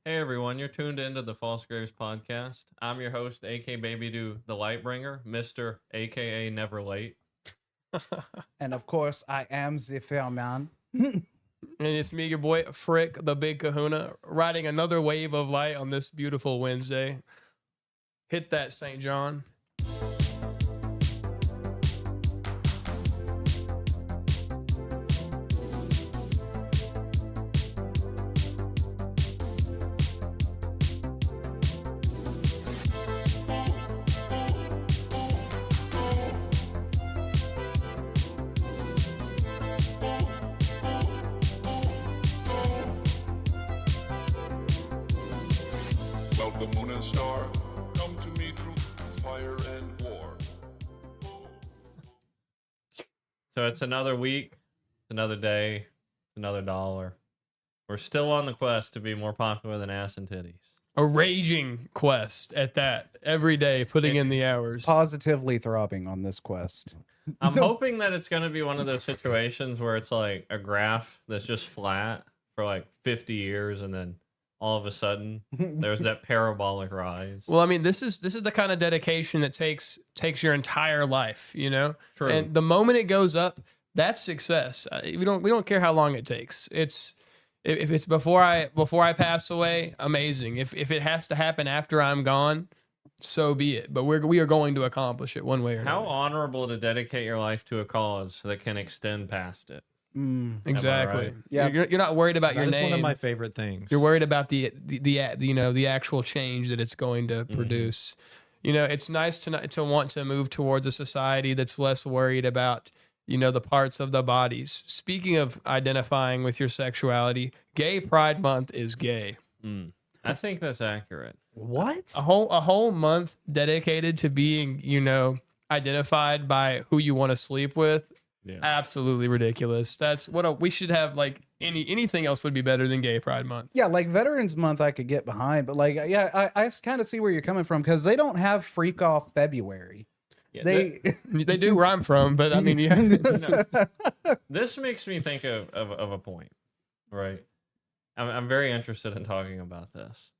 Hey everyone, you're tuned into the False Graves podcast. I'm your host, AK Baby Doo, the Lightbringer, Mr. AKA Never Late. And of course, I am the fair man. And it's me, your boy Frick, the Big Kahuna, riding another wave of light on this beautiful Wednesday. Hit that, St. John. Well, the moon and star come to me through fire and war. So it's another week, it's another day, it's another dollar. We're still on the quest to be more popular than ass and titties. A raging quest at that. Every day, putting in the hours. Positively throbbing on this quest. I'm hoping that it's going to be one of those situations where it's like a graph that's just flat for like 50 years and then all of a sudden there's that parabolic rise. Well, I mean, this is the kind of dedication that takes your entire life, you know? True. And the moment it goes up, that's success. We don't care how long it takes. If it's before I pass away, amazing. If it has to happen after I'm gone, so be it. But we are going to accomplish it one way or How another. honorable to dedicate your life to a cause that can extend past it. Exactly. right? Yeah. You're not worried about your That is name. one of my favorite things. You're worried about the the actual change that it's going to produce. You know, it's nice to want to move towards a society that's less worried about, you know, the parts of the bodies. Speaking of identifying with your sexuality, Gay Pride Month is gay. I think that's accurate. What? A whole month dedicated to being, you know, identified by who you want to sleep with. Yeah. Absolutely ridiculous. That's we should have. Like anything else would be better than Gay Pride Month. Yeah, like Veterans Month I could get behind, but like, yeah, I kind of see where you're coming from because they don't have Freak Off February. Yeah, They They do where I'm from, but I mean, yeah. This makes me think of a point, right? I'm very interested in talking about this.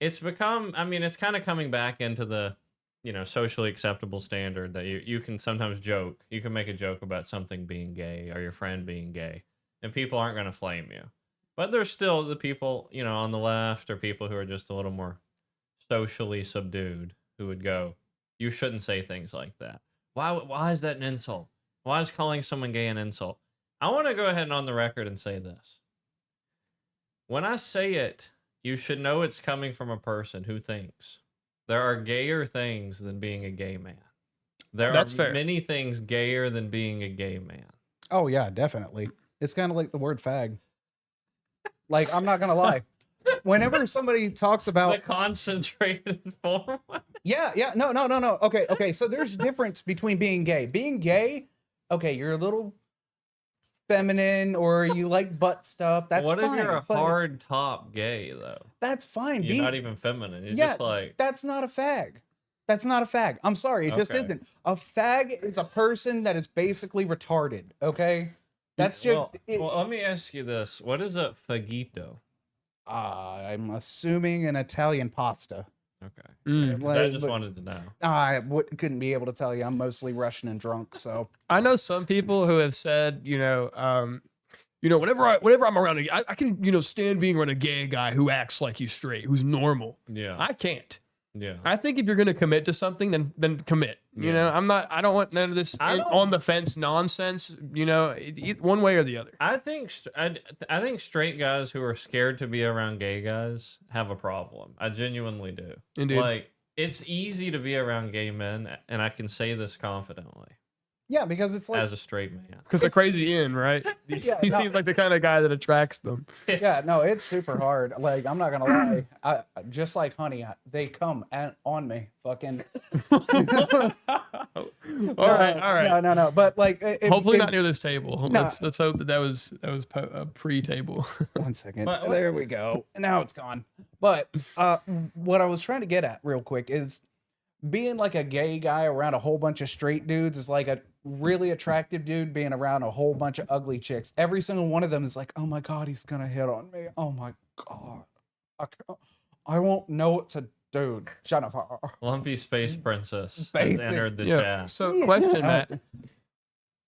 It's become, I mean, it's kind of coming back into the, you know, socially acceptable standard that you can sometimes joke. You can make a joke about something being gay or your friend being gay, and people aren't going to flame you. But there's still the people, you know, on the left or people who are just a little more socially subdued who would go, you shouldn't say things like that. Why is that an insult? Why is calling someone gay an insult? I want to go ahead and on the record and say this. When I say it, you should know it's coming from a person who thinks there are gayer things than being a gay man. That's are fair. many things gayer than being a gay man. Oh yeah, definitely. It's kind of like the word fag. Like, I'm not gonna lie. Whenever somebody talks The about concentrated form. yeah, no. Okay. So there's a difference between being gay. Being gay, okay, you're a little feminine or you like butt stuff. That's What fine. if you're a but hard top gay though? That's fine. You're not even feminine. You're yeah, just like that's not a fag. That's not a fag. I'm sorry, it just Okay. isn't. A fag is a person that is basically retarded. Okay, that's just. well, let me ask you this: what is a fagito? I'm assuming an Italian pasta. Okay, Mm. 'cause I Like, just but- wanted to know. Couldn't be able to tell you. I'm mostly Russian and drunk, so I know some people who have said, whenever I'm around, I can, you know, stand being around a gay guy who acts like he's straight, who's normal. Yeah, I can't. yeah. I think if you're going to commit to something, then commit. You know, I don't want none of this I don't- on the fence nonsense. You know, one way or the other. I think I think straight guys who are scared to be around gay guys have a problem. I genuinely do. Indeed. Like, it's easy to be around gay men, and I can say this confidently yeah, because it's like as a straight man. Because they're crazy in, right? Yeah, he no. seems like the kind of guy that attracts them. yeah, no, it's super hard. Like, I'm not gonna lie. Just like honey, they come on me, fucking. All right. No. But like, Hopefully not near this table. No. Let's hope that was a pre-table. 1 second. But- There we go. Now it's gone. But what I was trying to get at real quick is being like a gay guy around a whole bunch of straight dudes is like a really attractive dude being around a whole bunch of ugly chicks. Every single one of them is like, oh my God, he's gonna hit on me. Oh my God. I won't know what to do, Jennifer. Lumpy Space Princess has Basic. entered the Yeah. chat. So, question, Matt.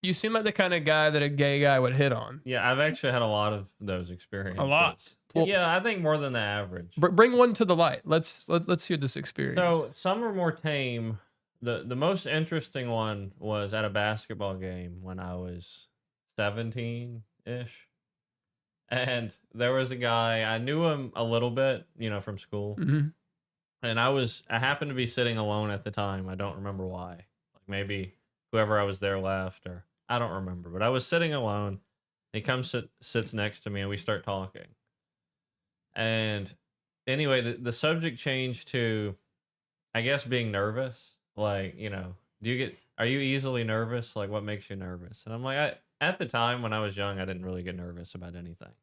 You seem like the kind of guy that a gay guy would hit on. Yeah, I've actually had a lot of those experiences. A lot. Well- Yeah, I think more than the average. Bring one to the light. Let's hear this experience. So some are more tame. The most interesting one was at a basketball game when I was 17-ish. And there was a guy, I knew him a little bit, from school. Mhm. And I happened to be sitting alone at the time. I don't remember why. Like maybe whoever I was there left, or I don't remember. But I was sitting alone. He comes sits next to me and we start talking. And anyway, the subject changed to, I guess, being nervous. Like, are you easily nervous? Like, what makes you nervous? And I'm like, at the time when I was young, I didn't really get nervous about anything.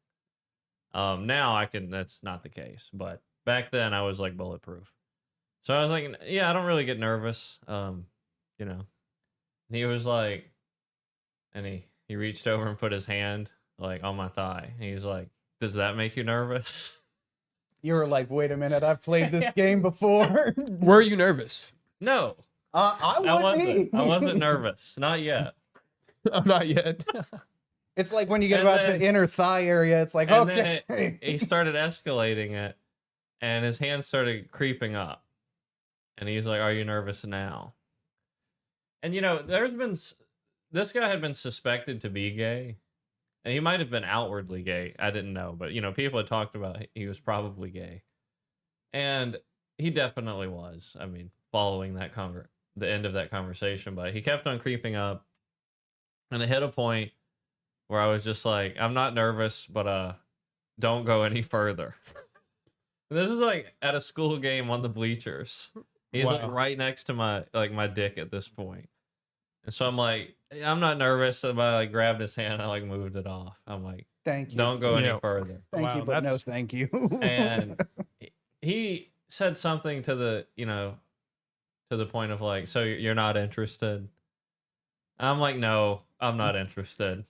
Now that's not the case. But back then I was like bulletproof. So I was like, yeah, I don't really get nervous. He was like, and he reached over and put his hand like on my thigh. And he's like, does that make you nervous? You were like, wait a minute, I've played this game before. Were you nervous? No, I wasn't. I wasn't nervous. Not yet. I'm not yet. It's like when you get And about then- the inner thigh area, it's like, And okay. then he started escalating it, and his hand started creeping up. And he's like, are you nervous now? And, this guy had been suspected to be gay. And he might have been outwardly gay. I didn't know. But, people had talked about he was probably gay. And he definitely was. I mean, following the end of that conversation. But he kept on creeping up. And it hit a point where I was just like, I'm not nervous, but don't go any further. And this was like at a school game on the bleachers. He's like Wow. right next to my dick at this point. And so I'm like, I'm not nervous. And I grabbed his hand and I moved it off. I'm like, Thank you. don't go any Yeah. further. Thank Wow, you, but no that's- thank you. And he said something to the point of like, so you're not interested? I'm like, no, I'm not interested.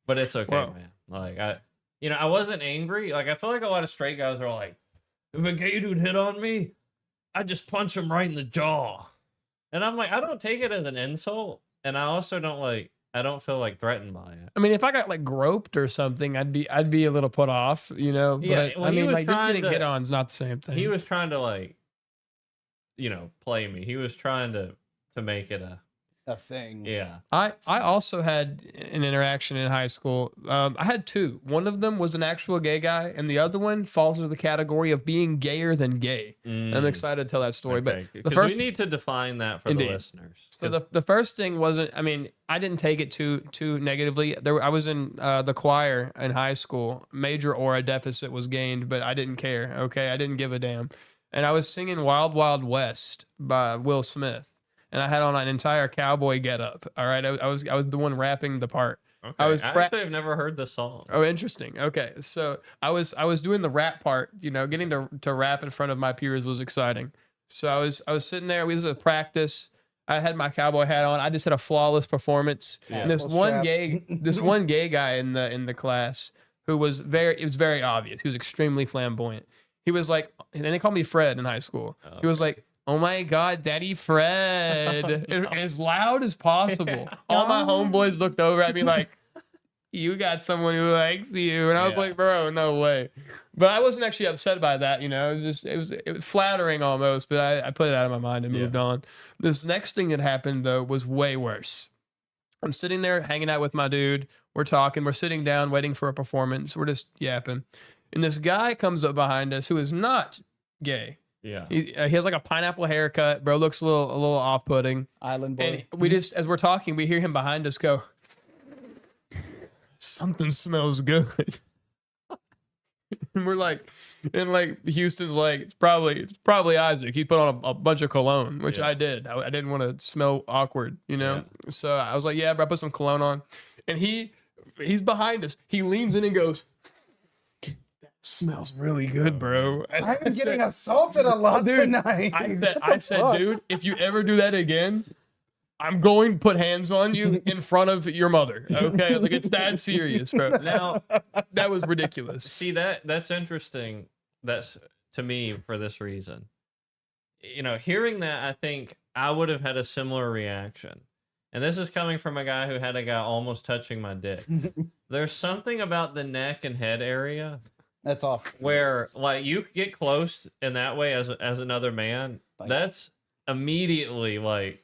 But it's okay, Well- man. Like I wasn't angry. Like I feel like a lot of straight guys are like, if a gay dude hit on me, I just punch him right in the jaw. And I'm like, I don't take it as an insult, and I also I don't feel threatened by it. I mean, if I got groped or something, I'd be a little put off, But Yeah, well, I he mean, was just trying getting to- hit on is not the same thing. He was trying to play me. He was trying to make it A thing. yeah. I also had an interaction in high school. I had two. One of them was an actual gay guy, and the other one falls into the category of being gayer than gay. And I'm excited to tell that story. Okay, But the because first, we need to define that for Indeed. the listeners. so the first thing wasn't. I mean, I didn't take it too negatively. I was in the choir in high school. Major aura deficit was gained, but I didn't care. Okay, I didn't give a damn. And I was singing "Wild Wild West" by Will Smith. And I had on an entire cowboy getup. All right, I was the one rapping the part. Okay. I was actually have never heard the song. Oh, interesting. Okay, so I was doing the rap part. Getting to rap in front of my peers was exciting. So I was sitting there. We was at practice. I had my cowboy hat on. I just had a flawless performance. Yeah. And this Full one straps. gay guy in the class who was it was very obvious. He was extremely flamboyant. He was like, and they called me Fred in high school. He was like, oh my God, Daddy Fred. As loud as possible. All my homeboys looked over at me like, you got someone who likes you. And I was Yeah. like, bro, no way. But I wasn't actually upset by that, It was flattering almost, but I put it out of my mind and Yeah. moved on. This next thing that happened though was way worse. I'm sitting there hanging out with my dude. We're talking. We're sitting down waiting for a performance. We're just yapping. And this guy comes up behind us who is not gay. Yeah. He has like a pineapple haircut. Bro looks a little off-putting. Island boy. And we just, as we're talking, we hear him behind us go, something smells good. And we're like, Houston's like, it's probably Isaac. He put on a bunch of cologne, which Yeah. I did. I didn't want to smell awkward, So I was like, yeah, bro, I put some cologne on. And he's behind us. He leans in and goes, that smells really good, bro. I'm getting assaulted a lot Dude, tonight. I said, dude, if you ever do that again, I'm going to put hands on you in front of your mother. Okay, like it's that serious, bro. Now, That was ridiculous. see that's interesting. That's to me for this reason. You know, hearing that, I think I would have had a similar reaction. And this is coming from a guy who had a guy almost touching my dick. There's something about the neck and head area That's off. where, like, you get close in that way as another man. That's immediately like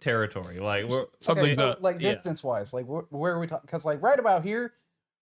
territory. Like, we're Something's so, up. like Yeah. distance wise, like where are we talking? Because like right about here,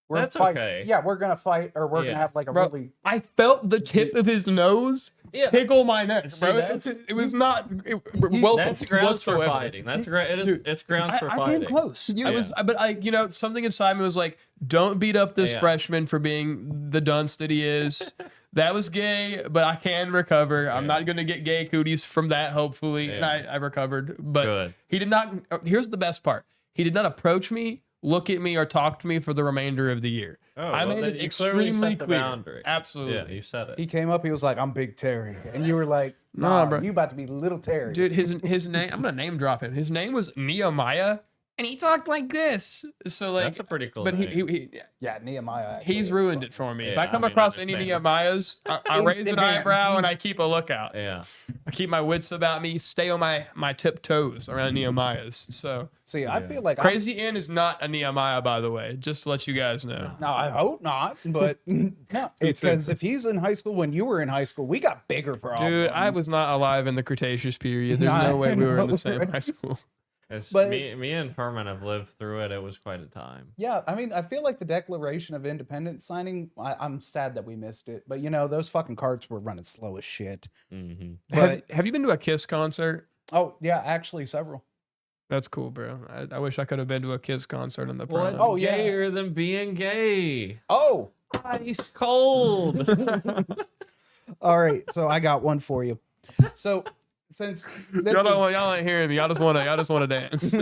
we're That's fight- okay. Yeah, we're gonna fight, or we're Yeah. gonna have like a Bro, really. I felt the tip of his nose Yeah. tickle my neck, See, bro. that's- It was not welcome that's grounds for whatsoever. fighting. That's great. It's grounds for I fighting. came close. Yeah. I was, but I, you know, something inside me was like, "Don't beat up this Yeah. freshman for being the dunce that he is." That was gay, but I can recover. I'm Yeah. not gonna get gay cooties from that, hopefully, and Yeah. I recovered. But Good. he did not. Here's the best part: he did not approach me, look at me, or talk to me for the remainder of the year. Oh, I well, made then it you clearly extremely set the clear. boundary. Absolutely. Yeah, you said it. He came up. He was like, "I'm Big Terry," and you were like, Nah, "Nah, bro. you about to be Little Terry." Dude, his name. I'm gonna name drop him. His name was Nehemiah, and he talked like this. So like, That's a pretty cool but name. he Yeah, Nehemiah. actually he's is ruined fun. it for me. If Yeah, I come I mean, across I'm a any fan. Nehemiahs, I raise Instant an hands. eyebrow and I keep a lookout. Yeah. I keep my wits about me, stay on my tiptoes around Nehemiahs. So See, I Yeah. feel like Crazy Inn is not a Nehemiah, by the way, just to let you guys know. No, I hope not. But no, because if he's in high school when you were in high school, we got bigger problems. Dude, I was not alive in the Cretaceous period. There's Nah, no way we were in no, the same right? high school. It's, But- me and Furman have lived through it. It was quite a time. Yeah, I mean, I feel like the Declaration of Independence signing. I'm sad that we missed it, but you know, those fucking carts were running slow as shit. Mm-hmm. But Have you been to a Kiss concert? oh yeah, actually several. That's cool, bro. I wish I could have been to a Kiss concert in the What? prom. Oh, yeah. Gayer than being gay. Oh, Ice cold. all right. So I got one for you. So since this Y'all ain't hearing me. Y'all just want to dance.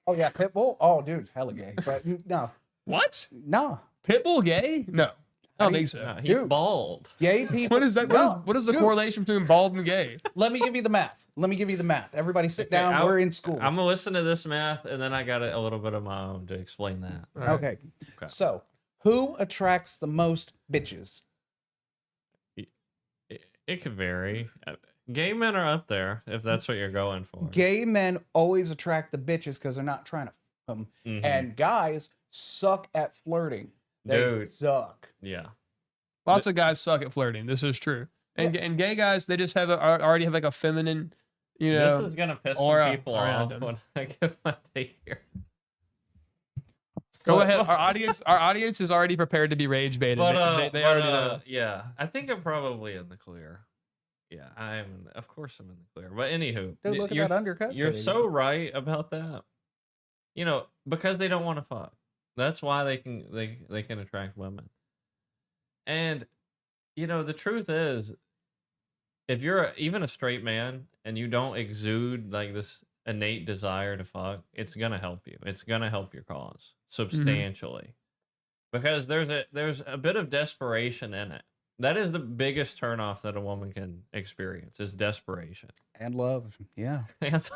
oh yeah, Pitbull. Oh, dude, hella gay. But no, What? no, Pitbull gay? No, I don't think so. No, he's Dude. bald. gay people. What is that? No, What is the dude, correlation between bald and gay? Let me give you the math. Everybody, sit Okay, down. We're in school. I'm gonna listen to this math, and then I got a little bit of my own to explain that. Okay. So, who attracts the most bitches? It could vary. Gay men are up there if that's what you're going for. Gay men always attract the bitches because they're not trying to f them, Mhm. and guys suck at flirting. They Dude. suck. Yeah. Lots of guys suck at flirting. This is true. And gay guys, they just already have like a feminine, you know. This is gonna piss aura some people around off them. when I give my take here. Go ahead. Our audience is already prepared to be rage baited. They already know. yeah, I think I'm probably in the clear. Yeah, of course I'm in the clear. But anywho, Dude, look at you're, that undercut. you're fade. so right about that. You know, because they don't want to fuck. That's why they can attract women. And you know, the truth is, if you're even a straight man and you don't exude like this innate desire to fuck, it's gonna help you. It's gonna help your cause substantially. Because there's a bit of desperation in it. That is the biggest turnoff that a woman can experience is desperation. and love. Yeah. And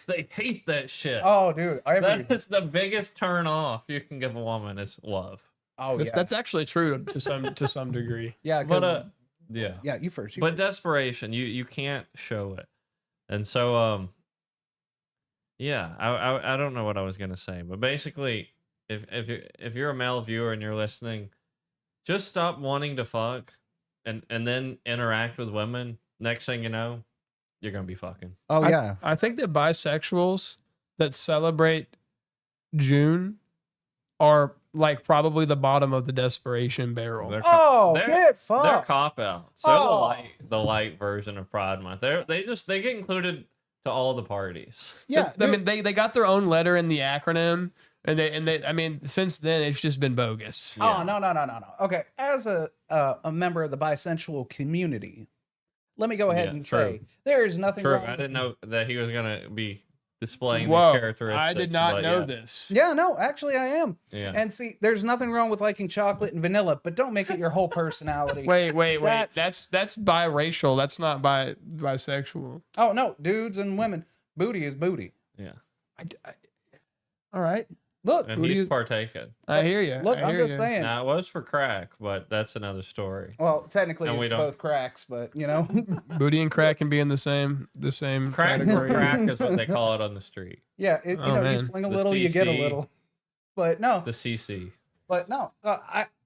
they hate that shit. Oh, dude. That is the biggest turn off you can give a woman is love. Oh, yeah. That's actually true to some degree. Yeah. But 'cause- yeah. yeah. You first. But desperation, you can't show it. And so yeah, I don't know what I was gonna say, but basically if you're a male viewer and you're listening, just stop wanting to fuck and then interact with women. Next thing you know, you're gonna be fucking. Oh yeah. I think that bisexuals that celebrate June are like probably the bottom of the desperation barrel. They're Oh, they're- get They're fucked. cop outs. They're Oh. the light version of Pride Month. They get included to all the parties. Yeah. I dude. mean, they got their own letter in the acronym, and they. I mean, since then it's just been bogus. Oh no. Okay, as a member of the bisexual community, let me go ahead Yeah, and true. say there is nothing True, wrong. I didn't know that he was gonna be displaying Whoa, these characteristics. I did not but know yeah. this. Yeah, no, actually I am. Yeah. And see, there's nothing wrong with liking chocolate and vanilla, but don't make it your whole personality. Wait. That- That's biracial. That's not bisexual. Oh no, dudes and women, booty is booty. Yeah. All right. Look, and What do he's you- partaken. I hear you. look, I I'm hear just you. saying. Now, it was for crack, but that's another story. Well, technically, And we it's don't- both cracks, but you know. Booty and crack can be in the same Crack, category. crack is what they call it on the street. Yeah, you Oh, know, man. you sling a The little, you get a CC. little. But no, The CC. but no.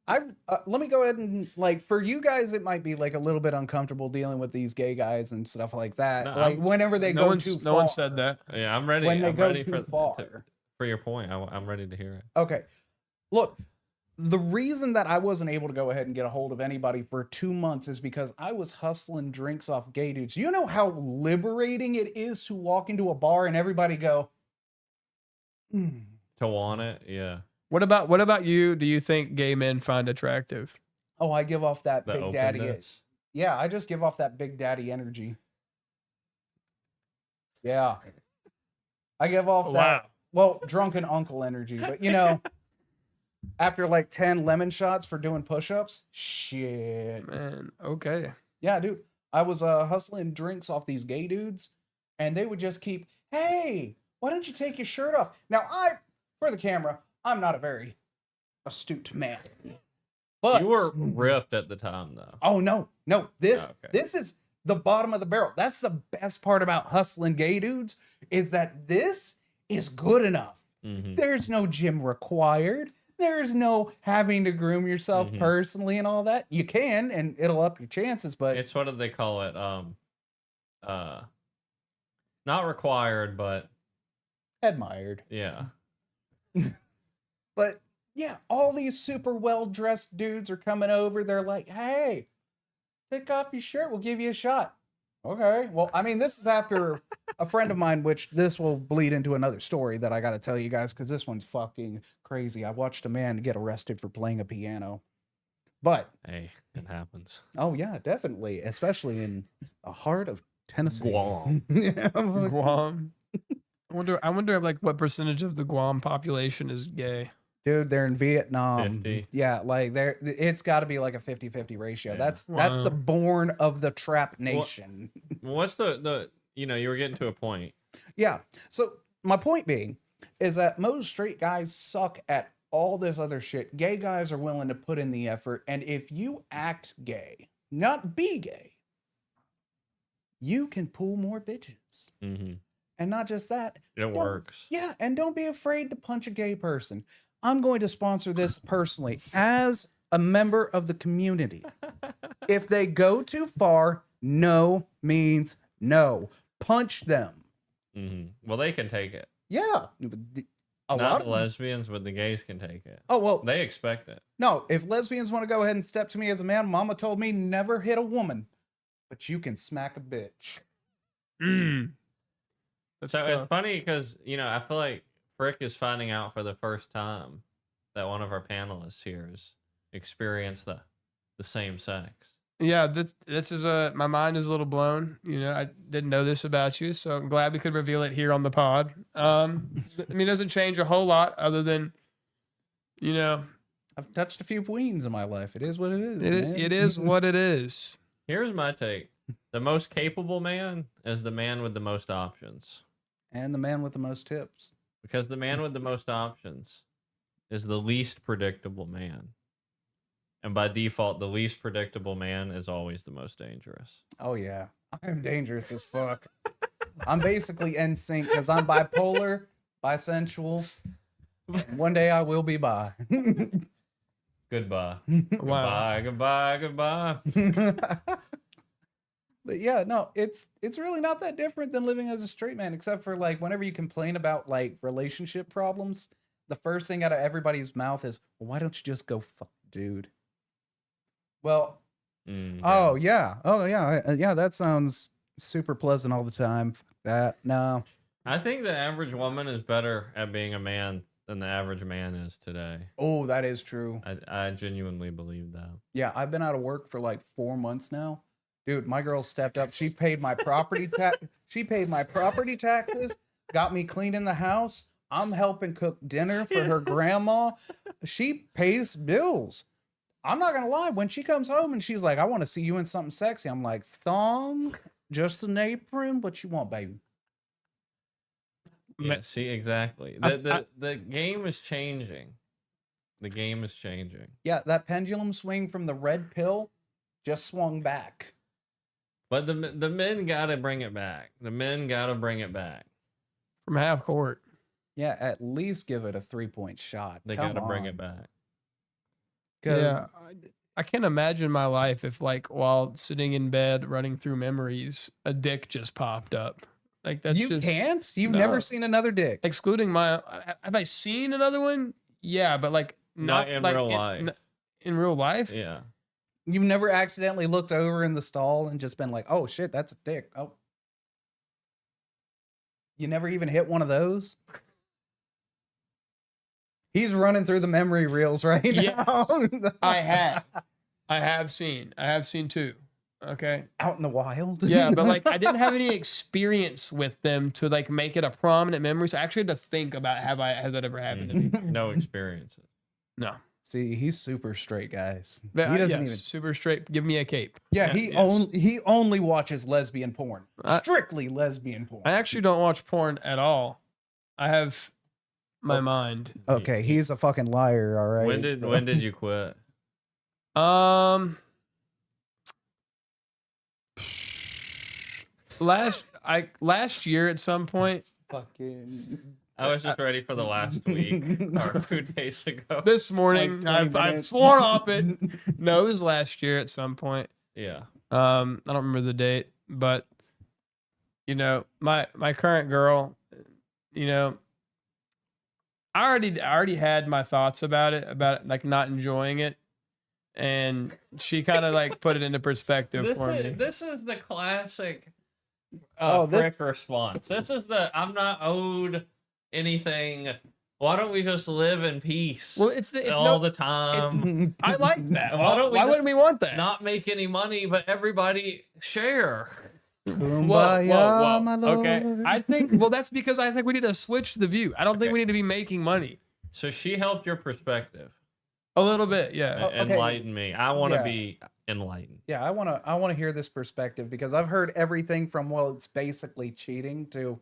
Let me go ahead and like for you guys, it might be like a little bit uncomfortable dealing with these gay guys and stuff like that. No, like whenever they No go one's too far. no one said that. Yeah, I'm ready. When they I'm go ready too for your point. I'm ready to hear it. Okay, look. The reason that I wasn't able to go ahead and get a hold of anybody for 2 months is because I was hustling drinks off gay dudes. You know how liberating it is to walk into a bar and everybody go, "Hmm." To want it, yeah. What about you? Do you think gay men find attractive? Oh, I give off that The big daddy. openness. Yeah, I just give off that big daddy energy. Yeah. I give off that, well, drunken uncle energy, but you know, after like 10 lemon shots for doing push-ups, shit. Man, okay. Yeah, dude. I was hustling drinks off these gay dudes, and they would just keep, hey, why don't you take your shirt off? Now, for the camera, I'm not a very astute man. But You were ripped at the time, though. oh no, this Okay. this is the bottom of the barrel. That's the best part about hustling gay dudes is that this is good enough. Mhm. There's no gym required. There's no having to groom yourself Mhm. personally and all that. You can, and it'll up your chances, but It's what do they call it? Not required, but admired. yeah. But yeah, all these super well dressed dudes are coming over. They're like, hey, take off your shirt. We'll give you a shot. Okay. Well, I mean, this is after a friend of mine, which this will bleed into another story that I got to tell you guys because this one's fucking crazy. I watched a man get arrested for playing a piano. But, Hey, it happens. oh, yeah, definitely. Especially in the heart of Tennessee. Guam. Yeah, I'm like, Guam. I wonder like what percentage of the Guam population is gay. dude, they're in Vietnam. 50. Yeah, like it's got to be like a 50-50 ratio. Yeah. That's Wow. the born of the trap nation. What's the you were getting to a point. Yeah. So my point being is that most straight guys suck at all this other shit. Gay guys are willing to put in the effort, and if you act gay, not be gay, you can pull more bitches. Mm-hmm. And not just that. It Don't- works. Yeah, and don't be afraid to punch a gay person. I'm going to sponsor this personally as a member of the community. If they go too far, no means no. Punch them. Mm-hmm. Well, they can take it. Yeah. A lot Not of the lesbians, but the gays can take it. Oh, well, They expect it. no. If lesbians want to go ahead and step to me as a man, mama told me never hit a woman, but you can smack a bitch. Mm. That's So tough. it's funny because I feel like Frick is finding out for the first time that one of our panelists here has experienced the same sex. Yeah, this is my mind is a little blown. I didn't know this about you, so I'm glad we could reveal it here on the pod. I mean, it doesn't change a whole lot other than, I've touched a few queens in my life. It is what it is. man. it is what it is. Here's my take: the most capable man is the man with the most options, And the man with the most tips. because the man with the most options is the least predictable man, and by default, the least predictable man is always the most dangerous. Oh yeah, I'm dangerous as fuck. I'm basically in sync because I'm bipolar, bisexual. One day I will be bi. Goodbye. Wow. Goodbye. Goodbye. But yeah, no, it's really not that different than living as a straight man, except for like whenever you complain about like relationship problems, the first thing out of everybody's mouth is, well, "Why don't you just go fuck, dude?" Well, Mhm. oh yeah, yeah, that sounds super pleasant all the time. Fuck that, no. I think the average woman is better at being a man than the average man is today. Oh, that is true. I genuinely believe that. Yeah, I've been out of work for like 4 months now. Dude, my girl stepped up. She paid my property tax. She paid my property taxes, got me cleaning the house. I'm helping cook dinner for her grandma. She pays bills. I'm not going to lie. When she comes home and she's like, "I want to see you in something sexy," I'm like, "Thong, just an apron, what you want, baby?" Yeah, see, exactly. The game is changing. The game is changing. Yeah, that pendulum swing from the red pill just swung back. But the men gotta bring it back. The men gotta bring it back. From half court. Yeah, at least give it a 3-point shot. They Come gotta bring on. it back. 'Cause- Yeah. I can't imagine my life if, like, while sitting in bed running through memories, a dick just popped up. Like, that's you just can't? You've No. never seen another dick. excluding my. Have I seen another one? Yeah, but like Not not in like real life. In real life, Yeah. You've never accidentally looked over in the stall and just been like, oh shit, that's a dick. Oh. You never even hit one of those? He's running through the memory reels right now. I have seen two. Okay. Out in the wild. Yeah, but like I didn't have any experience with them to like make it a prominent memory. So I actually had to think about has that ever happened to me? No experiences. No. See, he's super straight, guys. But he doesn't yes, even. super straight. Give me a cape. Yeah, yes. he only watches lesbian porn. I- Strictly lesbian porn. I actually don't watch porn at all. I have my mind. Okay, he's a fucking liar. All right. When did you quit? Last year at some point. Fucking. I was just ready for the last week or 2 days ago. This morning, Like 20 I've minutes. sworn off it. No, it was last year at some point. Yeah. I don't remember the date, but you know, my current girl, you know, I already had my thoughts about it like not enjoying it, and she kind of like put it into perspective for me. This is the classic this- prick response. This is the I'm not owed anything. Why don't we just live in peace Well, it's all the time? I like that. Why don't we Why not- wouldn't we want that? Not make any money, but everybody share. Kumbaya, my lord. Okay, I think. Well, that's because I think we need to switch the view. I don't think we need to be making money. So she helped your perspective. A little bit, yeah. okay. Enlighten me. I want to Yeah. be enlightened. Yeah, I wanna hear this perspective because I've heard everything from it's basically cheating to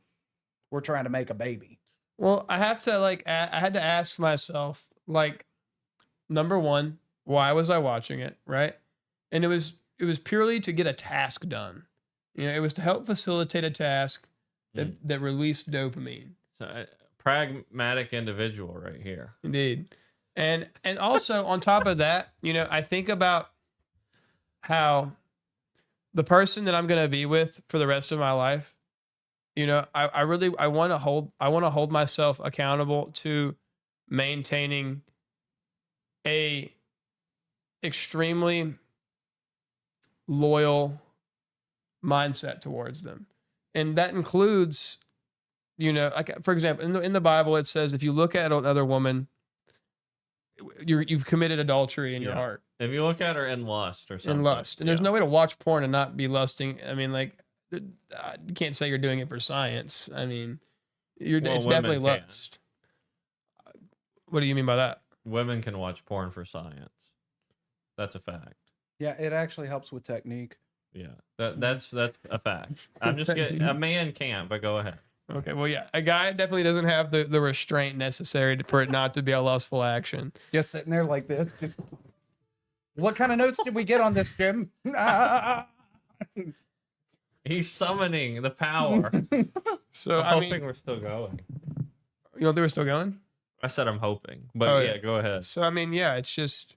we're trying to make a baby. Well, I have to I had to ask myself, like, number one, why was I watching it, right? And it was purely to get a task done. You know, it was to help facilitate a task that released dopamine. So, pragmatic individual right here. Indeed. And also on top of that, you know, I think about how the person that I'm going to be with for the rest of my life, you know, I want to hold myself accountable to maintaining a extremely loyal mindset towards them. And that includes, you know, like for example, in the Bible it says if you look at another woman, you've committed adultery in your heart. If you look at her in lust or something. In lust. And there's no way to watch porn and not be lusting. I mean, like, you can't say you're doing it for science. I mean, it's women definitely can. lust. What do you mean by that? Women can watch porn for science. That's a fact. Yeah, it actually helps with technique. Yeah, that's a fact. I'm just getting a man can't, but go ahead. Okay, well, yeah, a guy definitely doesn't have the restraint necessary for it not to be a lustful action. Just sitting there like this. Just what kind of notes did we get on this, Jim? He's summoning the power. So, I'm I hoping mean, we're still going. you know, they were still going? I said I'm hoping, but Oh, yeah, yeah. go ahead. So, I mean, yeah, it's just,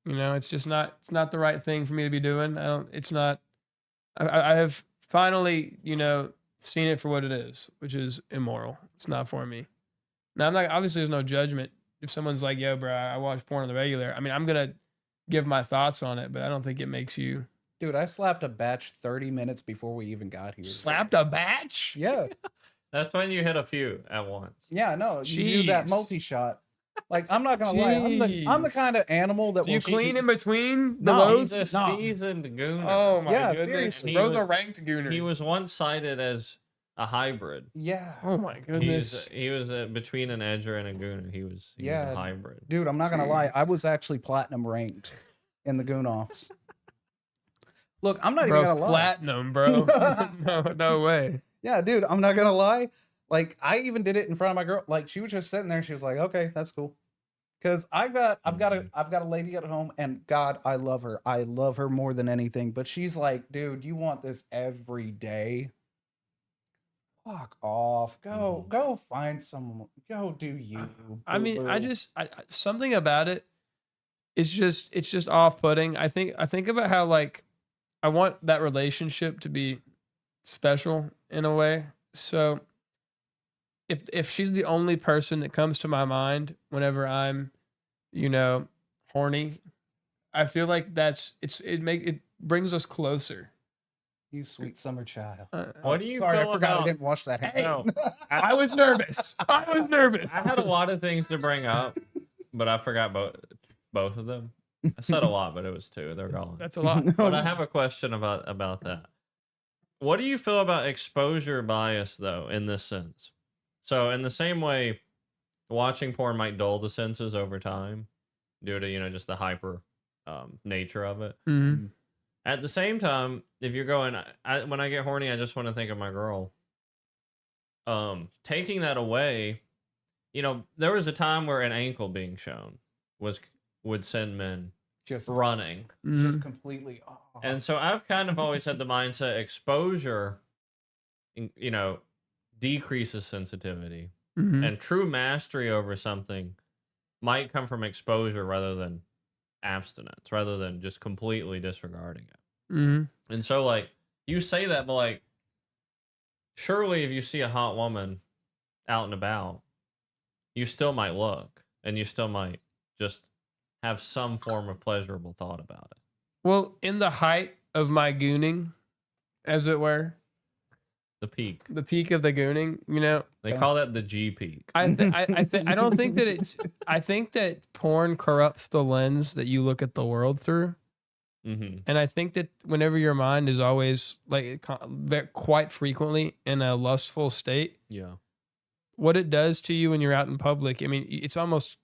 you know, it's not the right thing for me to be doing. I have finally, you know, seen it for what it is, which is immoral. It's not for me. Now, I'm not, obviously there's no judgment. If someone's like, yo, bro, I watch porn on the regular. I mean, I'm going to give my thoughts on it, but I don't think it makes you. Dude, I slapped a batch 30 minutes before we even got here. Slapped a batch? Yeah. That's when you hit a few at once. Yeah, no, you do that Jeez. multi-shot. Like, I'm not gonna lie, I'm the Jeez. kind of animal that Do you will clean in between the No, loads? He's a No. seasoned gooner. Oh my Yeah, goodness. seriously. Bro's He a was- ranked gooner. He was once cited as a hybrid. Yeah. Oh my goodness. He was between an edger and a gooner. He was Yeah. a hybrid. Dude, I'm not gonna lie, I was actually platinum ranked in the goon offs. Look, I'm not Bro's even gonna lie. platinum, bro. no way. Yeah, dude, I'm not gonna lie. Like I even did it in front of my girl. Like she was just sitting there. She was like, "Okay, that's cool." Because I've got a lady at home, and God, I love her. I love her more than anything. But she's like, "Dude, you want this every day? Fuck off. Go find someone. Go do you." I mean, boo-boo." something about it is it's just off-putting. I think about how like I want that relationship to be special in a way. So if she's the only person that comes to my mind whenever I'm, horny, I feel like it brings us closer. You sweet summer child. What do you Sorry, feel I forgot about? I didn't wash that hand. No, I was nervous. I had a lot of things to bring up, but I forgot both of them. I said a lot, but it was two. They're gone. That's a lot. But I have a question about that. What do you feel about exposure bias, though, in this sense? So, in the same way, watching porn might dull the senses over time due to, just the hyper nature of it. Mm-hmm. At the same time, if you're going, when I get horny, I just want to think of my girl. Taking that away, there was a time where an ankle being shown would send men Just running. just completely. Oh. And so I've kind of always had the mindset exposure, decreases sensitivity, Mm-hmm. and true mastery over something might come from exposure rather than abstinence, rather than just completely disregarding it. Mm-hmm. And so, like, you say that, but like, surely if you see a hot woman out and about, you still might look, and you still might just have some form of pleasurable thought about it. Well, in the height of my gooning, as it were, The peak. the peak of the gooning, They call that the G peak. I don't think that it's. I think that porn corrupts the lens that you look at the world through, Mm-hmm. and I think that whenever your mind is always quite frequently in a lustful state, Yeah. what it does to you when you're out in public, I mean, it's almost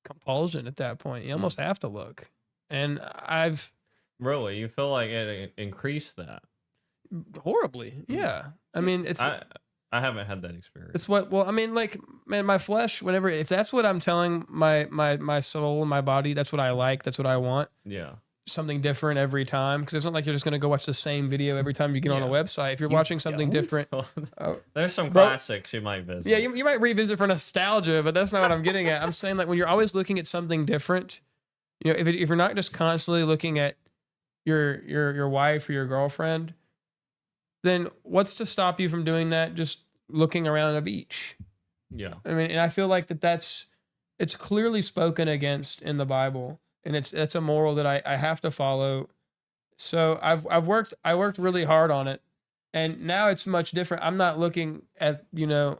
compulsion at that point. You almost have to look, and I've Really? You feel like it increased that? horribly, yeah. I mean, it's. I haven't had that experience. It's I mean, like, man, my flesh, if that's what I'm telling my soul and my body, that's what I like, that's what I want. Yeah. Something different every time. Because it's not like you're just going to go watch the same video every time you get on a website. If you're watching something different. There's some classics you might visit. Yeah, you might revisit for nostalgia, but that's not what I'm getting at. I'm saying, like, when you're always looking at something different, if you're not just constantly looking at your wife or your girlfriend, then what's to stop you from doing that just looking around a beach? Yeah. I mean, and I feel like it's clearly spoken against in the Bible, and it's a moral that I have to follow. So I worked really hard on it, and now it's much different. I'm not looking at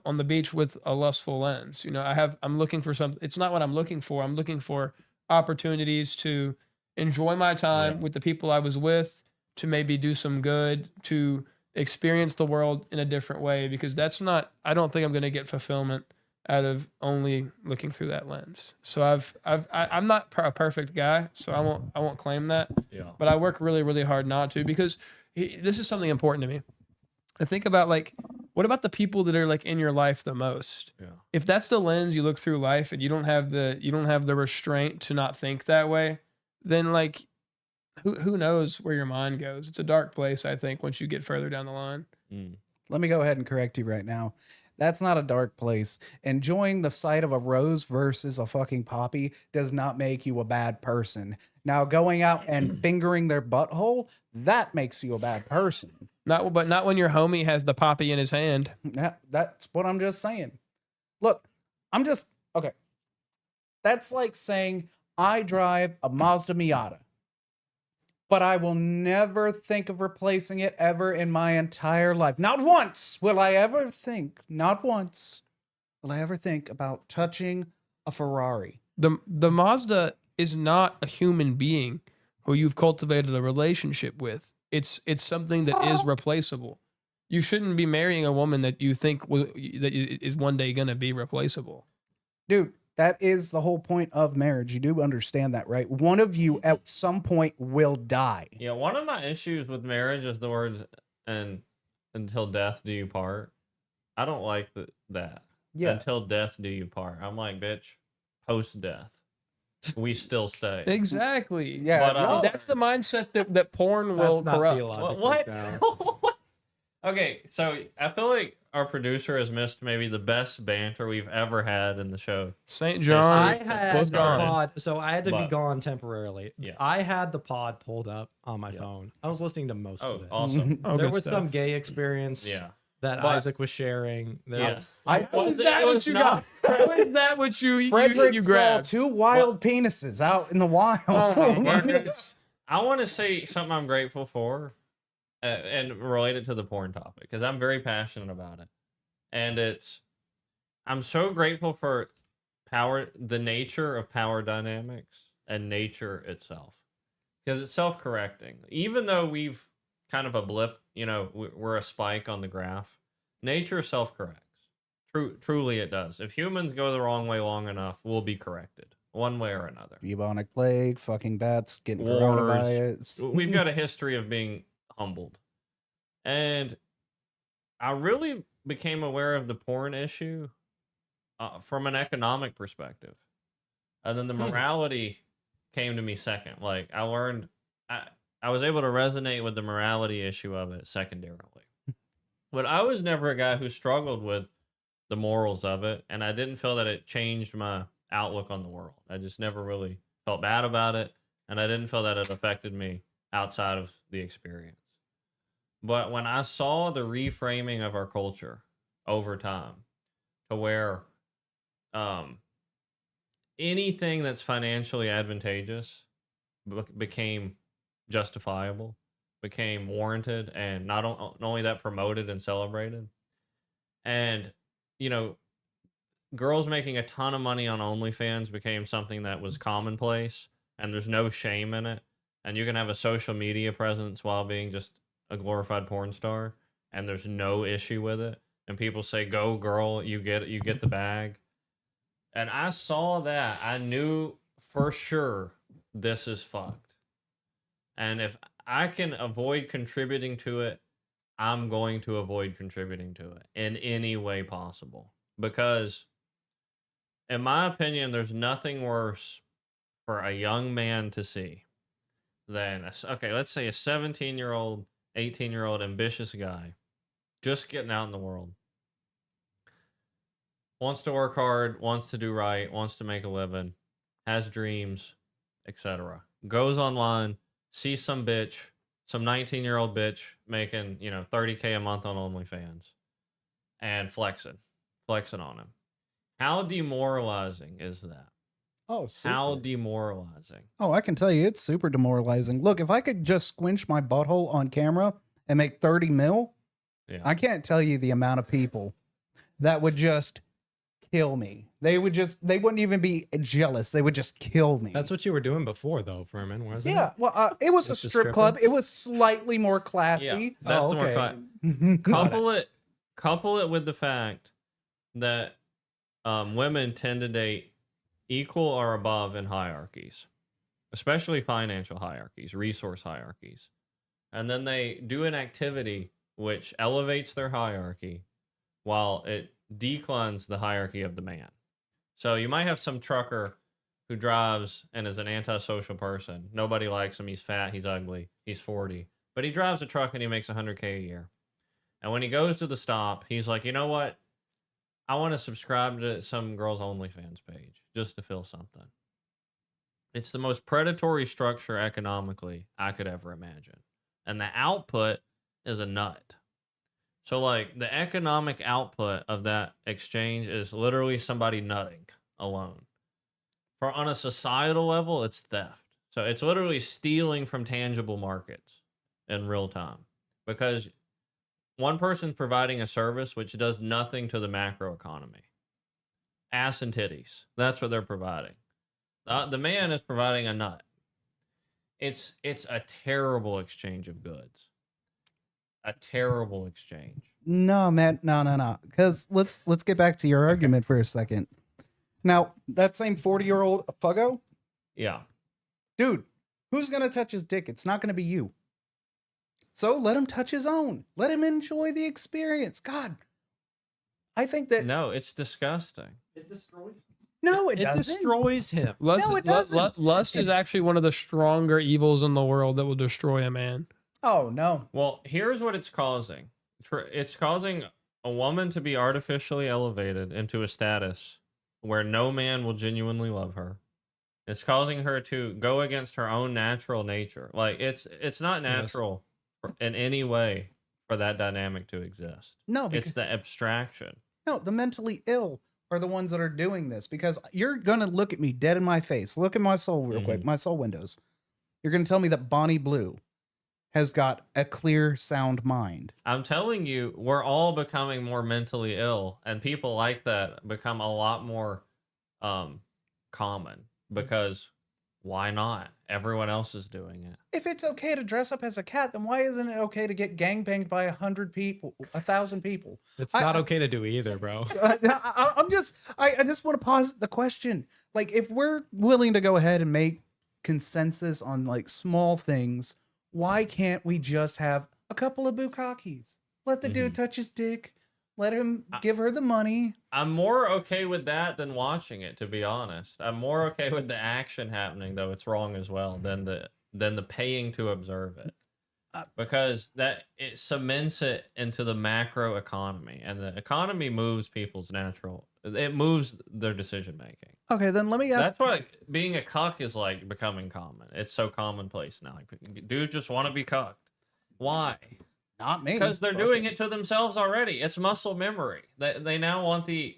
on the beach with a lustful lens. I'm looking for something. It's not what I'm looking for. I'm looking for opportunities to enjoy my time with the people I was with, to maybe do some good, to experience the world in a different way, because I don't think I'm going to get fulfillment out of only looking through that lens. So I'm not a perfect guy, so I won't claim that. Yeah. But I work really, really hard not to, because this is something important to me. I think about, like, what about the people that are, like, in your life the most? Yeah. If that's the lens you look through life, and you don't have the restraint to not think that way, then, like, who knows where your mind goes? It's a dark place, I think, once you get further down the line. Let me go ahead and correct you right now. That's not a dark place. Enjoying the sight of a rose versus a fucking poppy does not make you a bad person. Now, going out and fingering their butthole, that makes you a bad person. But not when your homie has the poppy in his hand. That's what I'm just saying. Look, okay. That's like saying I drive a Mazda Miata, but I will never think of replacing it ever in my entire life. Not once will I ever think, about touching a Ferrari. The Mazda is not a human being who you've cultivated a relationship with. It's something that is replaceable. You shouldn't be marrying a woman that you think that is one day going to be replaceable. Dude, that is the whole point of marriage. You do understand that, right? One of you at some point will die. Yeah, one of my issues with marriage is the words "and until death do you part." I don't like that. Yeah. Until death do you part. I'm like, bitch, post death, we still stay. Exactly. Yeah, But, no. That's the mindset that porn will That's not corrupt. theologically What? sound. Okay, so I feel like our producer has missed maybe the best banter we've ever had in the show. St. I John had was the gone. pod, so I had to be But- gone temporarily. Yeah. I had the pod pulled up on my Yeah. phone. I was listening to most Oh, of it. awesome. Oh, There good was stuff. some gay experience Yeah. that But- Isaac was sharing. There Yes. How is that what you got? How is that what you Frederick you saw grabbed? 2 wild penises out in the wild. Oh my goodness. I want to say something I'm grateful for and relate it to the porn topic because I'm very passionate about it. And I'm so grateful for the nature of power dynamics and nature itself because it's self-correcting. Even though we've kind of a blip, we're a spike on the graph, nature self-corrects. Truly it does. If humans go the wrong way long enough, we'll be corrected one way or another. Bubonic plague, fucking bats, getting Wars. coronavirus. We've got a history of being humbled. And I really became aware of the porn issue from an economic perspective. And then the morality came to me second. Like I learned, I was able to resonate with the morality issue of it secondarily. But I was never a guy who struggled with the morals of it. And I didn't feel that it changed my outlook on the world. I just never really felt bad about it. And I didn't feel that it affected me outside of the experience. But when I saw the reframing of our culture over time to where anything that's financially advantageous became justifiable, became warranted, and not only that, promoted and celebrated. And, girls making a ton of money on OnlyFans became something that was commonplace, and there's no shame in it. And you can have a social media presence while being just a glorified porn star, and there's no issue with it. And people say, "Go, girl, you get the bag." And I saw that. I knew for sure this is fucked. And if I can avoid contributing to it, I'm going to avoid contributing to it in any way possible. Because, in my opinion, there's nothing worse for a young man to see than, let's say a 17-year-old, 18-year-old ambitious guy just getting out in the world. Wants to work hard, wants to do right, wants to make a living, has dreams, etc. Goes online, sees some 19-year-old bitch making, $30K a month on OnlyFans and flexing on him. How demoralizing is that? Oh, super. How demoralizing. Oh, I can tell you, it's super demoralizing. Look, if I could just squinch my butthole on camera and make 30 mil, Yeah. I can't tell you the amount of people that would just kill me. They wouldn't even be jealous. They would just kill me. That's what you were doing before, though, Furman, wasn't Yeah, well, it was a Just the strip stripping? club. It was slightly more classy. Yeah, that's Oh, the more okay. couple it with the fact that women tend to date equal or above in hierarchies, especially financial hierarchies, resource hierarchies. And then they do an activity which elevates their hierarchy while it declines the hierarchy of the man. So you might have some trucker who drives and is an antisocial person. Nobody likes him. He's fat. He's ugly. He's 40. But he drives a truck and he makes $100K a year. And when he goes to the stop, he's like, you know what? I want to subscribe to some girl's OnlyFans page just to feel something. It's the most predatory structure economically I could ever imagine. And the output is a nut. So, like, the economic output of that exchange is literally somebody nutting alone. On a societal level, it's theft. So it's literally stealing from tangible markets in real time. Because one person's providing a service which does nothing to the macro economy. Ass and titties. That's what they're providing. The man is providing a nut. It's a terrible exchange of goods. A terrible exchange. No, man, no. Because let's get back to your argument for a second. Now, that same 40-year-old fuggo, Yeah. dude, who's gonna touch his dick? It's not gonna be you. So let him touch his own. Let him enjoy the experience. God, I think that No, it's disgusting. no, it It doesn't. destroys him. Lust, No, it doesn't. lust is actually one of the stronger evils in the world that will destroy a man. Oh no. Well, here's what it's causing. It's causing a woman to be artificially elevated into a status where no man will genuinely love her. It's causing her to go against her own natural nature. Like it's not natural in any way for that dynamic to exist. No, It's the abstraction. no, the mentally ill are the ones that are doing this because you're going to look at me dead in my face. Look at my soul real quick, my soul windows. You're going to tell me that Bonnie Blue has got a clear, sound mind. I'm telling you, we're all becoming more mentally ill, and people like that become a lot more common because why not? Everyone else is doing it. If it's okay to dress up as a cat, then why isn't it okay to get gangbanged by 100 people, 1,000 people? It's not okay to do either, bro. I just want to pause the question. Like, if we're willing to go ahead and make consensus on like small things, why can't we just have a couple of bukkakis? Let the dude touch his dick. Let him give her the money. I'm more okay with that than watching it, to be honest. I'm more okay with the action happening, though it's wrong as well, than the paying to observe it. Because that it cements it into the macro economy, and the economy moves people's it moves their decision making. Okay, then let me ask. That's why being a cuck is like becoming common. It's so commonplace now. Like, dudes just want to be cucked. Why? Not me. Because they're doing it to themselves already. It's muscle memory. They now want the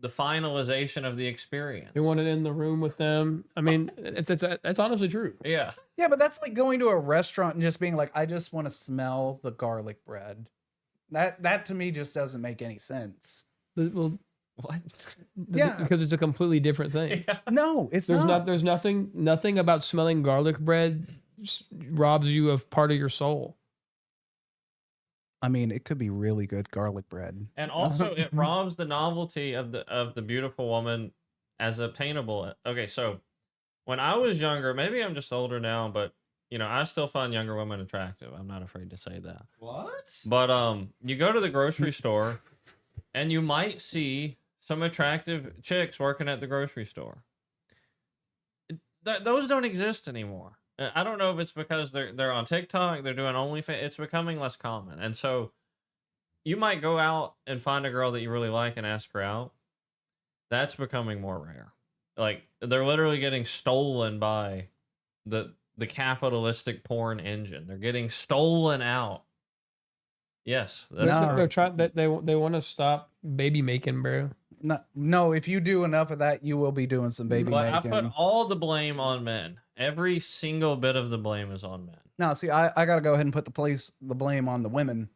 finalization of the experience. They want it in the room with them. I mean, that's honestly true. Yeah. Yeah, but that's like going to a restaurant and just being like, I just want to smell the garlic bread. That to me just doesn't make any sense. Well, What? Yeah. because it's a completely different thing. No, it's There's not. there's nothing about smelling garlic bread robs you of part of your soul. I mean, it could be really good garlic bread. And also, it robs the novelty of the beautiful woman as obtainable. Okay, so when I was younger, maybe I'm just older now, but I still find younger women attractive. I'm not afraid to say that. What? But you go to the grocery store, and you might see some attractive chicks working at the grocery store. Those don't exist anymore. I don't know if it's because they're on TikTok, they're doing OnlyFans. It's becoming less common, and so you might go out and find a girl that you really like and ask her out. That's becoming more rare. Like, they're literally getting stolen by the capitalistic porn engine. They're getting stolen out. Yes, No. They're trying that they want to stop baby making, bro. No, if you do enough of that, you will be doing some baby But I making. put all the blame on men. Every single bit of the blame is on men. No, see, I got to go ahead and put the blame on the women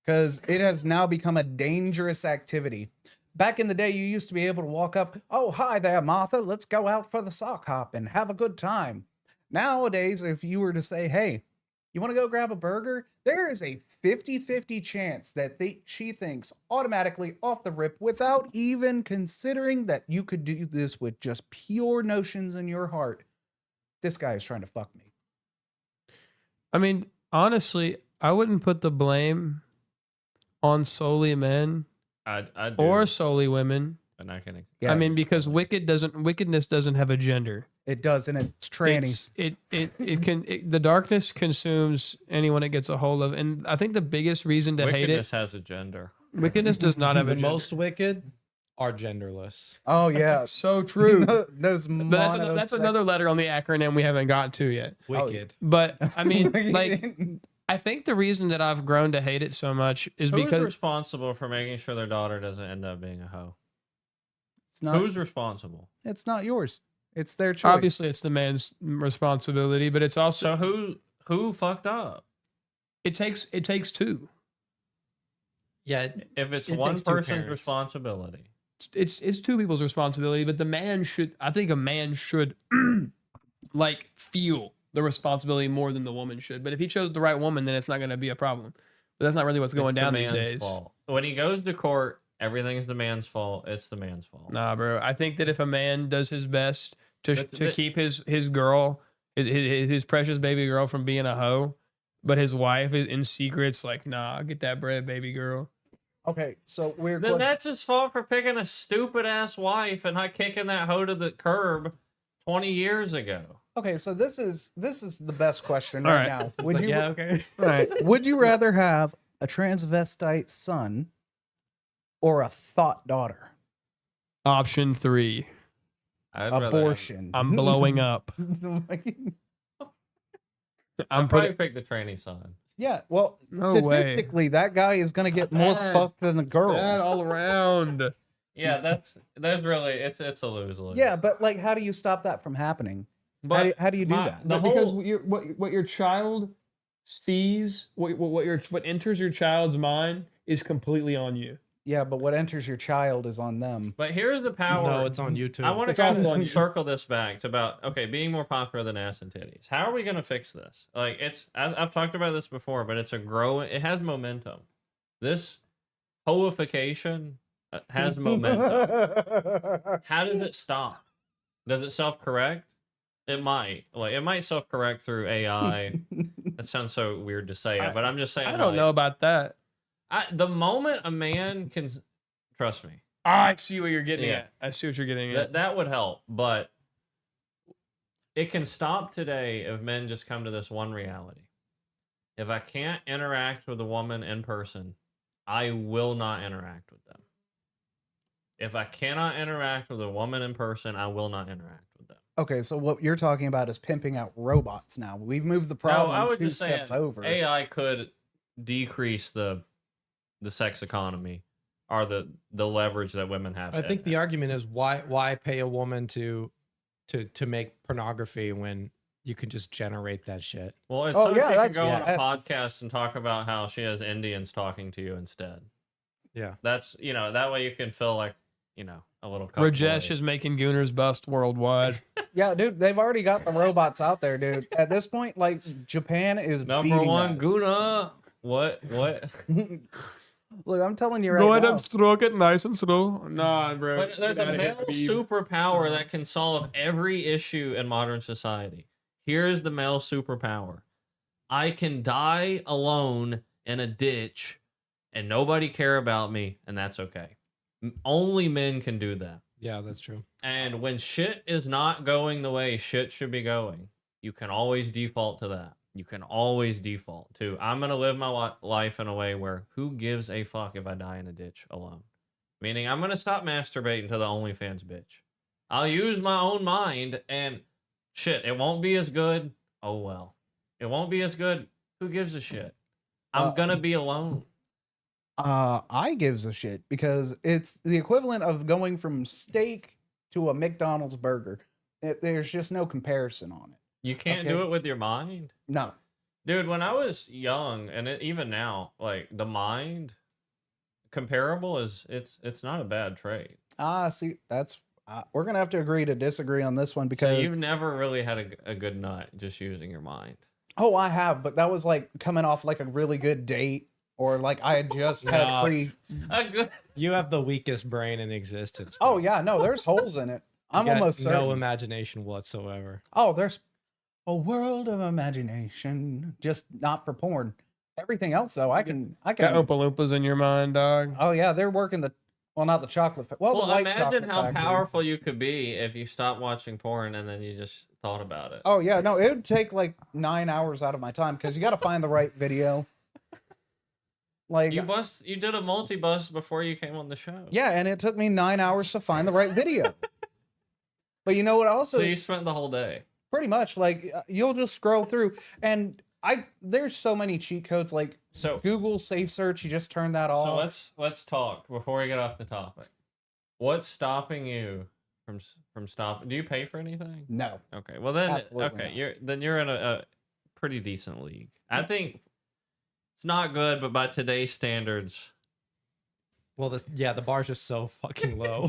because it has now become a dangerous activity. Back in the day, you used to be able to walk up, oh, hi there, Martha, let's go out for the sock hop and have a good time. Nowadays, if you were to say, hey, you want to go grab a burger? There is a 50-50 chance that she thinks automatically off the rip without even considering that you could do this with just pure notions in your heart. This guy is trying to fuck me. I mean, honestly, I wouldn't put the blame on solely men I do, or solely women. but not gonna. Yeah, I mean, because wickedness doesn't have a gender. it does, and it's trannies. The darkness consumes anyone it gets a hold of, and I think the biggest reason to hate Wickedness it, has a gender. wickedness does not have The a gender. most wicked are genderless. Oh yeah, So true. those. But that's another letter on the acronym we haven't got to yet. Wicked. But I mean, like, I think the reason that I've grown to hate it so much is Who's because responsible for making sure their daughter doesn't end up being a hoe? it's not. Who's responsible? It's not yours. It's their choice. obviously it's the man's responsibility, but it's also So who fucked up? it takes two. Yeah. If it's It one takes two person's parents. responsibility, It's two people's responsibility, but I think a man should like feel the responsibility more than the woman should. But if he chose the right woman, then it's not going to be a problem. But that's not really what's going it's down the these man's days. fault. When he goes to court, everything's the man's fault. It's the man's fault. Nah, bro. I think that if a man does his best to But- keep his girl, his precious baby girl from being a hoe, but his wife is in secret's like, nah, get that bread, baby girl. Okay, so we're Then that's his fault for picking a stupid ass wife and not kicking that hoe to the curb 20 years ago. okay. So this is the best question All right right. now. It's Would like, you yeah, okay. All right. would you rather have a transvestite son or a thought daughter? Option 3. I'd rather have- Abortion. I'm blowing up. I'd I'm probably putting. pick the tranny son. Yeah, well, No way. statistically, that guy is gonna get more bad. fucked than the girl. Bad all around. Yeah, that's really it's a lose-lose. Yeah, but like, how do you stop that from happening? but how do you do that? The because whole what your child sees, what enters your child's mind is completely on you. Yeah, but what enters your child is on them. but here's the power. No, it's on YouTube. I want to It's awful kind on of you. circle this back to about being more popular than ass and titties. How are we gonna fix this? Like I've talked about this before, but it's a growing. It has momentum. This hoification has momentum. How does it stop? Does it self-correct? It might. Like it might self-correct through AI. That sounds so weird to say it, but I'm just saying. I don't know about that. The moment a man can trust me, I see what you're getting Yeah. at. I see what you're getting at. that would help. But it can stop today if men just come to this one reality. If I can't interact with a woman in person, I will not interact with them. If I cannot interact with a woman in person, I will not interact with them. Okay, so what you're talking about is pimping out robots now. We've moved the No, problem I was two just saying steps over. AI could decrease the sex economy or the leverage that women have. I think the argument is why pay a woman to make pornography when you can just generate that shit. Well, it's Oh, time yeah, she can that's- go on yeah. a podcast and talk about how she has Indians talking to you instead. Yeah. That's that way you can feel like a little. Rajesh is making Gooners bust worldwide. Yeah, dude, they've already got the robots out there, dude. At this point, like Japan is number beating one us. Guna. What? Look, I'm telling you right now. stroke it nice and slow. Nah, bro. But there's a male superpower that can solve every issue in modern society. Here is the male superpower. I can die alone in a ditch and nobody care about me, and that's okay. Only men can do that. Yeah, that's true. And when shit is not going the way shit should be going, you can always default to that. You can always default to, I'm going to live my life in a way where who gives a fuck if I die in a ditch alone? Meaning I'm going to stop masturbating to the OnlyFans bitch. I'll use my own mind and shit, it won't be as good. Oh well. It won't be as good. Who gives a shit? I'm going to be alone. I gives a shit because it's the equivalent of going from steak to a McDonald's burger. There's just no comparison on it. You can't Okay. do it with your mind. No. Dude, when I was young, and even now, like the mind comparable it's not a bad trait. See, that's we're gonna have to agree to disagree on this one So because you've never really had a good nut just using your mind. oh, I have, but that was like coming off like a really good date, or like I had just had No. pretty. A good. You have the weakest brain in existence. Oh bro. yeah, no, there's holes in it. You I'm got almost certain. no imagination whatsoever. Oh, there's a world of imagination, just not for porn. Everything else though, I can. Got Oompa Loompas in your mind, dog. Oh yeah, they're working not the chocolate. Well, the Well, white imagine chocolate how factory. powerful you could be if you stopped watching porn and then you just thought about it. Oh yeah, no, it would take like 9 hours out of my time because you got to find the right video. Like You did a multi-bus before you came on the show. yeah, and it took me 9 hours to find the right video. But you know what? Also, So you spent the whole day. pretty much like you'll just scroll through, and there's so many cheat codes like So Google Safe Search. You just turn that So off. let's talk before we get off the topic. What's stopping you from stopping? Do you pay for anything? No, Okay. Well then, Absolutely not. you're in a pretty decent league. I think it's not good, but by today's standards, Well, the bar's just so fucking low.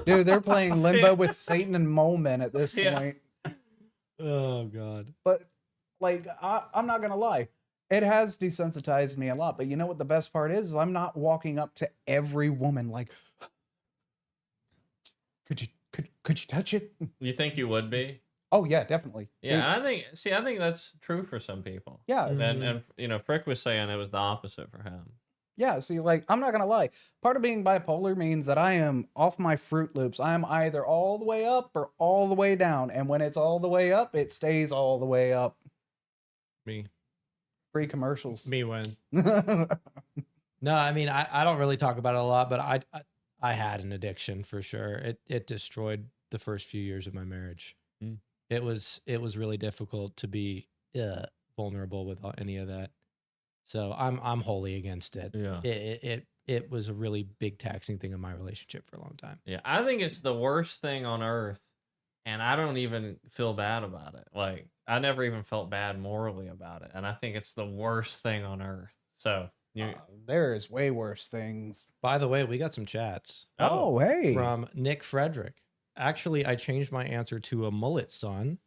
dude, they're playing Limbo with Satan and Mole Men at this Yeah. point. Oh god. But like, I'm not gonna lie, it has desensitized me a lot. But you know what the best part is I'm not walking up to every woman like, could you touch it? you think you would be? Oh yeah, definitely. Yeah, I think that's true for some people. Yeah, And Frick was saying it was the opposite for him. Yeah, see, like, I'm not gonna lie. Part of being bipolar means that I am off my Fruit Loops. I'm either all the way up or all the way down. And when it's all the way up, it stays all the way up. Me. Free commercials. Me when. No, I mean, I don't really talk about it a lot, but I had an addiction for sure. It destroyed the first few years of my marriage. Mm. It was really difficult to be vulnerable with any of that. So I'm wholly against it. Yeah. It was a really big taxing thing in my relationship for a long time. Yeah, I think it's the worst thing on earth, and I don't even feel bad about it. Like, I never even felt bad morally about it, and I think it's the worst thing on earth. So, There is way worse things. By the way, we got some chats Oh, hey. from Nick Frederick. Actually, I changed my answer to a mullet son,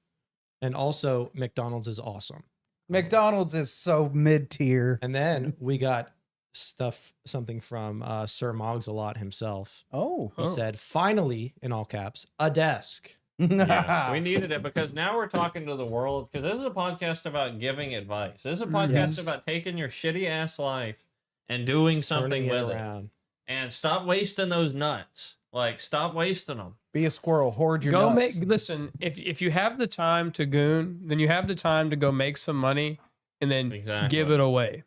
and also McDonald's is awesome. McDonald's is so mid-tier. And then we got something from Sir Moggs-a-Lot himself. Oh. He said, finally, in all caps, a desk. yes, we needed it because now we're talking to the world, because this is a podcast about giving advice. This is a podcast Yes. about taking your shitty ass life and doing something Turning with it. around. And stop wasting those nuts. Like, stop wasting them. Be a squirrel, hoard your Go nuts. listen, if you have the time to goon, then you have the time to go make some money and then Exactly. give it away.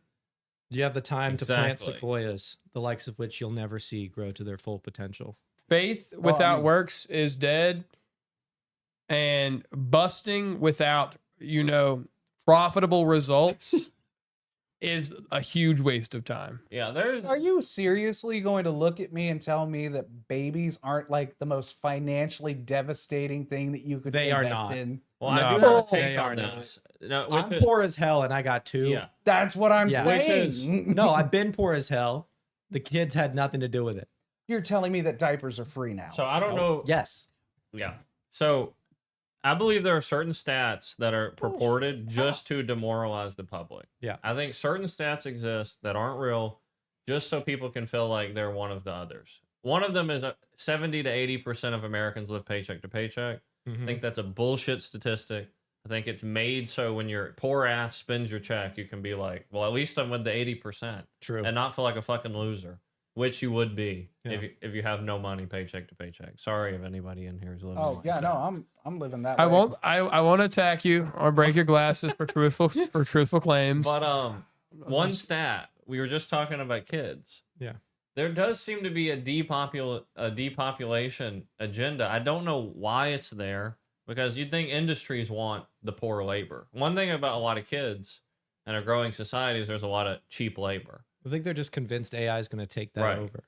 You have the time to plant Exactly. sequoias, the likes of which you'll never see grow to their full potential. Faith Well, I without mean- works is dead, and busting without, profitable results is a huge waste of time. Yeah, there's. Are you seriously going to look at me and tell me that babies aren't like the most financially devastating thing that you could They are invest not. in? Well, I No, do have a but take they on are not. this. No, I'm which is- poor as hell and I got two. Yeah. That's what I'm Yeah. Which saying. is- No, I've been poor as hell. The kids had nothing to do with it. You're telling me that diapers are free now. So I don't know. Yes. Yeah. So I believe there are certain stats that are purported just to demoralize the public. Yeah. I think certain stats exist that aren't real just so people can feel like they're one of the others. One of them is 70 to 80% of Americans live paycheck to paycheck. I think that's a bullshit statistic. I think it's made so when your poor ass spends your check, you can be like, well, at least I'm with the 80% True. and not feel like a fucking loser, which you would be Yeah. if you have no money paycheck to paycheck. Sorry if anybody in here is living. Oh like yeah, that. no, I'm living that I way. won't. I won't attack you or break your glasses for truthful claims. But one stat, we were just talking about kids. Yeah. There does seem to be a depopulation agenda. I don't know why it's there, because you'd think industries want the poor labor. One thing about a lot of kids and a growing society is there's a lot of cheap labor. I think they're just convinced AI is going to take that Right. over.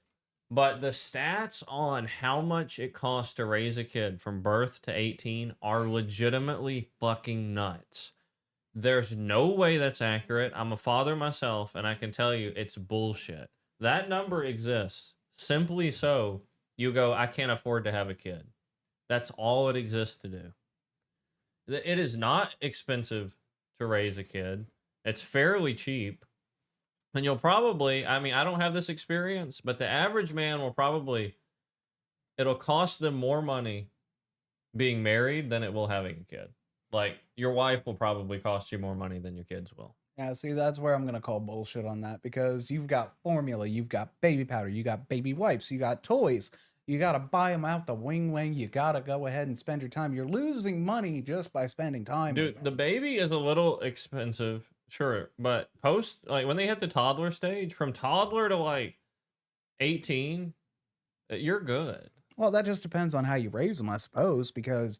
But the stats on how much it costs to raise a kid from birth to 18 are legitimately fucking nuts. There's no way that's accurate. I'm a father myself, and I can tell you it's bullshit. That number exists simply so you go, I can't afford to have a kid. That's all it exists to do. It is not expensive to raise a kid. It's fairly cheap. And you'll probably, I mean, I don't have this experience, but the average man will probably, it'll cost them more money being married than it will having a kid. Like, your wife will probably cost you more money than your kids will. Yeah, see, that's where I'm gonna call bullshit on that, because you've got formula, you've got baby powder, you got baby wipes, you got toys, you gotta buy them out the wing, you gotta go ahead and spend your time. You're losing money just by spending time. with Dude, them. the baby is a little expensive, sure, but like when they hit the toddler stage, from toddler to like 18, you're good. Well, that just depends on how you raise them, I suppose, because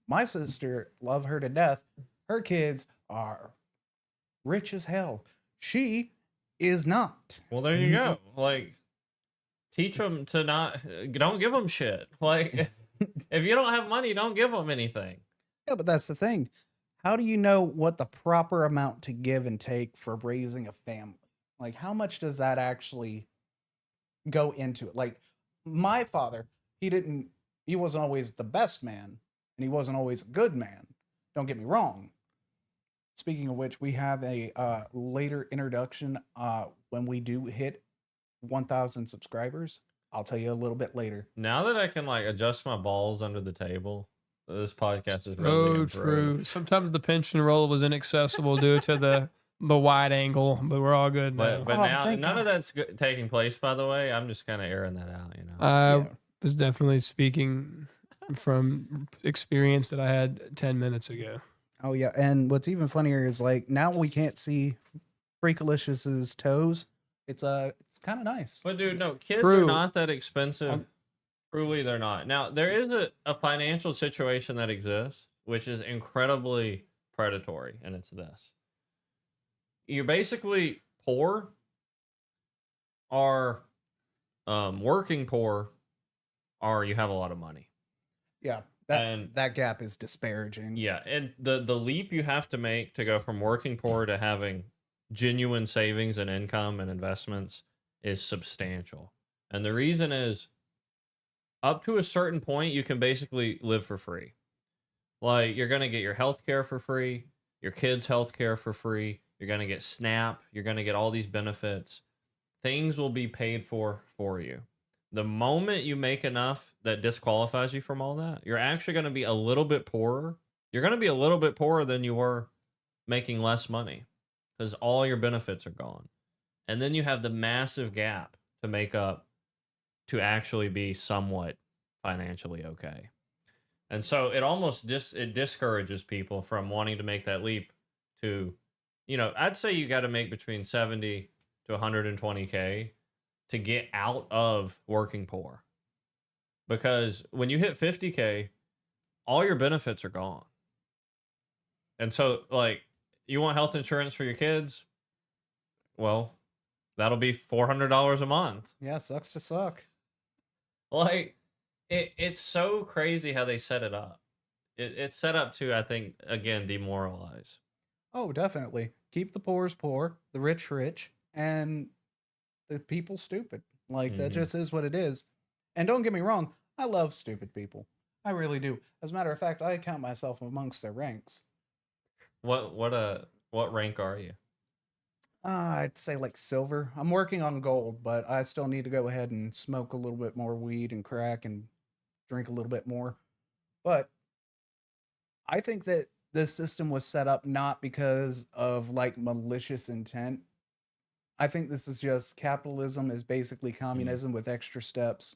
my sister, love her to death, her kids are rich as hell. She is not. Well, there you go. Like, teach them to not, don't give them shit. Like, if you don't have money, don't give them anything. Yeah, but that's the thing. How do you know what the proper amount to give and take for raising a family? Like, how much does that actually go into it? Like, my father, he wasn't always the best man, and he wasn't always a good man. Don't get me wrong. Speaking of which, we have a later introduction when we do hit 1,000 subscribers. I'll tell you a little bit later. Now that I can like adjust my balls under the table, this podcast is really So improved. true. Sometimes the pension roll was inaccessible due to the the wide angle, but we're all good now. But Oh, now thank none of God. that's taking place. By the way, I'm just kind of airing that out. I Yeah. was definitely speaking from experience that I had 10 minutes ago. Oh yeah, and what's even funnier is like now we can't see Freakalicious's toes. It's kind of nice. But dude, no, kids True. are not that expensive. Truly, they're not. Now, there is a financial situation that exists, which is incredibly predatory, and it's this. You're basically poor, or working poor, or you have a lot of money. Yeah, And that gap is disparaging. yeah, and the leap you have to make to go from working poor to having genuine savings and income and investments is substantial. And the reason is up to a certain point you can basically live for free. Like you're going to get your health care for free, your kids' health care for free, you're going to get SNAP, you're going to get all these benefits. Things will be paid for you. The moment you make enough that disqualifies you from all that, you're actually going to be a little bit poorer. You're going to be a little bit poorer than you were making less money because all your benefits are gone. And then you have the massive gap to make up to actually be somewhat financially okay. And so it almost it discourages people from wanting to make that leap to, I'd say you got to make between 70 to 120K to get out of working poor. Because when you hit 50K, all your benefits are gone. And so, like, you want health insurance for your kids? Well, that'll be $400 a month. Yeah, sucks to suck. Like, it's so crazy how they set it up. It's set up to, I think, again, demoralize. Oh, definitely. Keep the poor's poor, the rich rich, and the people stupid. Like that Mhm. just is what it is. And don't get me wrong, I love stupid people. I really do. As a matter of fact, I count myself amongst their ranks. What rank are you? I'd say like silver. I'm working on gold, but I still need to go ahead and smoke a little bit more weed and crack and drink a little bit more. But I think that this system was set up not because of like malicious intent. I think this is just capitalism is basically communism with extra steps.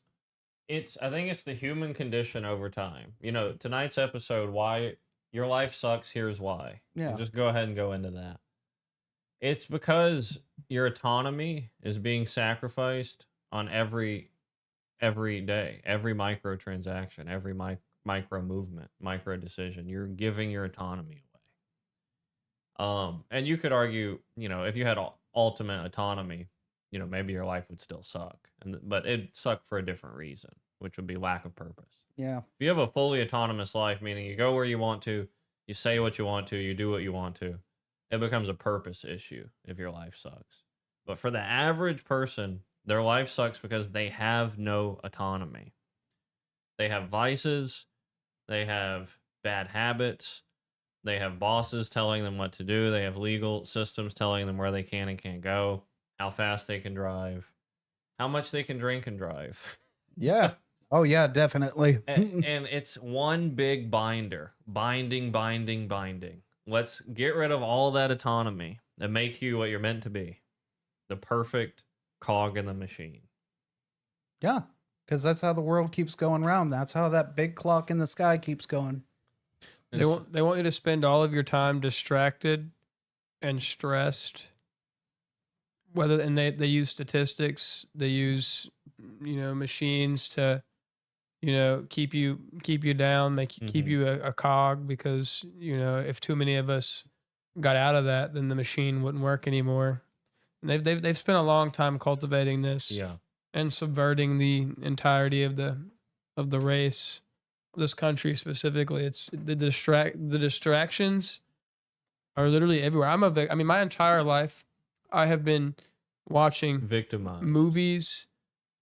I think it's the human condition over time. Tonight's episode, why your life sucks, here's why. Yeah. And just go ahead and go into that. It's because your autonomy is being sacrificed on every day, every microtransaction, every micro movement, micro decision. You're giving your autonomy away. And you could argue, if you had ultimate autonomy, maybe your life would still suck, but it'd suck for a different reason, which would be lack of purpose. Yeah. If you have a fully autonomous life, meaning you go where you want to, you say what you want to, you do what you want to, it becomes a purpose issue if your life sucks. But for the average person, their life sucks because they have no autonomy. They have vices, they have bad habits, they have bosses telling them what to do, they have legal systems telling them where they can and can't go, how fast they can drive, how much they can drink and drive. Yeah. Oh yeah, definitely. And it's one big binding. Let's get rid of all that autonomy and make you what you're meant to be, the perfect cog in the machine. Yeah, because that's how the world keeps going round. That's how that big clock in the sky keeps going. They want you to spend all of your time distracted and stressed. They use statistics, they use machines to keep you down, keep you a cog, because if too many of us got out of that, then the machine wouldn't work anymore. And they've spent a long time cultivating this, and subverting the entirety of the race, this country specifically. It's the distractions are literally everywhere. My entire life I have been watching Victimized movies,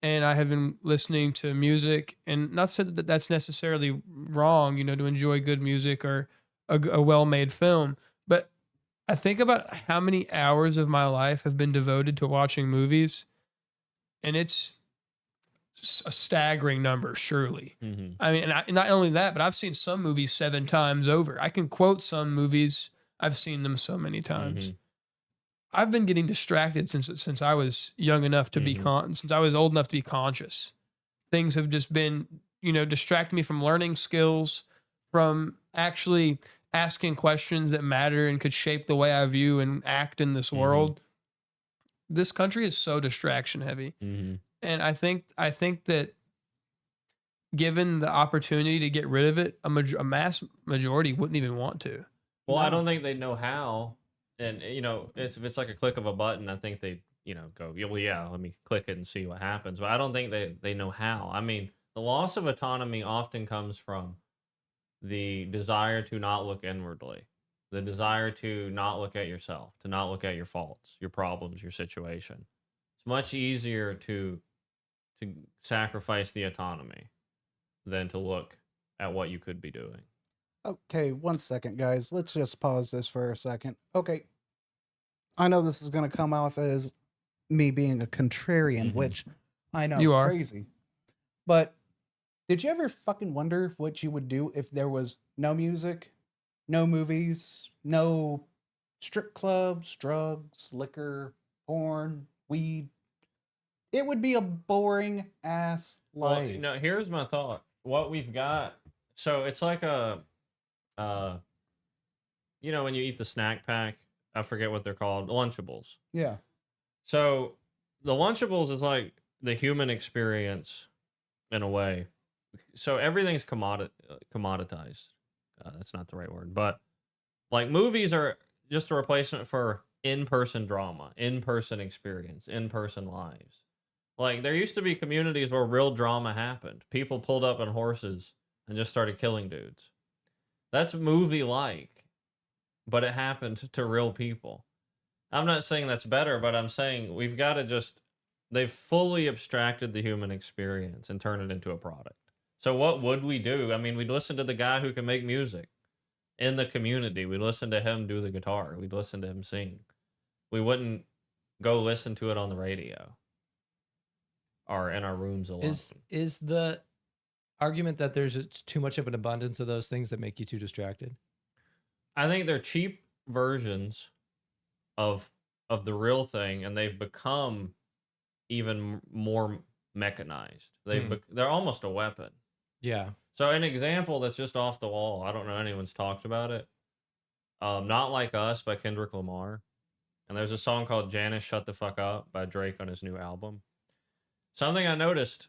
and I have been listening to music, and not said that that's necessarily wrong, to enjoy good music or a well-made film. But I think about how many hours of my life have been devoted to watching movies, and it's a staggering number, surely. Mm-hmm. I mean, and not only that, but I've seen some movies 7 times over. I can quote some movies. I've seen them so many times. I've been getting distracted since I was young enough to be since I was old enough to be conscious. Things have just been, distracting me from learning skills, from actually asking questions that matter and could shape the way I view and act in this world. This country is so distraction heavy. And I think that given the opportunity to get rid of it, a mass majority wouldn't even want to. Well, I don't think they know how. And, if it's like a click of a button, I think they, go, well, yeah, let me click it and see what happens. But I don't think they know how. I mean, the loss of autonomy often comes from the desire to not look inwardly, the desire to not look at yourself, to not look at your faults, your problems, your situation. It's much easier to sacrifice the autonomy than to look at what you could be doing. Okay, 1 second, guys. Let's just pause this for a second. Okay. I know this is going to come off as me being a contrarian, which I know You are. crazy. But did you ever fucking wonder what you would do if there was no music, no movies, no strip clubs, drugs, liquor, porn, weed? It would be a boring ass life. Well, here's my thought. What we've got, so it's like when you eat the snack pack, I forget what they're called, Lunchables. Yeah. So the Lunchables is like the human experience in a way. So everything's commoditized. That's not the right word, but like movies are just a replacement for in-person drama, in-person experience, in-person lives. Like there used to be communities where real drama happened. People pulled up on horses and just started killing dudes. That's movie-like, but it happened to real people. I'm not saying that's better, but I'm saying we've got to they've fully abstracted the human experience and turned it into a product. So what would we do? I mean, we'd listen to the guy who can make music in the community. We'd listen to him do the guitar. We'd listen to him sing. We wouldn't go listen to it on the radio or in our rooms alone. Is the argument that there's too much of an abundance of those things that make you too distracted? I think they're cheap versions of the real thing, and they've become even more mechanized. They're almost a weapon. Yeah. So an example that's just off the wall, I don't know anyone's talked about it. Not Like Us by Kendrick Lamar. And there's a song called Janice Shut the Fuck Up by Drake on his new album. Something I noticed,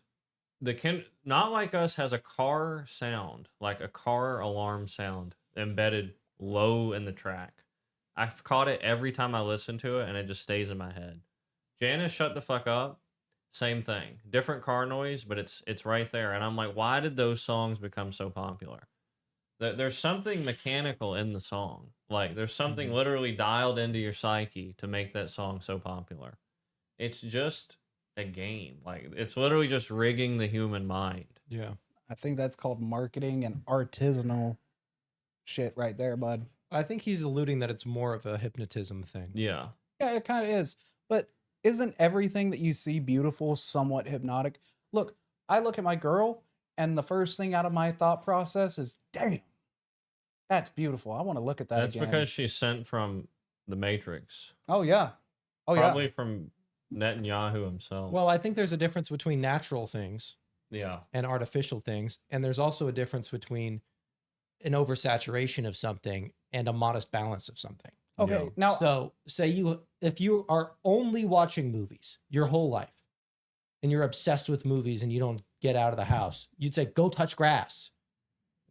Not Like Us has a car sound, like a car alarm sound embedded low in the track. I've caught it every time I listen to it, and it just stays in my head. Janice Shut the Fuck Up, same thing. Different car noise, but it's right there. And I'm like, why did those songs become so popular? There's something mechanical in the song. Like, there's something literally dialed into your psyche to make that song so popular. It's just a game. Like, it's literally just rigging the human mind. Yeah. I think that's called marketing and artisanal shit right there, bud. I think he's alluding that it's more of a hypnotism thing. Yeah. Yeah, it kind of is. But isn't everything that you see beautiful somewhat hypnotic? Look, I look at my girl, and the first thing out of my thought process is, damn, that's beautiful. I want to look at that That's again. because she's sent from the Matrix. Oh, yeah. Oh, Probably yeah. from Netanyahu himself. Well, I think there's a difference between natural things yeah. and artificial things. And there's also a difference between an oversaturation of something and a modest balance of something. Okay, Yeah. now, So if you are only watching movies your whole life and you're obsessed with movies and you don't get out of the house, you'd say, go touch grass.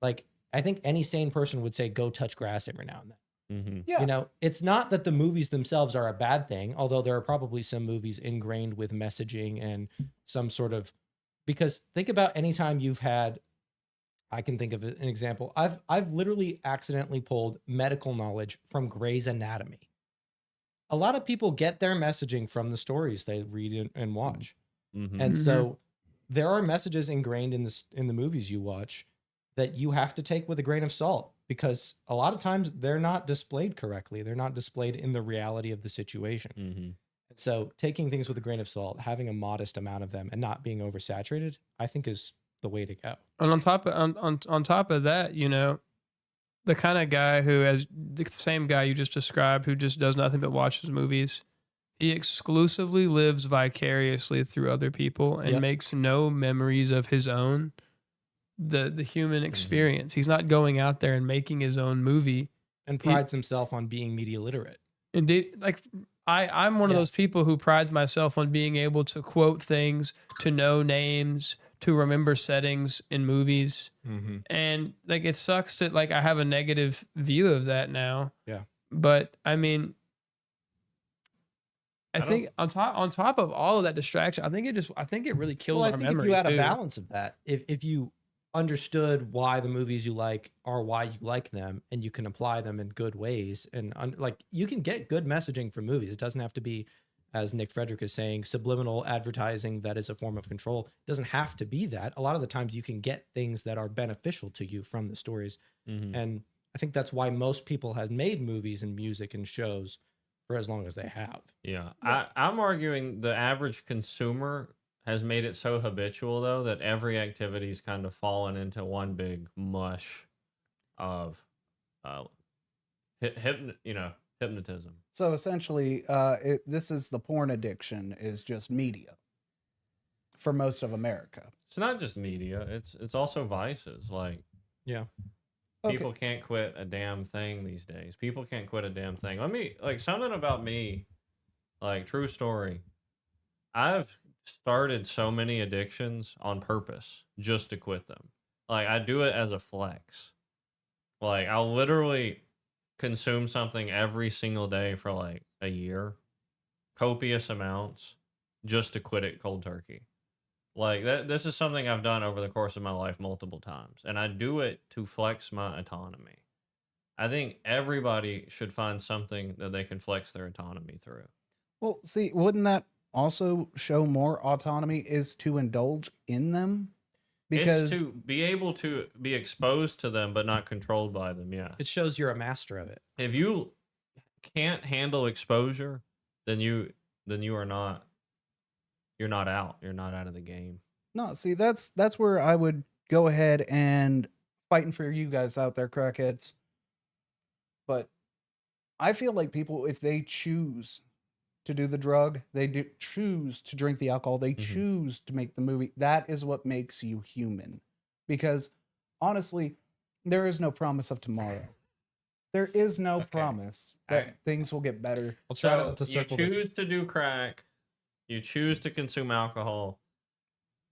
Like, I think any sane person would say, go touch grass every now and then. Mm-hmm. yeah. You know, it's not that the movies themselves are a bad thing, although there are probably some movies ingrained with messaging and some sort of, because think about any time you've had, I can think of an example. I've literally accidentally pulled medical knowledge from Grey's Anatomy. A lot of people get their messaging from the stories they read and watch. Mm-hmm. And so there are messages ingrained in the movies you watch that you have to take with a grain of salt, because a lot of times they're not displayed correctly. They're not displayed in the reality of the situation. Mm-hmm. So taking things with a grain of salt, having a modest amount of them and not being oversaturated, I think is the way to go. And on top of that, the kind of guy who has the same guy you just described, who just does nothing but watches movies. He exclusively lives vicariously through other people and Yep. makes no memories of his own. The human experience. He's not going out there and making his own movie. And prides himself on being media literate. Indeed, like I'm one of those people who prides myself on being able to quote things, to know names, to remember settings in movies. Mm-hmm. And like it sucks that like I have a negative view of that now. Yeah. But I mean, I think on top of all of that distraction, I think it really kills Well, I our think memory if you had too. a balance of that, if you understood why the movies you like are why you like them, and you can apply them in good ways, and like you can get good messaging from movies. It doesn't have to be, as Nick Frederick is saying, subliminal advertising that is a form of control. It doesn't have to be that. A lot of the times you can get things that are beneficial to you from the stories. And I think that's why most people have made movies and music and shows for as long as they have. Yeah. I'm arguing the average consumer has made it so habitual, though, that every activity's kind of fallen into one big mush of hypnotism. So essentially, this is the porn addiction is just media for most of America. It's not just media, it's also vices. Like, Yeah. people can't quit a damn thing these days. People can't quit a damn thing. Let me, like, something about me, like, true story. I've started so many addictions on purpose just to quit them. Like, I do it as a flex. Like, I'll literally consume something every single day for like a year, copious amounts, just to quit it cold turkey. Like that, this is something I've done over the course of my life multiple times, and I do it to flex my autonomy. I think everybody should find something that they can flex their autonomy through. Well, see, wouldn't that also show more autonomy is to indulge in them? Because It's to be able to be exposed to them, but not controlled by them. Yeah. It shows you're a master of it. If you can't handle exposure, then you are not. You're not out. You're not out of the game. no, see, that's where I would go ahead and fighting for you guys out there, crackheads. But I feel like people, if they choose to do the drug, they do choose to drink the alcohol, they choose to make the movie, that is what makes you human. Because honestly, there is no promise of tomorrow. There is no promise that things will get better. I'll try So to you circle choose to do crack, you choose to consume alcohol.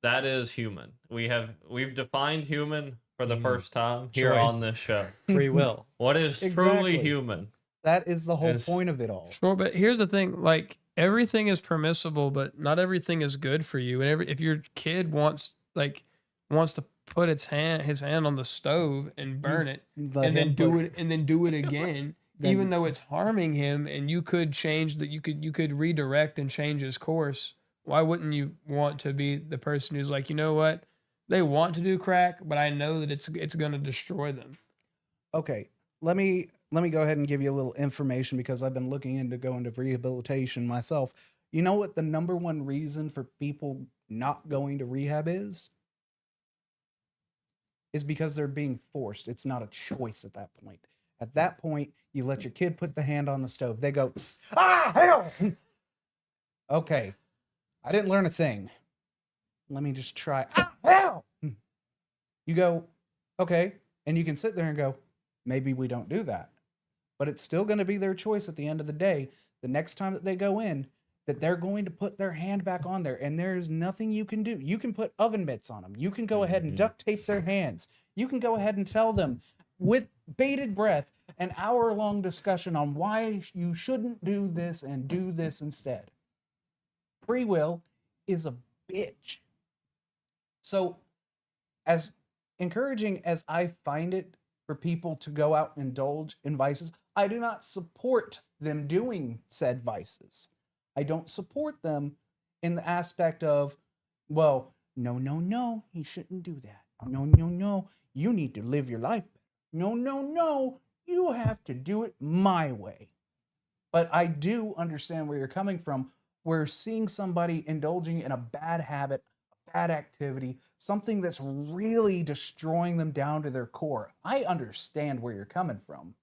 That is human. We've defined human for the first time here Choice. on this show. free will. What is truly Exactly. human? That is the whole It's- point of it all. Sure, but here's the thing: like everything is permissible, but not everything is good for you. And if your kid wants to put his hand on the stove and burn it, Let and then him do put- it, and then do it again, Then- even though it's harming him, and you could change that, you could redirect and change his course. Why wouldn't you want to be the person who's like, you know what? They want to do crack, but I know that it's going to destroy them. Okay, let me go ahead and give you a little information because I've been looking into going to rehabilitation myself. You know what the number one reason for people not going to rehab is? Is because they're being forced. It's not a choice at that point. At that point, you let your kid put the hand on the stove. They go, ah, hell! Okay, I didn't learn a thing. Let me just try. Ah, hell! You go, okay, and you can sit there and go, maybe we don't do that. But it's still going to be their choice at the end of the day. The next time that they go in, that they're going to put their hand back on there, and there's nothing you can do. You can put oven mitts on them. You can go ahead and duct tape their hands. You can go ahead and tell them with bated breath an hour-long discussion on why you shouldn't do this and do this instead. Free will is a bitch. So, as encouraging as I find it for people to go out and indulge in vices, I do not support them doing said vices. I don't support them in the aspect of, well, no, you shouldn't do that. No, you need to live your life better. No, you have to do it my way. But I do understand where you're coming from. We're seeing somebody indulging in a bad habit, a bad activity, something that's really destroying them down to their core. I understand where you're coming from,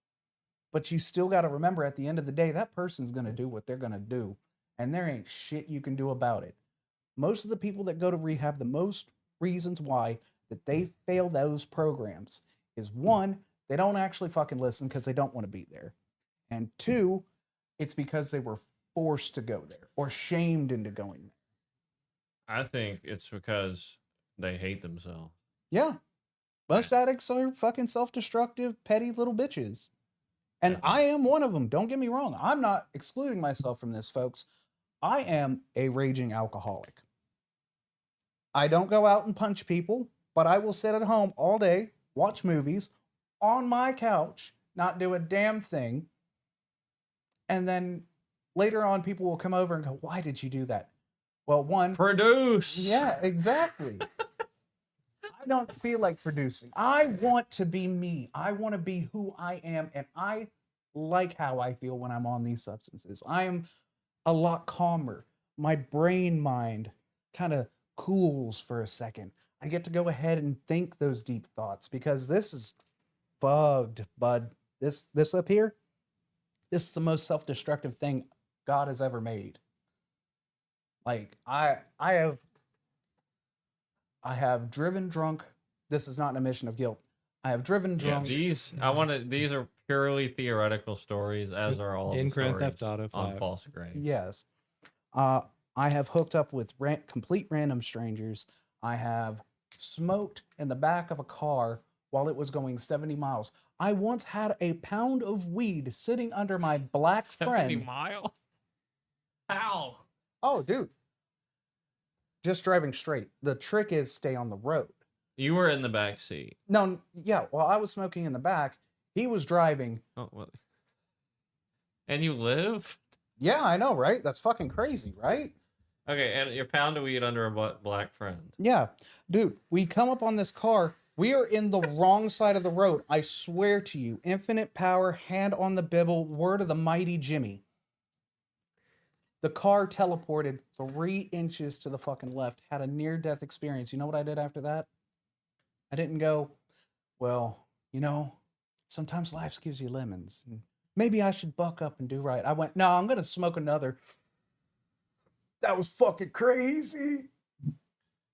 but you still got to remember at the end of the day, that person's going to do what they're going to do, and there ain't shit you can do about it. Most of the people that go to rehab, the most reasons why that they fail those programs is one, they don't actually fucking listen because they don't want to be there. And two, it's because they were forced to go there or shamed into going there. I think it's because they hate themselves. Yeah. Most addicts are fucking self-destructive, petty little bitches. And I am one of them. Don't get me wrong. I'm not excluding myself from this, folks. I am a raging alcoholic. I don't go out and punch people, but I will sit at home all day, watch movies, on my couch, not do a damn thing. And then later on, people will come over and go, why did you do that? Well, one... Produce! Yeah, exactly. I don't feel like producing. I want to be me. I want to be who I am, and I like how I feel when I'm on these substances. I am a lot calmer. My brain mind kind of cools for a second. I get to go ahead and think those deep thoughts because this is bugged, bud. This up here, this is the most self-destructive thing God has ever made. Like I have driven drunk. This is not an admission of guilt. I have driven drunk. These are purely theoretical stories, as are all In the Grand stories Theft Auto on 5. False Grade. Yes. I have hooked up with complete random strangers. I have smoked in the back of a car while it was going 70 miles. I once had a pound of weed sitting under my black 70 friend. miles? How? Oh, dude. Just driving straight. The trick is stay on the road. You were in the back seat. No, yeah, while I was smoking in the back, he was driving. Oh, well. And you live? Yeah, I know, right? That's fucking crazy, right? Okay, and your pound of weed under a black friend. Yeah. Dude, we come up on this car. We are in the wrong side of the road. I swear to you. Infinite power, hand on the Bible, word of the mighty Jimmy. The car teleported 3 inches to the fucking left, had a near-death experience. You know what I did after that? I didn't go, well, sometimes life gives you lemons. Maybe I should buck up and do right. I went, no, I'm going to smoke another. That was fucking crazy.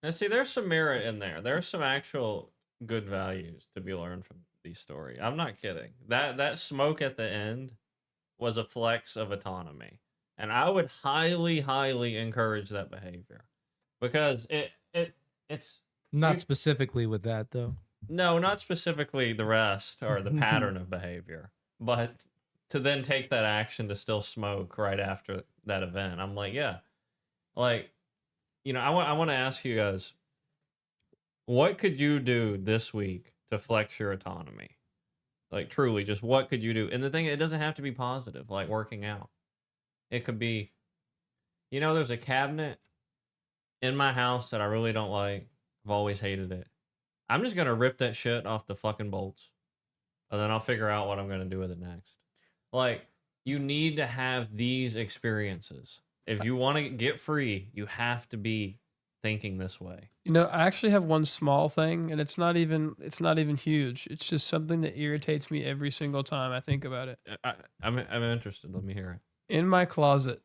Now, see, there's some merit in there. There's some actual good values to be learned from these stories. I'm not kidding. That smoke at the end was a flex of autonomy. And I would highly, highly encourage that behavior. Because it's... Not specifically with that, though. No, not specifically the rest or the pattern of behavior. But to then take that action to still smoke right after that event. I'm like, yeah. Like, I want to ask you guys, what could you do this week to flex your autonomy? Like, truly, just what could you do? And the thing, it doesn't have to be positive, like working out. It could be, there's a cabinet in my house that I really don't like. I've always hated it. I'm just going to rip that shit off the fucking bolts. And then I'll figure out what I'm going to do with it next. Like, you need to have these experiences. If you want to get free, you have to be thinking this way. I actually have one small thing, and it's not even huge. It's just something that irritates me every single time I think about it. I'm interested. Let me hear it. In my closet,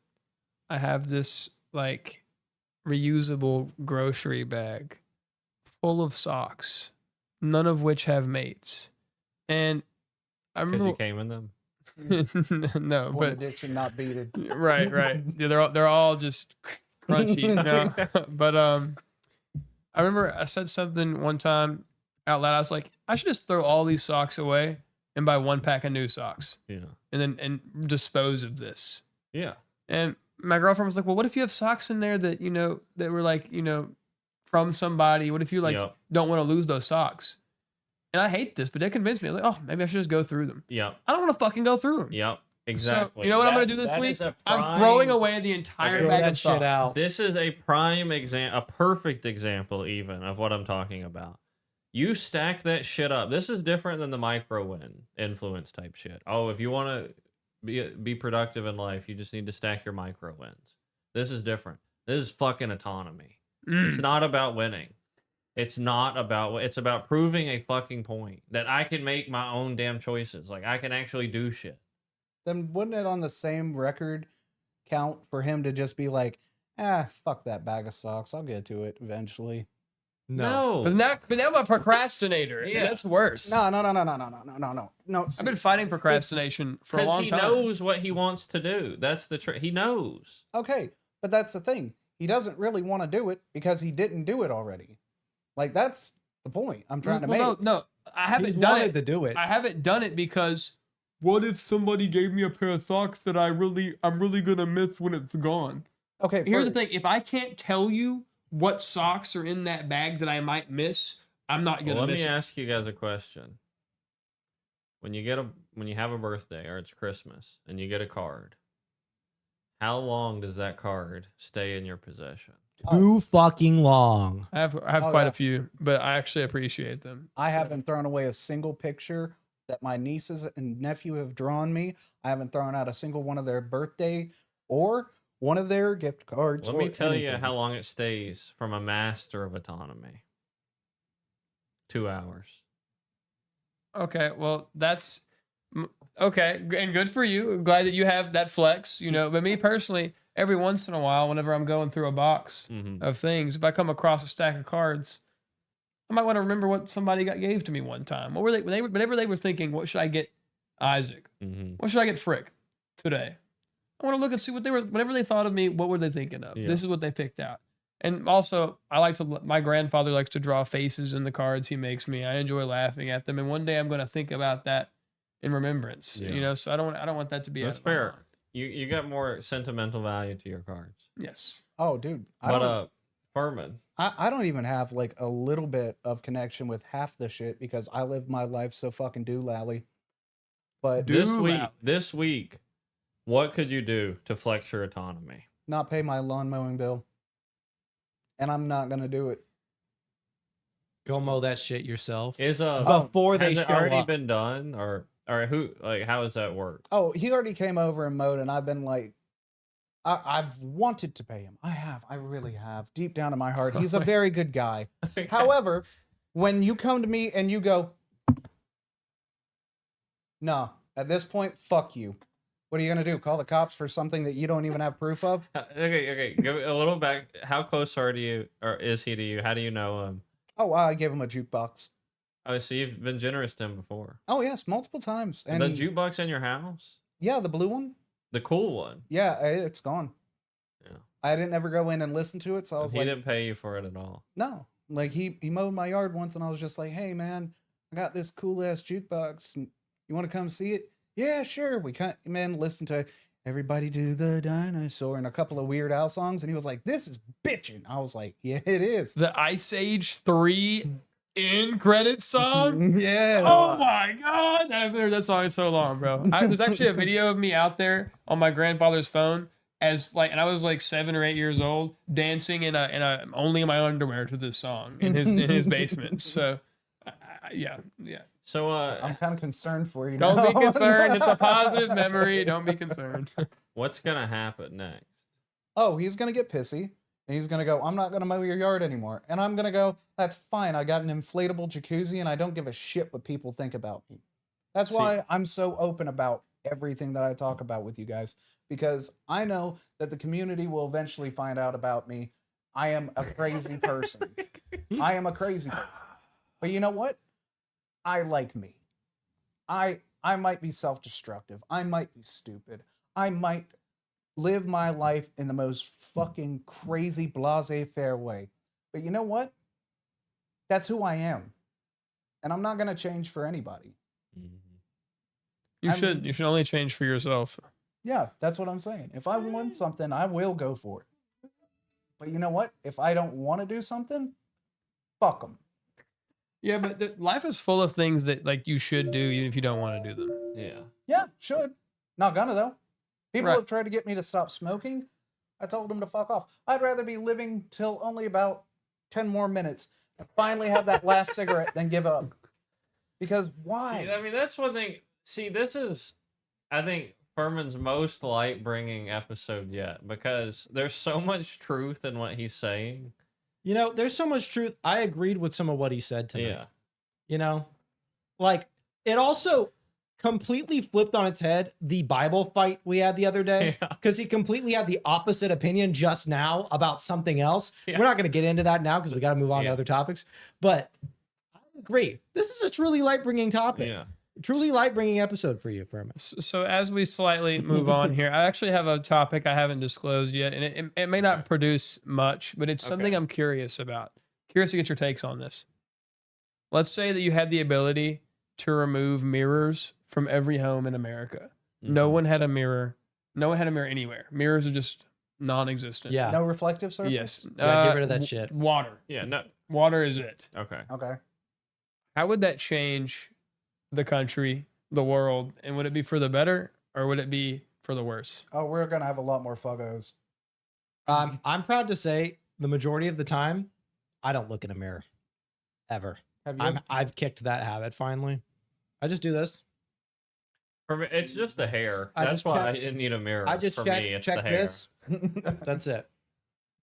I have this like reusable grocery bag full of socks, none of which have mates. And I remember Because you came in them? No, One but addiction not beaten. right. Yeah, they're all just crunchy. No, but I remember I said something one time out loud. I was like, I should just throw all these socks away and buy one pack of new socks. Yeah. And dispose of this. Yeah. And my girlfriend was like, well, what if you have socks in there that, that were like, from somebody? What if you don't want to lose those socks? And I hate this, but they convinced me. I was like, oh, maybe I should just go through them. Yep. I don't want to fucking go through them. Yep. Exactly. So, you know what I'm going to do this week? I'm throwing away the entire bag of socks. Shit out. This is a prime example, a perfect example even of what I'm talking about. You stack that shit up. This is different than the micro win influence type shit. Oh, if you want to be productive in life, you just need to stack your micro wins. This is different. This is fucking autonomy. It's not about winning. It's about proving a fucking point that I can make my own damn choices. Like I can actually do shit. Then wouldn't it on the same record count for him to just be like, fuck that bag of socks. I'll get to it eventually. No. But now I'm a procrastinator. Yeah. And that's worse. No. I've been fighting procrastination for a long Because time. he knows what he wants to do. That's the trick. He knows. Okay, but that's the thing. He doesn't really want to do it because he didn't do it already. Like, that's the point I'm trying to make. No, I He haven't done wanted it. to do it. I haven't done it because what if somebody gave me a pair of socks that I'm really gonna miss when it's gone? Okay, Here's the thing: if I can't tell you what socks are in that bag that I might miss, I'm not gonna Well, let miss me it. ask you guys a question. When you have a birthday or it's Christmas and you get a card, how long does that card stay in your possession? Too fucking long. I have Oh, quite yeah. a few, but I actually appreciate them. I haven't thrown away a single picture that my nieces and nephew have drawn me. I haven't thrown out a single one of their birthday or one of their gift cards. Let or me tell you anything. how long it stays from a master of autonomy. 2 hours. Okay, well that's okay, and good for you. Glad that you have that flex, you know. But me personally, every once in a while, whenever I'm going through a box Mm-hmm. of things, if I come across a stack of cards, I might want to remember what somebody gave to me one time. What were they whenever they were thinking, what should I get Isaac? Mm-hmm. What should I get Frick today? I want to look and see what they were. Whenever they thought of me, what were they thinking of? Yeah. This is what they picked out. And also, my grandfather likes to draw faces in the cards he makes me. I enjoy laughing at them. And one day I'm going to think about that in remembrance. Yeah. You know, so I don't want that to be. That's out of my fair. mind. You got more sentimental value to your cards. Yes. Oh, dude. But Furman, I don't even have like a little bit of connection with half the shit because I live my life so fucking doolally. But this week, what could you do to flex your autonomy? not pay my lawn mowing bill. And I'm not going to do it. Go mow that shit yourself. Is Before they has it show already up. been done or who like how does that work? Oh, he already came over and mowed, and I've been like, I've wanted to pay him. I really have. Deep down in my heart, he's a very good guy. However, when you come to me and you go, no, at this point, fuck you. What are you going to do? Call the cops for something that you don't even have proof of? Okay, give a little back. How close are you or is he to you? How do you know him? Oh, I gave him a jukebox. Oh, so you've been generous to him before. Oh, yes, multiple times. And The jukebox in your house? yeah, the blue one. The cool one. Yeah, it's gone. Yeah. I didn't ever go in and listen to it, so I And was he like, didn't pay you for it at all. no. Like he mowed my yard once, and I was just like, hey man, I got this cool ass jukebox. And you want to come see it? Yeah, sure. We listen to Everybody Do the Dinosaur and a couple of Weird Al songs, and he was like, this is bitchin'. I was like, yeah, it is. The Ice Age 3 end credit song. Yeah. Oh my god! I've heard that song in so long, bro. There's actually a video of me out there on my grandfather's phone and I was like 7 or 8 years old, dancing in a only in my underwear to this song in his basement. So, yeah. So I'm kind of concerned for you. Don't now. be concerned. It's a positive memory. Don't be concerned. what's gonna happen next? Oh, he's gonna get pissy. And he's gonna go, I'm not gonna mow your yard anymore. And I'm gonna go, that's fine. I got an inflatable jacuzzi and I don't give a shit what people think about me. That's why I'm so open about everything that I talk about with you guys. Because I know that the community will eventually find out about me. I am a crazy person. I am a crazy person. But you know what? I like me. I might be self-destructive. I might be stupid. I might live my life in the most fucking crazy blasé fair way. But you know what? That's who I am. And I'm not going to change for anybody. You should only change for yourself. Yeah, that's what I'm saying. If I want something, I will go for it. But you know what? If I don't want to do something, fuck them. Yeah, but life is full of things that like you should do even if you don't want to do them. Yeah. Yeah, should. Not gonna though. People Right. have tried to get me to stop smoking. I told them to fuck off. I'd rather be living till only about 10 more minutes and finally have that last cigarette than give up. Because why? I mean, that's one thing. See, this is, I think, Furman's most light-bringing episode yet because there's so much truth in what he's saying You know, there's so much truth. I agreed with some of what he said tonight. Yeah. You know, like it also completely flipped on its head the Bible fight we had the other day Yeah. because he completely had the opposite opinion just now about something else. Yeah. We're not going to get into that now because we got to move on to Yeah. other topics. But I agree. This is a truly light bringing topic. Yeah. Truly light bringing episode for you, Furman. So as we slightly move on here, I actually have a topic I haven't disclosed yet, and it may not produce much, but it's something Okay. I'm curious about. Curious to get your takes on this. Let's say that you had the ability to remove mirrors from every home in America. No Mhm. one had a mirror. No one had a mirror anywhere. Mirrors are just non-existent. Yeah. No reflective surface? Yes. Yeah, get rid of that shit. Water. Yeah. No. Water is it. Okay. Okay. How would that change the country, the world, and would it be for the better or would it be for the worse? Oh, we're going to have a lot more fuggos. I'm proud to say the majority of the time, I don't look in a mirror ever. Have you? I've kicked that habit finally. I just do this. For me, it's just the hair. I That's just why check- I didn't need a mirror. I just For check me, it's check the hair. this. That's it.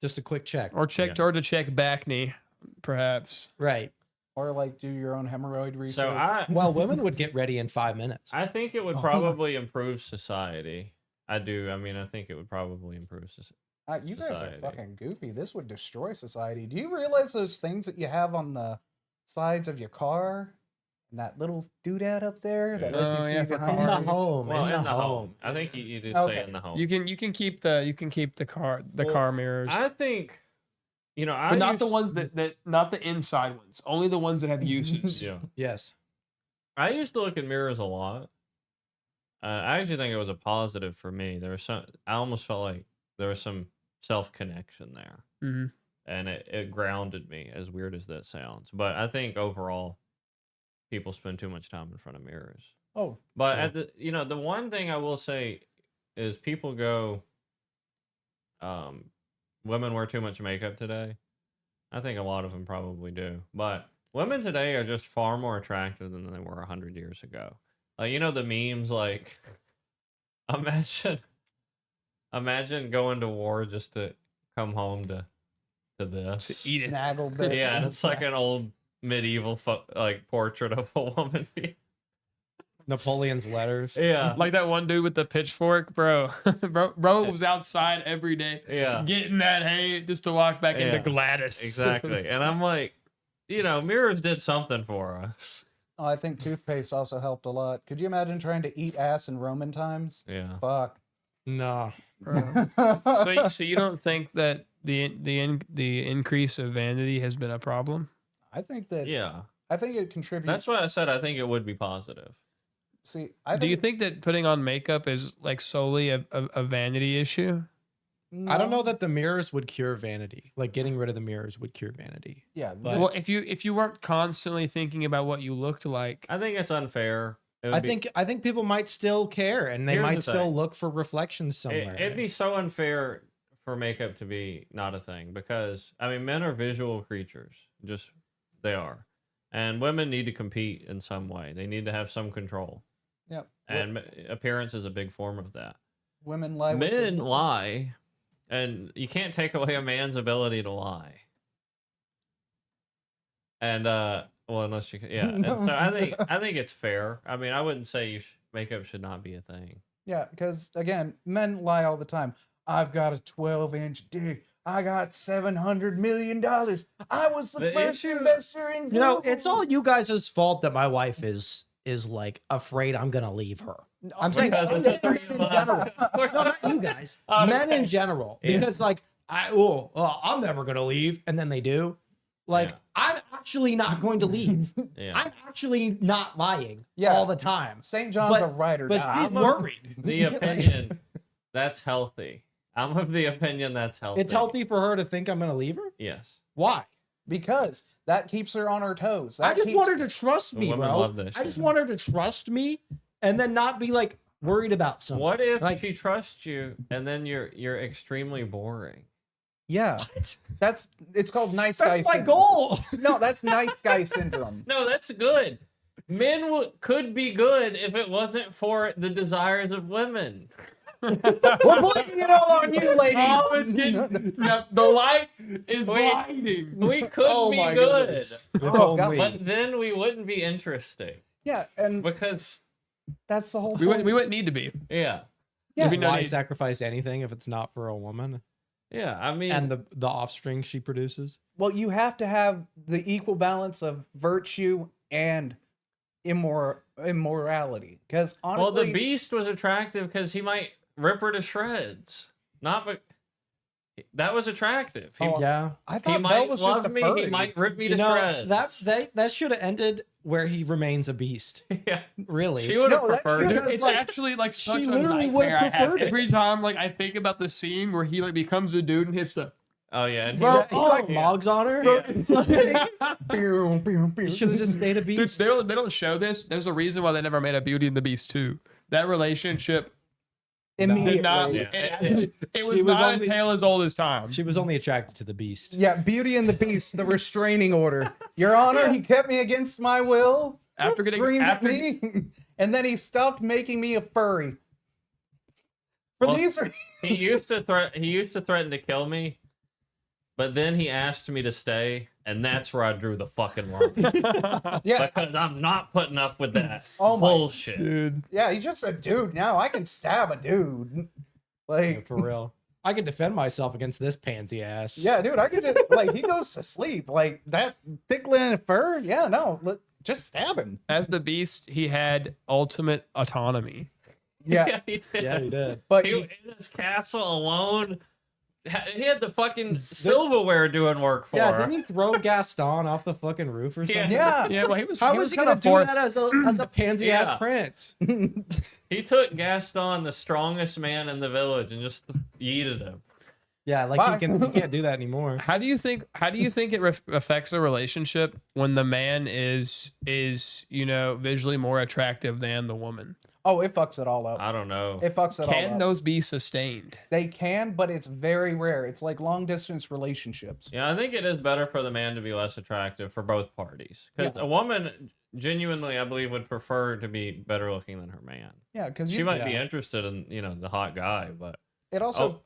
Just a quick check. Or to check back knee, perhaps. Right. Or like do your own hemorrhoid research. So Well, women would get ready in 5 minutes. I think it would Oh. probably improve society. I do. I mean, I think it would probably improve society. You guys society. are fucking goofy. This would destroy society. Do you realize those things that you have on the sides of your car? And that little doodad up there that lets Oh, you yeah, see for behind In the cars. you? home. Well, in the home. I think you did Okay. say in the home. You can keep the car Well, car mirrors. I think, I but not the used- ones that not the inside ones. Only the ones that have uses. Yeah. Yes. I used to look in mirrors a lot. I actually think it was a positive for me. I almost felt like there was some self connection there, hmm and it grounded me. As weird as that sounds, but I think overall, people spend too much time in front of mirrors. Oh, But Sure. at the one thing I will say is people go, women wear too much makeup today. I think a lot of them probably do, but women today are just far more attractive than they were 100 years ago. Like, the memes, like, imagine going to war just to come home to this. To eat it. snaggle bit. Yeah, and it's like an old medieval portrait of a woman. Napoleon's letters. Yeah. Like that one dude with the pitchfork, bro. bro was outside every day Yeah. getting that hay just to walk back into Yeah. Gladys. Exactly. And I'm like, mirrors did something for us. Oh, I think toothpaste also helped a lot. Could you imagine trying to eat ass in Roman times? Yeah. Fuck. No. Bro. So you don't think that the increase of vanity has been a problem? I think that. Yeah. I think it contributes. That's why I said I think it would be positive. See, I Do you think that putting on makeup is like solely a vanity issue? I don't know that the mirrors would cure vanity. Like getting rid of the mirrors would cure vanity. Yeah, But- Well, if you weren't constantly thinking about what you looked like, I think it's unfair. It would I be- think people might still care and they Here's might the still thing. look for reflections somewhere. it'd be so unfair for makeup to be not a thing because men are visual creatures. Just they are. And women need to compete in some way. They need to have some control. Yep. And appearance is a big form of that. Women lie. with Men the- lie, and you can't take away a man's ability to lie. And unless you can, yeah. And so I think it's fair. I wouldn't say makeup should not be a thing. Yeah, because again, men lie all the time. I've got a 12-inch dick. I got $700 million. I was the The first issue- investor in You know, Google. it's all you guys' fault that my wife is like afraid I'm gonna leave her. I'm saying Because I'm it's a saying three men in of us. general. No, not you guys. Oh, Men in okay. general. Yeah. Because like I'm never gonna leave, and then they do. Like Yeah. I'm actually not going to leave. Yeah. I'm actually not lying Yeah. all the time. St. John's But- a writer. But she's worried. The opinion that's healthy. I'm of the opinion that's healthy. It's healthy for her to think I'm gonna leave her. Yes. Why? because that keeps her on her toes. I That just keeps- want her to trust The me, women bro. love this I just shit. want her to trust me and then not be like worried about something. What if Like- she trusts you and then you're extremely boring? Yeah, What? it's called nice guy. That's my syndrome. goal. No, that's nice guy syndrome. No, that's good. Men could be good if it wasn't for the desires of women. We're blaming it all on you, lady. Oh, it's getting the light is blinding. We could be my good, goodness. If Oh, God. only. but then we wouldn't be interesting Yeah, and because that's the whole We point. wouldn't need to be. yeah, Yeah. There'd be no Why need. sacrifice anything if it's not for a woman yeah. I mean, and the offspring she produces? Well, you have to have the equal balance of virtue and immorality. Because honestly, well, the Beast was attractive because he might rip her to shreds. Not, but that was attractive. He, Oh, Yeah. I he thought Belle might was just love a me. furry. He might rip me You to know, shreds. that should have ended where he remains a beast. yeah, Really. she would have No, that's preferred true. it. It's like, actually like such a literally would've nightmare I have preferred it. every time. Like I think about the scene where he like becomes a dude and hits the. Oh yeah, and he, Bro, he oh, like yeah. mogs on her. He should have just stayed a Dude, beast. they don't show this. There's a reason why they never made a Beauty and the Beast 2. That relationship immediately. did not. Yeah. It was She was not only- a tale as old as time. She was only attracted to the beast. Yeah, Beauty and the Beast, the restraining order. Your Honor, he kept me against my will. After getting- screamed after- at me, and then he stopped making me a furry. For Well, these reasons, He used to threaten to kill me, but then he asked me to stay, and that's where I drew the fucking line. yeah, Because I'm not putting up with that Oh my- bullshit. Dude. yeah, he's just a dude now. I can stab a dude. Like, For real. I can defend myself against this pansy ass. yeah, dude, I could just, like, he goes to sleep. Like, that tickling fur, yeah, no, just stab him. As the Beast, he had ultimate autonomy. Yeah, he did. Yeah, he did. but He was in his castle alone. He had the fucking silverware doing work for Yeah, her. didn't he throw Gaston off the fucking roof or something? yeah. Yeah, well, he was. How he was he kind gonna of do forced. that as a pansy Yeah. ass prince? He took Gaston, the strongest man in the village, and just yeeted him. Yeah, like Bye. he can't do that anymore. How do you think it affects a relationship when the man is visually more attractive than the woman? Oh, it fucks it all up. I don't know. It fucks it all Can up. those be sustained? They can, but it's very rare. It's like long distance relationships. Yeah, I think it is better for the man to be less attractive for both parties. Because Yeah. a woman, genuinely, I believe, would prefer to be better looking than her man. Yeah, because She might be interested in, the hot guy, but it also,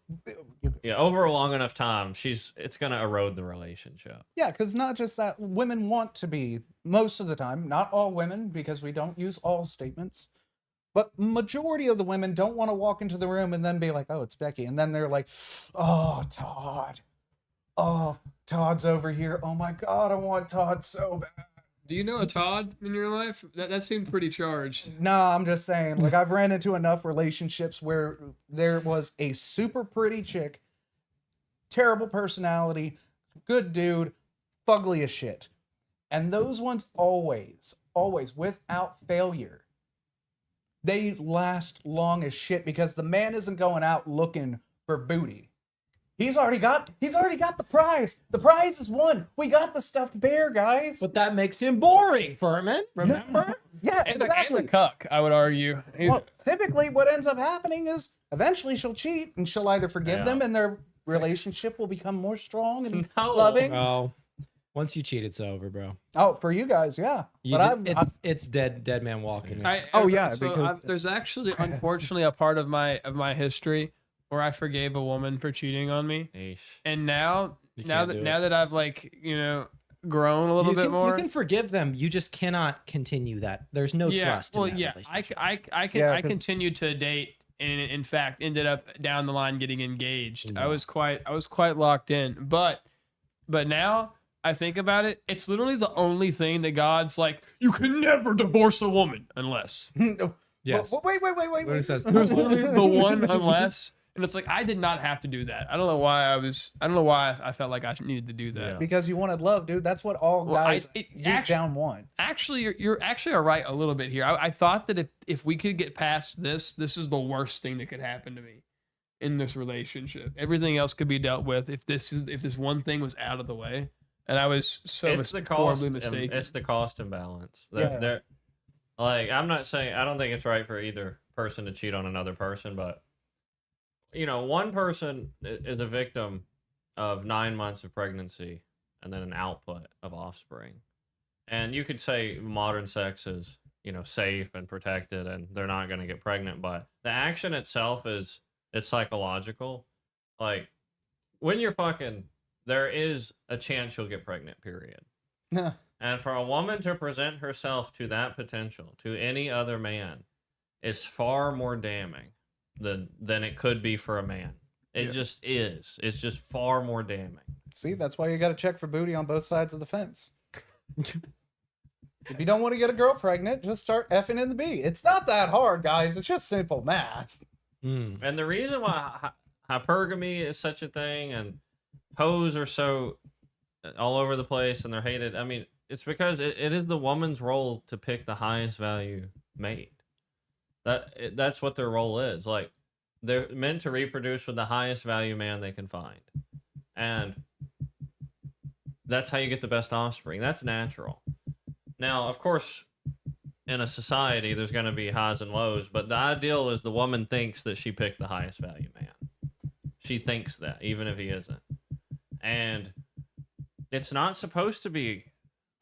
yeah, over a long enough time, it's gonna erode the relationship. yeah, because not just that, women want to be most of the time, not all women, because we don't use all statements, but majority of the women don't want to walk into the room and then be like, "Oh, it's Becky," and then they're like, "Oh, Todd, oh, Todd's over here. Oh my God, I want Todd so bad." Do you know a Todd in your life? That seemed pretty charged. No, I'm just saying, like, I've ran into enough relationships where there was a super pretty chick, terrible personality, good dude, fugly as shit. And those ones always, without failure, they last long as shit because the man isn't going out looking for booty. He's already got the prize. The prize is won. We got the stuffed bear, guys. But that makes him boring, Furman. Remember? Yeah, And exactly. the cuck, I would argue. Well, typically what ends up happening is eventually she'll cheat and she'll either forgive Yeah. them and their relationship will become more strong and No. loving. Oh, once you cheat, it's over, bro. Oh, for you guys, yeah. You But just- it's dead man walking. Oh, yeah, So because- there's actually, unfortunately, a part of my history where I forgave a woman for cheating on me, Eesh. and now You now can't do that it. I've grown a little you bit can, more. You can forgive them. You just cannot continue that. There's no trust. Well, in that yeah, relationship. I Yeah, 'cause- continued to date, and in fact ended up down the line getting engaged. I No. was quite locked in, but now I think about it, it's literally the only thing that God's like, you can never divorce a woman unless. Yes. Wait. What it says. There's literally the one unless, and it's like I did not have to do that. I don't know why I felt like I needed to do that. Yeah. Because you wanted love, dude. That's what all Well, guys deep actually, down want. you're actually right a little bit here. I thought that if we could get past this is the worst thing that could happen to me in this relationship. Everything else could be dealt with if this one thing was out of the way. And I was so It's the cost. horribly mistaken. It's the cost imbalance. Yeah. I'm not saying I don't think it's right for either person to cheat on another person, but one person is a victim of 9 months of pregnancy and then an output of offspring. And you could say modern sex is safe and protected, and they're not going to get pregnant. But the action itself it's psychological. Like when you're fucking, there is a chance you'll get pregnant, period. And for a woman to present herself to that potential to any other man is far more damning than it could be for a man. It just is. It's just far more damning. See, that's why you got to check for booty on both sides of the fence. If you don't want to get a girl pregnant, just start effing in the bee. It's not that hard, guys. It's just simple math. And the reason why hypergamy is such a thing and hoes are so all over the place and they're hated, I mean, it's because it is the woman's role to pick the highest value mate. That's what their role is. Like, they're meant to reproduce with the highest value man they can find. And that's how you get the best offspring. That's natural. Now, of course, in a society, there's going to be highs and lows, but the ideal is the woman thinks that she picked the highest value man. She thinks that, even if he isn't. And it's not supposed to be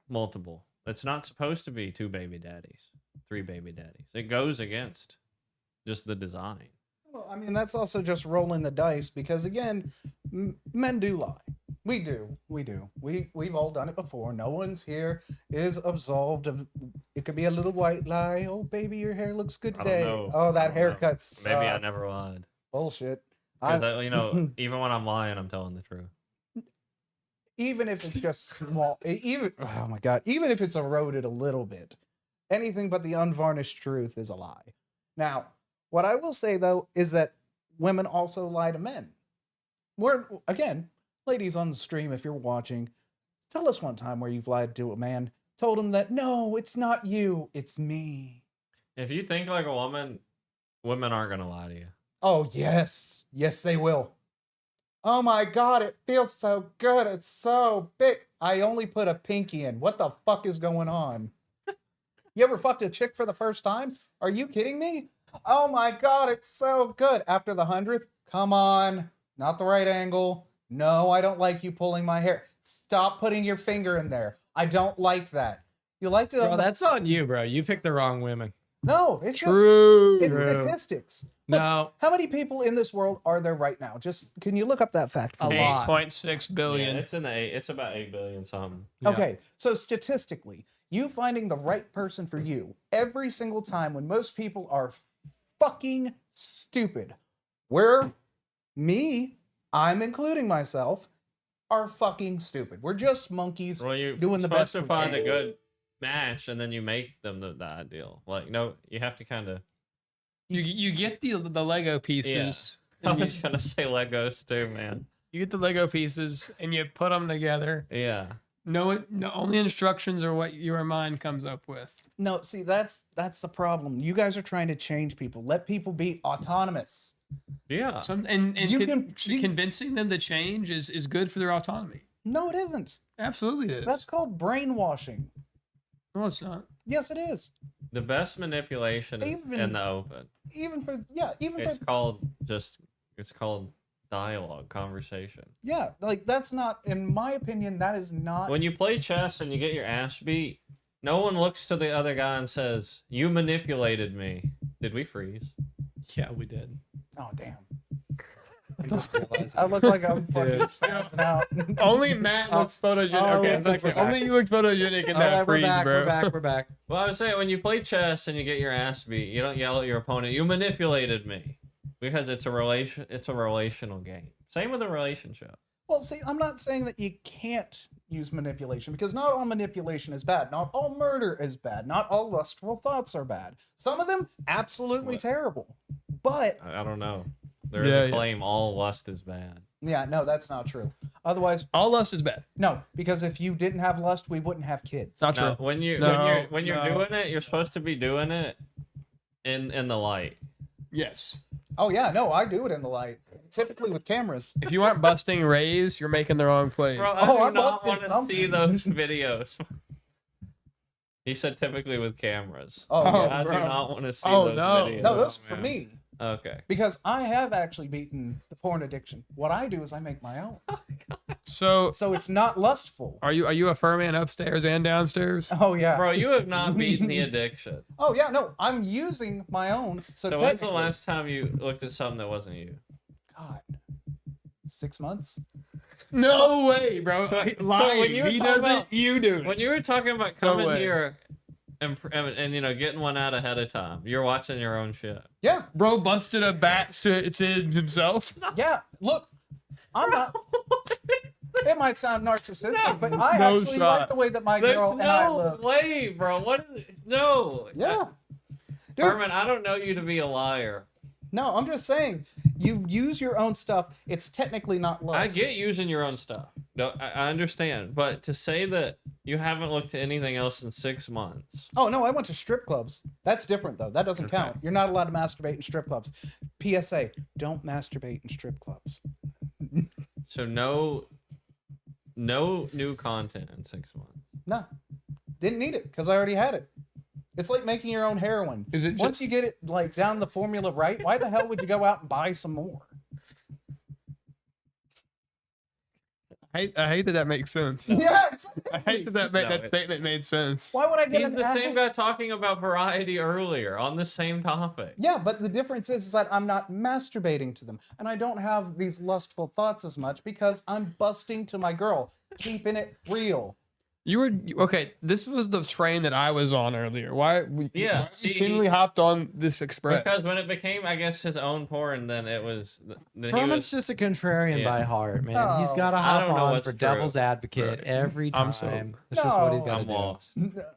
multiple. It's not supposed to be 2 baby daddies, 3 baby daddies. It goes against just the design. Well, I mean, that's also just rolling the dice because, again, men do lie. We do. We've all done it before. No one's here is absolved of. It could be a little white lie. Oh, baby, your hair looks good I today. don't know. Oh, I that don't haircut know. sucks. Maybe I never lied. Bullshit. Because, even when I'm lying, I'm telling the truth. Even if it's just small, oh my God, even if it's eroded a little bit, anything but the unvarnished truth is a lie. Now, what I will say though is that women also lie to men. Again, ladies on the stream, if you're watching, tell us one time where you've lied to a man, told him that no, it's not you, it's me. If you think like a woman, women aren't gonna lie to you. Oh yes, they will. Oh my God, it feels so good. It's so big. I only put a pinky in. What the fuck is going on? You ever fucked a chick for the first time? Are you kidding me? Oh my God, it's so good. After the 100th, come on. Not the right angle. No, I don't like you pulling my hair. Stop putting your finger in there. I don't like that. You liked it Bro, on the... that's on you, bro. You picked the wrong women. No, it's True. just... It's statistics. No. How many people in this world are there right now? Just, can you look up that fact for A me? lot. 8.6 billion. Yeah, it's about 8 billion something. Okay, so statistically, you finding the right person for you every single time when most people are fucking stupid, where I'm including myself, are fucking stupid. We're just monkeys Well, you're doing the supposed best to we find can. a good match, and then you make them the ideal. Like, no, you have to kind of. You get the Lego pieces. I and was gonna say Legos too, man. you get the Lego pieces and you put them together. Yeah. No, only instructions are what your mind comes up with. No, see, that's the problem. You guys are trying to change people. Let people be autonomous. Yeah. And You can- convincing them to change is good for their autonomy. No, it isn't. Absolutely, it is. That's called brainwashing. No, it's not. Yes, it is. The best manipulation is Even- in the open. Even for It's called dialogue, conversation. yeah, like that's not, in my opinion, that is not. When you play chess and you get your ass beat, no one looks to the other guy and says, "You manipulated me." Did we freeze? Yeah, we did. Oh damn! I just realized I look like I'm fucking Dude. spazzing out. Only Matt looks photogenic. Oh, Okay, yeah, it's like, we're back. only you look photogenic in All that right, freeze, bro. We're back. Well, I was saying, when you play chess and you get your ass beat, you don't yell at your opponent, "You manipulated me," because it's a relational game. Same with a relationship. Well, see, I'm not saying that you can't use manipulation, because not all manipulation is bad. Not all murder is bad. Not all lustful thoughts are bad. Some of them absolutely terrible. But I don't know. There is Yeah, a yeah. claim all lust is bad. yeah, no, that's not true. Otherwise, All lust is bad. no, because if you didn't have lust, we wouldn't have kids. Not No, true. when you're No, doing it, you're supposed to be doing it in the light. Yes. Oh yeah, no, I do it in the light. Typically with cameras. If you aren't busting rays, you're making the wrong plays. Bro, Oh, I I'm do not busting want to something. see those videos. He said typically with cameras. Oh, Oh, yeah. I do bro. not want to see Oh, those no. videos. No, those for man. me. Okay. Because I have actually beaten the porn addiction. What I do is I make my own. So So it's not lustful. are you a furman upstairs and downstairs? Oh, yeah. Bro, you have not beaten the addiction. Oh, yeah, no. I'm using my own. So So when's the technically- last time you looked at something that wasn't you? God. 6 months? No way, bro. Lying. when you were He talking does about- it. You do it. When you were talking about No coming way. here and you know getting one out ahead of time, you're watching your own shit. Yeah. Bro busted a bat to himself. Yeah. Look, I'm not. It might sound narcissistic, but I No actually shot. like the way that my There's girl and I no look. way, bro. What is it? No. Yeah. Dude. Herman, I don't know you to be a liar. No, I'm just saying, you use your own stuff. It's technically not lust. I get using your own stuff. No, I understand. But to say that you haven't looked at anything else in 6 months. Oh no, I went to strip clubs. That's different though. That doesn't Okay. count. You're not allowed to masturbate in strip clubs. PSA: don't masturbate in strip clubs. So no new content in 6 months. No, didn't need it because I already had it. It's like making your own heroin. Is it Once you get it like down the formula right, why the hell would you go out and buy some more? I hate that makes sense. Yeah, I hate that No, that it- statement made sense. Why would I get He's an the same ad? guy talking about variety earlier on the same topic. Yeah, but the difference is that I'm not masturbating to them, and I don't have these lustful thoughts as much because I'm busting to my girl, keeping it real. You were okay. This was the train that I was on earlier. Why? Yeah, Why see, you seemingly hopped on this express. Because when it became, I guess, his own porn, then it was. Then he Furman's was. just a contrarian Yeah. by heart, man. He's Oh. got to I hop don't know on what's for true. devil's advocate every time. I'm so- That's just what he's No. got to I'm do. lost.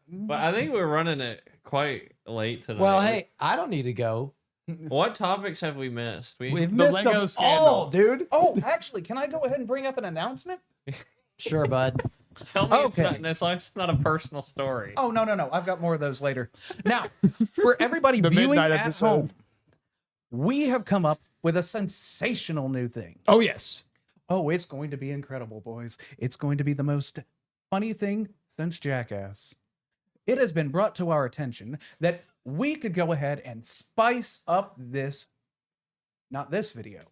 But I think we're running it quite late tonight. Well, hey, I don't need to go. What topics have we missed? We've The missed Lego them scandal. all, dude. Oh, actually, can I go ahead and bring up an announcement? Sure, bud. Tell me it's Okay. not, it's not a personal story. Oh, no. I've got more of those later. Now, for everybody The viewing midnight at episode. home, we have come up with a sensational new thing. Oh yes. Oh, it's going to be incredible, boys. It's going to be the most funny thing since Jackass. It has been brought to our attention that we could go ahead and spice up this, not this video,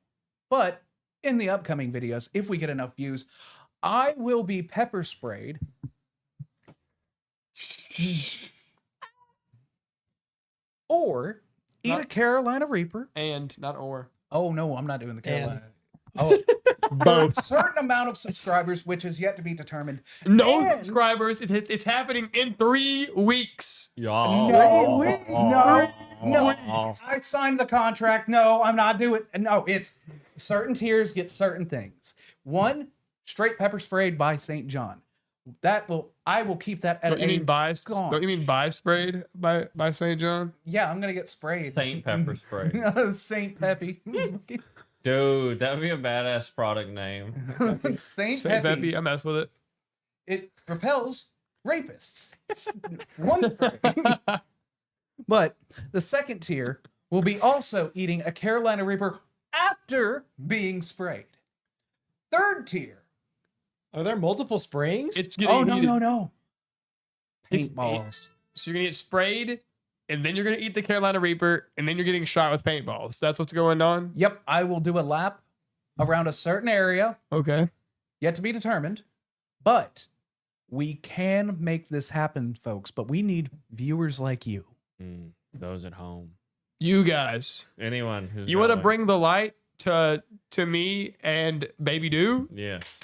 but in the upcoming videos, if we get enough views, I will be pepper sprayed. Or eat Not- a Carolina Reaper. And not or. Oh, no, I'm not doing the And. Carolina. Oh, Both. a certain amount of subscribers, which is yet to be determined. No And- subscribers. It's happening in 3 weeks. Y'all. No, I signed the contract. No, I'm not doing. No, it's certain tiers get certain things. One, straight pepper sprayed by St. John. I will keep that at Don't you mean by? sconce. Don't you mean by sprayed by St. John? Yeah, I'm gonna get sprayed. Saint pepper spray. Saint Peppy. Dude, that'd be a badass product name. Saint St. Peppy. Peppy. I mess with it. It repels rapists. One spray. But the second tier will be also eating a Carolina Reaper after being sprayed. Third tier. Are there multiple sprayings? It's getting Oh, heated. no. It's- Paintballs. So you're gonna get sprayed, and then you're gonna eat the Carolina Reaper, and then you're getting shot with paintballs. That's what's going on. Yep, I will do a lap around a certain area, Okay. yet to be determined. But we can make this happen, folks. But we need viewers like you. Those at home. You guys, Anyone who's you want to bring the light to me and Baby Do? Yes.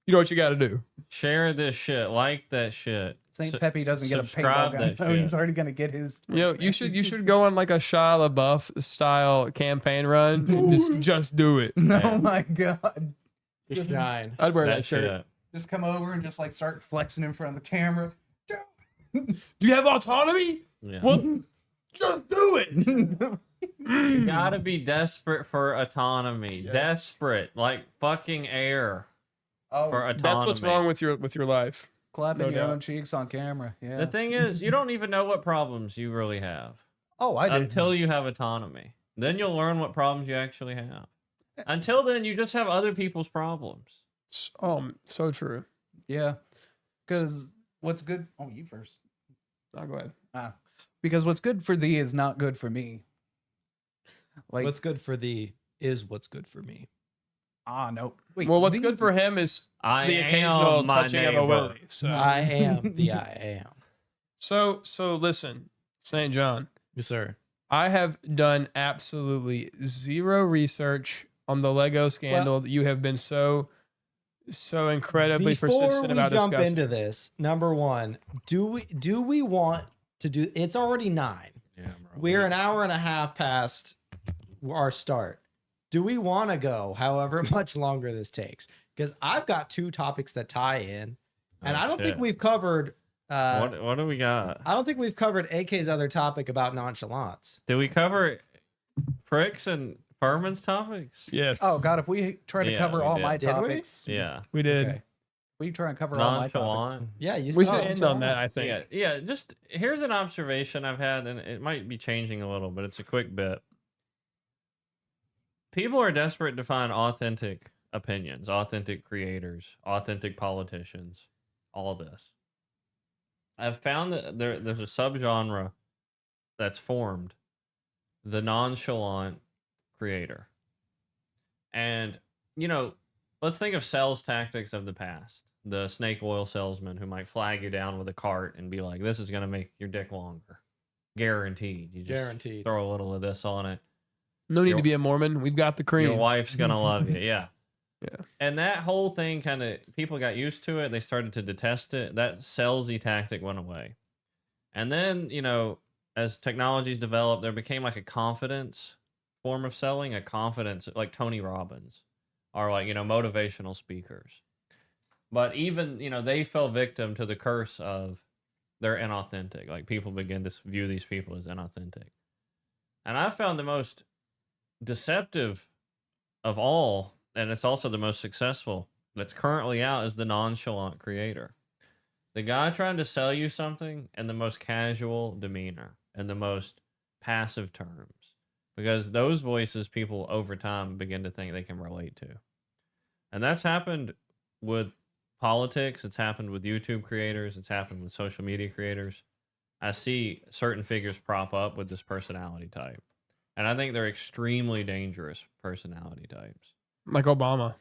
You know what you got to do. Share this shit. Like that shit. St. Peppy doesn't get a subscribe paintball gun. that Oh, shit. he's already gonna get his. You know, you should go on like a Shia LaBeouf style campaign run. And just do it. Oh my god! Just shine. I'd wear That that shirt. shit. Just come over and just like start flexing in front of the camera. Do you have autonomy? Yeah. Well, just do it. You gotta be desperate for autonomy. Yes. Desperate. Like fucking air Oh, for autonomy. That's what's wrong with your life. clapping no your doubt. own cheeks on camera. Yeah. The thing is, you don't even know what problems you really have Oh, I did. until you have autonomy. Then you'll learn what problems you actually have. Until then, you just have other people's problems. So true. Yeah. Because what's good? Oh, you first. I'll go ahead. Because what's good for thee is not good for me. Like, What's good for thee is what's good for me. no. Wait, Well, what's the- good for him is I the am occasional my touching of a neighbor. willy. So, I am the I am. so listen, St. John. Yes, sir. I have done absolutely zero research on the Lego scandal that you have been so incredibly persistent about Before we jump discussing. into this, number one, do we want to do? It's already 9. Yeah, bro. We're an hour and a half past our start. Do we want to go however much longer this takes? Because I've got 2 topics that tie in, and Oh, I don't think shit. we've covered. What do we got? I don't think we've covered AK's other topic about nonchalance. Did we cover Frick's and Furman's topics? Yes. Oh God, if we try to Yeah, cover we all did. my Did we? topics, Yeah. we did. Okay. we try and cover all my topics. Nonchalant. Yeah, you We said should end on that, I think. Yeah, yeah. Just here's an observation I've had, and it might be changing a little, but it's a quick bit. People are desperate to find authentic opinions, authentic creators, authentic politicians, all this. I've found that there's a subgenre that's formed, the nonchalant creator. And, you know, let's think of sales tactics of the past. The snake oil salesman who might flag you down with a cart and be like, this is going to make your dick longer. Guaranteed. You just Guaranteed. throw a little of this on it. No need Your- to be a Mormon. We've got the cream. Your wife's going to love you. Yeah. Yeah. And that whole thing kind of, people got used to it. They started to detest it. That salesy tactic went away. And then, you know, as technologies developed, there became like a confidence form of selling, a confidence, like Tony Robbins or like, you know, motivational speakers. But even, you know, they fell victim to the curse of they're inauthentic. Like people begin to view these people as inauthentic. And I found the most deceptive of all, and it's also the most successful that's currently out, is the nonchalant creator. The guy trying to sell you something in the most casual demeanor and the most passive terms. Because those voices people over time begin to think they can relate to. And that's happened with politics, it's happened with YouTube creators, it's happened with social media creators. I see certain figures prop up with this personality type. And I think they're extremely dangerous personality types. Like Obama.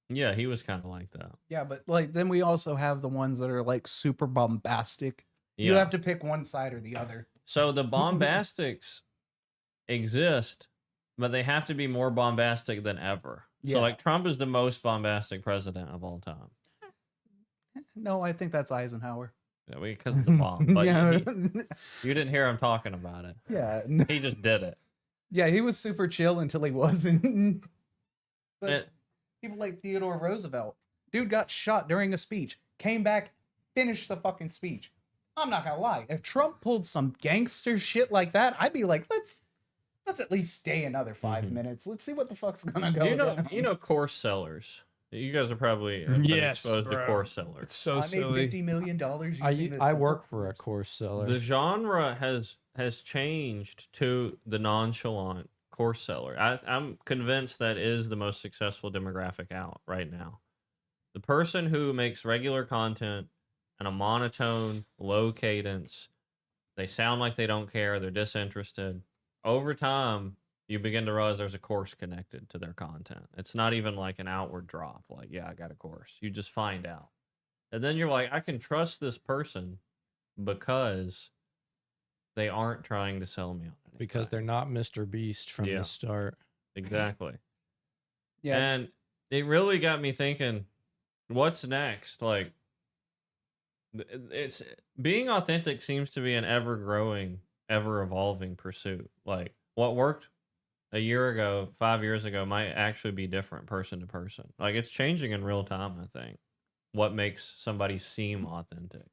Yeah, he was kind of like that. Yeah, but like then we also have the ones that are like super bombastic. Yeah. You have to pick one side or the other. So the bombastics exist, but they have to be more bombastic than ever. Yeah. So like Trump is the most bombastic president of all time. No, I think that's Eisenhower. Yeah, because of the bomb. But yeah, you didn't hear him talking about it. yeah, He just did it. yeah. He was super chill until he wasn't. But It- people like Theodore Roosevelt, dude got shot during a speech, came back, finished the fucking speech. I'm not gonna lie. If Trump pulled some gangster shit like that, I'd be like, let's at least stay another 5 Mhm. minutes. Let's see what the fuck's gonna go. Do you know down. course sellers? You guys are probably been Yes, exposed to bro. course sellers. It's so I made silly. $50 million. using this I work for a course seller. The genre has changed to the nonchalant course seller. I'm convinced that is the most successful demographic out right now. The person who makes regular content and a monotone, low cadence, they sound like they don't care, they're disinterested. Over time, you begin to realize there's a course connected to their content. It's not even like an outward drop, like, yeah, I got a course. You just find out. And then you're like, I can trust this person because they aren't trying to sell me on anything. because they're not Mr. Beast from Yeah. the start. Exactly. Yeah. And it really got me thinking, what's next? Like, it's being authentic seems to be an ever growing, ever evolving pursuit. Like, what worked a year ago, 5 years ago, might actually be different person to person. Like, it's changing in real time, I think. What makes somebody seem authentic?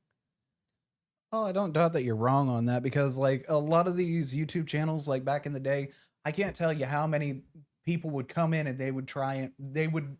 Oh, I don't doubt that you're wrong on that because like a lot of these YouTube channels, like back in the day, I can't tell you how many people would come in and they would try and they would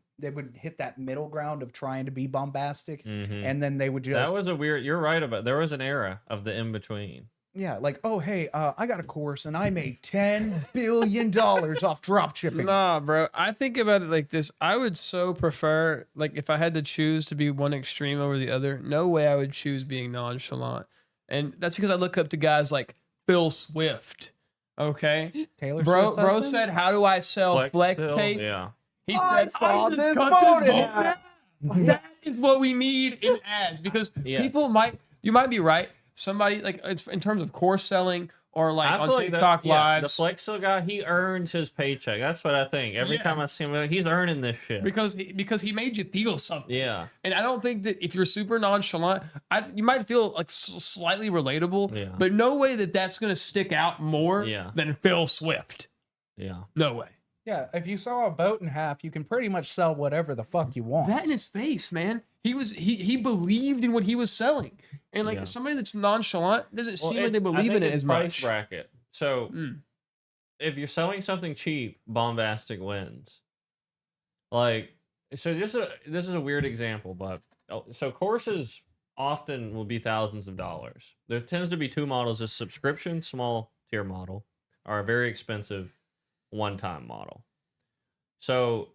hit that middle ground of trying to be bombastic, Mhm. and then they would just That was a weird. You're right about. There was an era of the in between. yeah, like oh hey, I got a course and I made $10 billion off drop shipping. Nah, bro. I think about it like this. I would so prefer, like, if I had to choose to be one extreme over the other, no way I would choose being nonchalant. And that's because I look up to guys like Phil Swift, Okay, Taylor bro. Swift's Bro husband? said, "How do I sell flex still? tape?" Yeah. He I said, saw just this cut boat in boat half. down. That is what we need in ads because Yes. people you might be right. Somebody like it's in terms of course selling or like I on feel like TikTok the lives. Flexo guy, he earns his paycheck. That's what I think. Every Yeah. time I see him, he's earning this shit. because he made you feel something. Yeah. And I don't think that if you're super nonchalant, you might feel like slightly relatable, Yeah. but no way that that's going to stick out more Yeah. than Phil Swift. Yeah. No way. Yeah, if you saw a boat in half, you can pretty much sell whatever the fuck you want. That in his face, man. He believed in what he was selling. And like Yeah. somebody that's nonchalant doesn't Well, seem like they I believe think in it it's as price much. bracket. So Mm. if you're selling something cheap, bombastic wins. Like, so this is a weird example, but so courses often will be thousands of dollars. There tends to be two models: a subscription small tier model, or a very expensive one-time model. So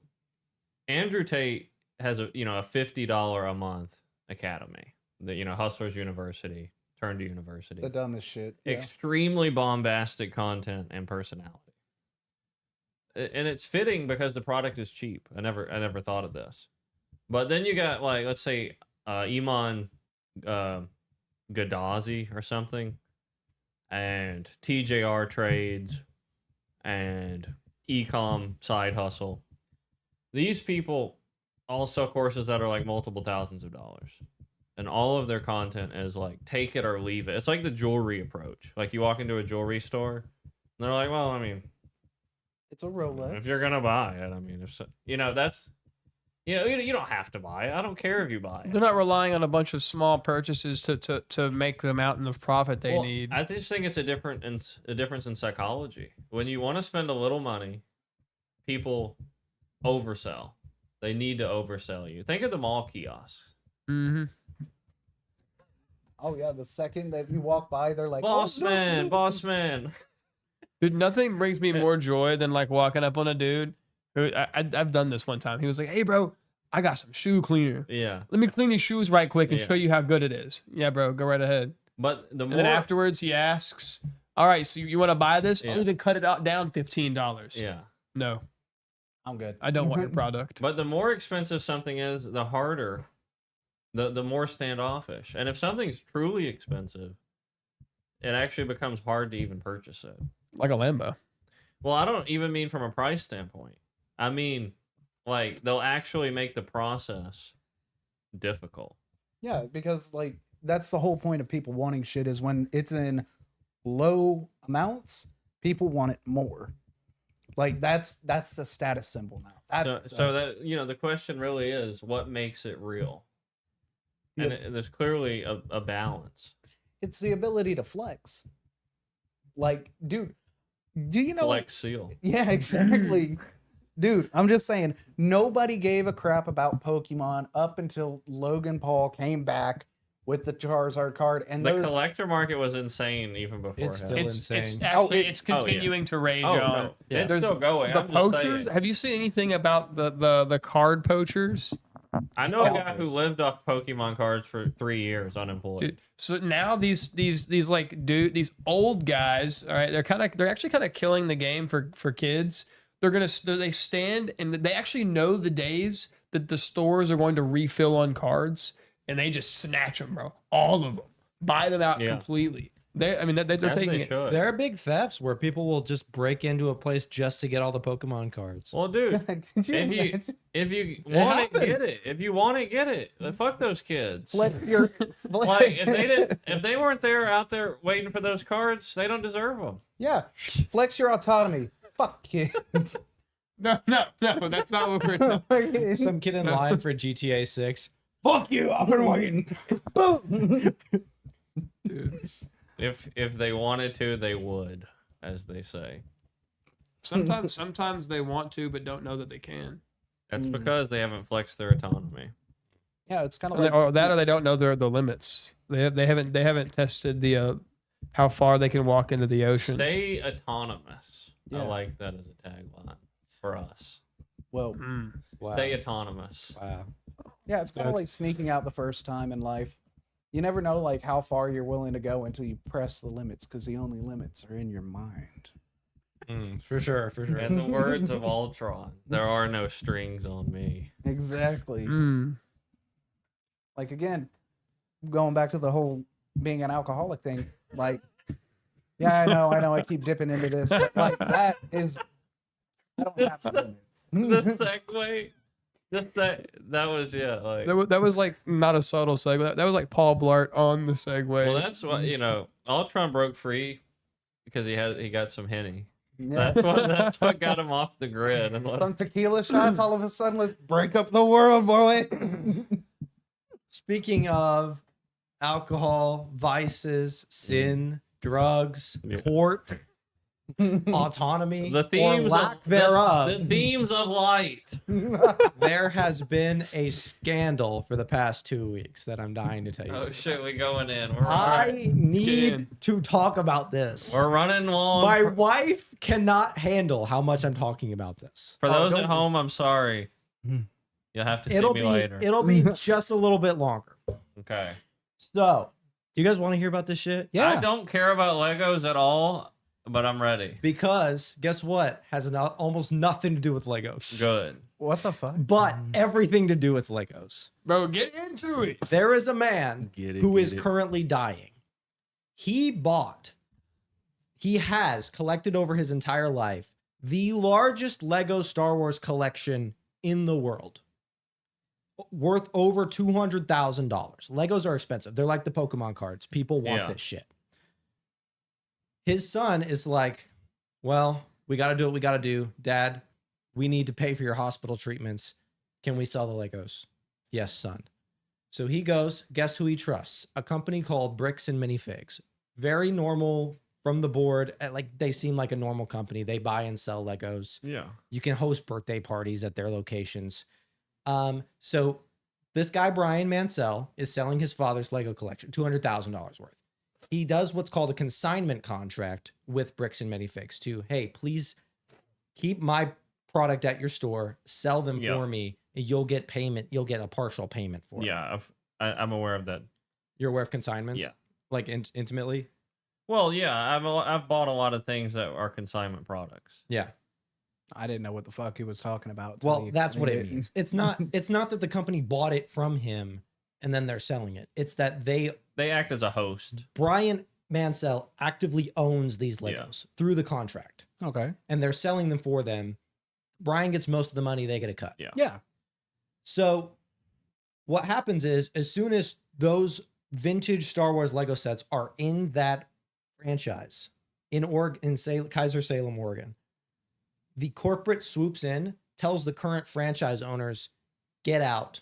Andrew Tate has a $50 a month academy, the Hustlers University, Turn to University. The dumbest shit. Yeah. Extremely bombastic content and personality. And it's fitting because the product is cheap. I never thought of this. But then you got, like, let's say Iman Gadazi or something, and TJR Trades and Ecom Side Hustle. These people all sell courses that are like multiple thousands of dollars. And all of their content is like take it or leave it. It's like the jewelry approach. Like you walk into a jewelry store, and they're like, well, I mean, It's a Rolex. if you're gonna buy it, I mean, if so, that's, you don't have to buy it. I don't care if you buy it. They're not relying on a bunch of small purchases to make the mountain of profit they Well, need. I just think it's a difference in psychology. When you want to spend a little money, people oversell. They need to oversell you. Think of the mall kiosks. Mm-hmm. Oh yeah, the second that you walk by, they're like, Boss "Oh, no, man, no." boss man. Dude, nothing brings me more joy than like walking up on a dude who I've done this one time. He was like, "Hey, bro, I got some shoe cleaner. Yeah. Let me clean your shoes right quick and Yeah. show you how good it is." Yeah, bro, go right ahead. But the And more then afterwards, he asks, "All right, so you want to buy this? Yeah. I'll even cut it out down $15." yeah. No, I'm good. I don't want your product. But the more expensive something is, the harder, the more standoffish. And if something's truly expensive, it actually becomes hard to even purchase it. Like a Lambo. Well, I don't even mean from a price standpoint. I mean, like, they'll actually make the process difficult. Yeah, because like that's the whole point of people wanting shit is when it's in low amounts, people want it more. Like that's the status symbol now. That's So that, the question really is, what makes it real? And there's clearly a balance. it's the ability to flex. Like, dude, do you know? Flex seal. Yeah, exactly. Dude, I'm just saying, nobody gave a crap about Pokemon up until Logan Paul came back with the Charizard card, and The those, collector market was insane even before It's him. still It's insane. actually Oh, it's continuing to rage Oh, on. no. Yeah. It's There's still going. The I'm just saying. poachers. Have you seen anything about the card poachers? I know a guy Scalpers. who lived off Pokemon cards for 3 years unemployed. Dude, so now these these old guys, all right, they're actually kind of killing the game for kids. They stand and they actually know the days that the stores are going to refill on cards, and they just snatch them, bro, all of them, buy them out Yeah. completely. They're As taking they it. should. There are big thefts where people will just break into a place just to get all the Pokemon cards. Well, dude, Could you imagine? if you It want it, get happens. it. If you want it, get it. Fuck those kids. Flex your Like if they weren't out there waiting for those cards, they don't deserve them. yeah, flex your autonomy. Fuck kids. No, that's not what we're talking. Some kid in line for GTA 6. Fuck you! I've been waiting. Boom. Dude. If they wanted to, they would, as they say. Sometimes they want to, but don't know that they can. That's because they haven't flexed their autonomy. Yeah, it's kind of Or like they don't know the limits. They haven't tested the how far they can walk into the ocean. Stay autonomous. Yeah. I like that as a tagline for us. well, Wow. Stay autonomous. Wow. yeah, it's kind of like sneaking out the first time in life. You never know like how far you're willing to go until you press the limits, because the only limits are in your mind. For sure, for sure. In the words of Ultron, there are no strings on me. Exactly. Mm. Like again, going back to the whole being an alcoholic thing. Like, yeah, I know. I keep dipping into this, but like that is, I don't have The limits. segue, just that was like. That was like not a subtle segue. That was like Paul Blart on the segue. Well, that's what Ultron broke free because he got some Henny. Yeah. That's what got him off the grid. And Some tequila shots. All of a sudden, let's break up the world, boy. Speaking of alcohol, vices, sin, drugs, Yeah. court, autonomy, the or themes lack of thereof, the themes of light. there has been a scandal for the past 2 weeks that I'm dying to tell you. Oh shit, we going in. I need to talk about this. We're running long. My wife cannot handle how much I'm talking about this. For those don't- at home, I'm sorry. You'll have to see me later. It'll be just a little bit longer. Okay. So, do you guys want to hear about this shit? Yeah. I don't care about Legos at all, but I'm ready. Because guess what? Has almost nothing to do with Legos. Good. What the fuck? But everything to do with Legos. Bro, get into it. There is a man Get it, who get is it. currently dying. He has collected over his entire life the largest Lego Star Wars collection in the world. Worth over $200,000. Legos are expensive. They're like the Pokemon cards. People want Yeah. this shit. His son is like, well, we got to do what we got to do. Dad, we need to pay for your hospital treatments. Can we sell the Legos? Yes, son. So he goes, guess who he trusts? A company called Bricks and Minifigs. Very normal from the board. Like they seem like a normal company. They buy and sell Legos. Yeah. You can host birthday parties at their locations. So this guy, Brian Mansell, is selling his father's Lego collection, $200,000 worth. He does what's called a consignment contract with Bricks and Minifigs to, hey, please keep my product at your store, sell them Yeah. for me, and you'll get payment. You'll get a partial payment for it. Yeah. I'm aware of that. You're aware of consignments? Yeah. Like intimately? Well, yeah. I've bought a lot of things that are consignment products. Yeah. I didn't know what the fuck he was talking about. till Well, he that's what it explained means. It's not that the company bought it from him and then they're selling it. It's that They act as a host. Brian Mansell actively owns these Legos through the contract, Okay. and they're selling them for them. Brian gets most of the money, they get a cut. Yeah. Yeah. So what happens is, as soon as those vintage Star Wars Lego sets are in that franchise in Kaiser Salem, Oregon, the corporate swoops in, tells the current franchise owners, get out.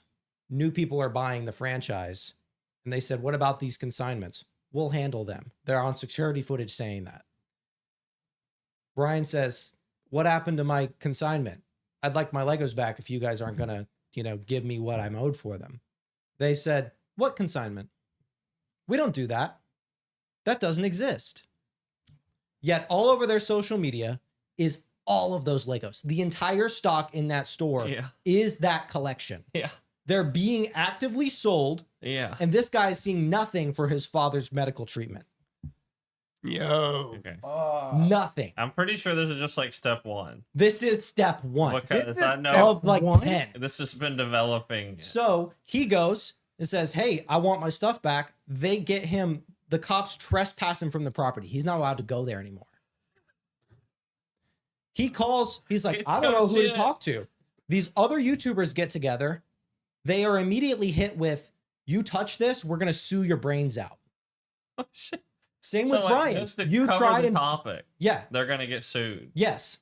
New people are buying the franchise. And they said, what about these consignments? We'll handle them. They're on security footage saying that. Brian says, what happened to my consignment? I'd like my Legos back if you guys aren't going to, give me what I'm owed for them. They said, what consignment? We don't do that. That doesn't exist. Yet all over their social media is all of those Legos. The entire stock in that store Yeah. is that collection. Yeah. They're being actively sold, Yeah. and this guy is seeing nothing for his father's medical treatment. Yo. Okay. Nothing. I'm pretty sure this is just like step one. This is step one Because I know of like one? 10. this has been developing. So he goes and says, hey, I want my stuff back. They get him, the cops trespass him from the property. He's not allowed to go there anymore. He calls, he's like, I don't know who to Shit. talk to. These other YouTubers get together. They are immediately hit with, you touch this, we're going to sue your brains out. Oh, shit. Same So, with like, Brian. just to You cover tried the and topic, yeah, they're gonna get sued. yes.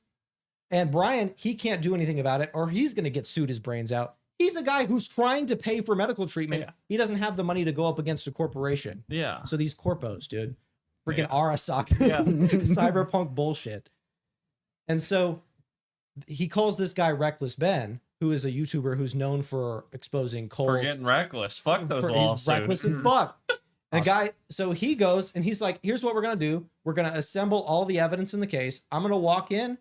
And Brian, he can't do anything about it, or he's going to get sued his brains out. He's a guy who's trying to pay for medical treatment. Yeah. He doesn't have the money to go up against a corporation. Yeah. So these corpos, dude, freaking Yeah. Arasaka, Yeah. cyberpunk bullshit. And so he calls this guy Reckless Ben, who is a YouTuber who's known for exposing cold. For getting reckless. Fuck those He's lawsuits. reckless as fuck. And the guy, so he goes and he's like, here's what we're going to do. We're going to assemble all the evidence in the case. I'm going to walk in,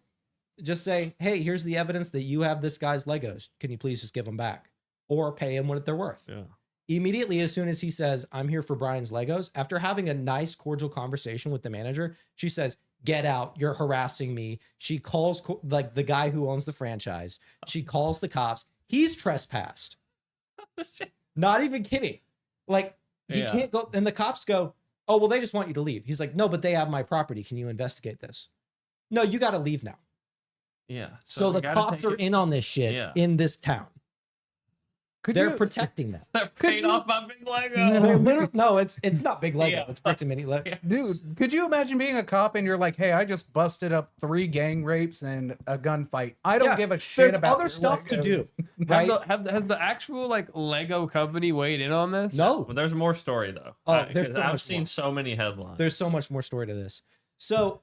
just say, hey, here's the evidence that you have this guy's Legos. Can you please just give them back or pay him what they're worth? Yeah. Immediately, as soon as he says, I'm here for Brian's Legos, after having a nice, cordial conversation with the manager, she says, get out, you're harassing me. She calls like the guy who owns the franchise. She calls the cops. He's trespassed. Not even kidding. Like he can't go. And the cops go, oh, well, they just want you to leave. He's like, no, but they have my property. Can you investigate this? No, you got to leave now. Yeah. So the cops are in on this shit in this town. They're protecting that. They're paid off by Big Lego. No, it's not Big Lego. It's Bricks and Mini Lego. Dude, could you imagine being a cop and you're like, hey, I just busted up 3 gang rapes and a gunfight. I don't give a shit There's about other stuff to do. Has Right? the actual like Lego company weighed in on this? No. Well, there's more story though. Oh, there's 'cause so I've much seen more. so many headlines. There's so much more story to this. So,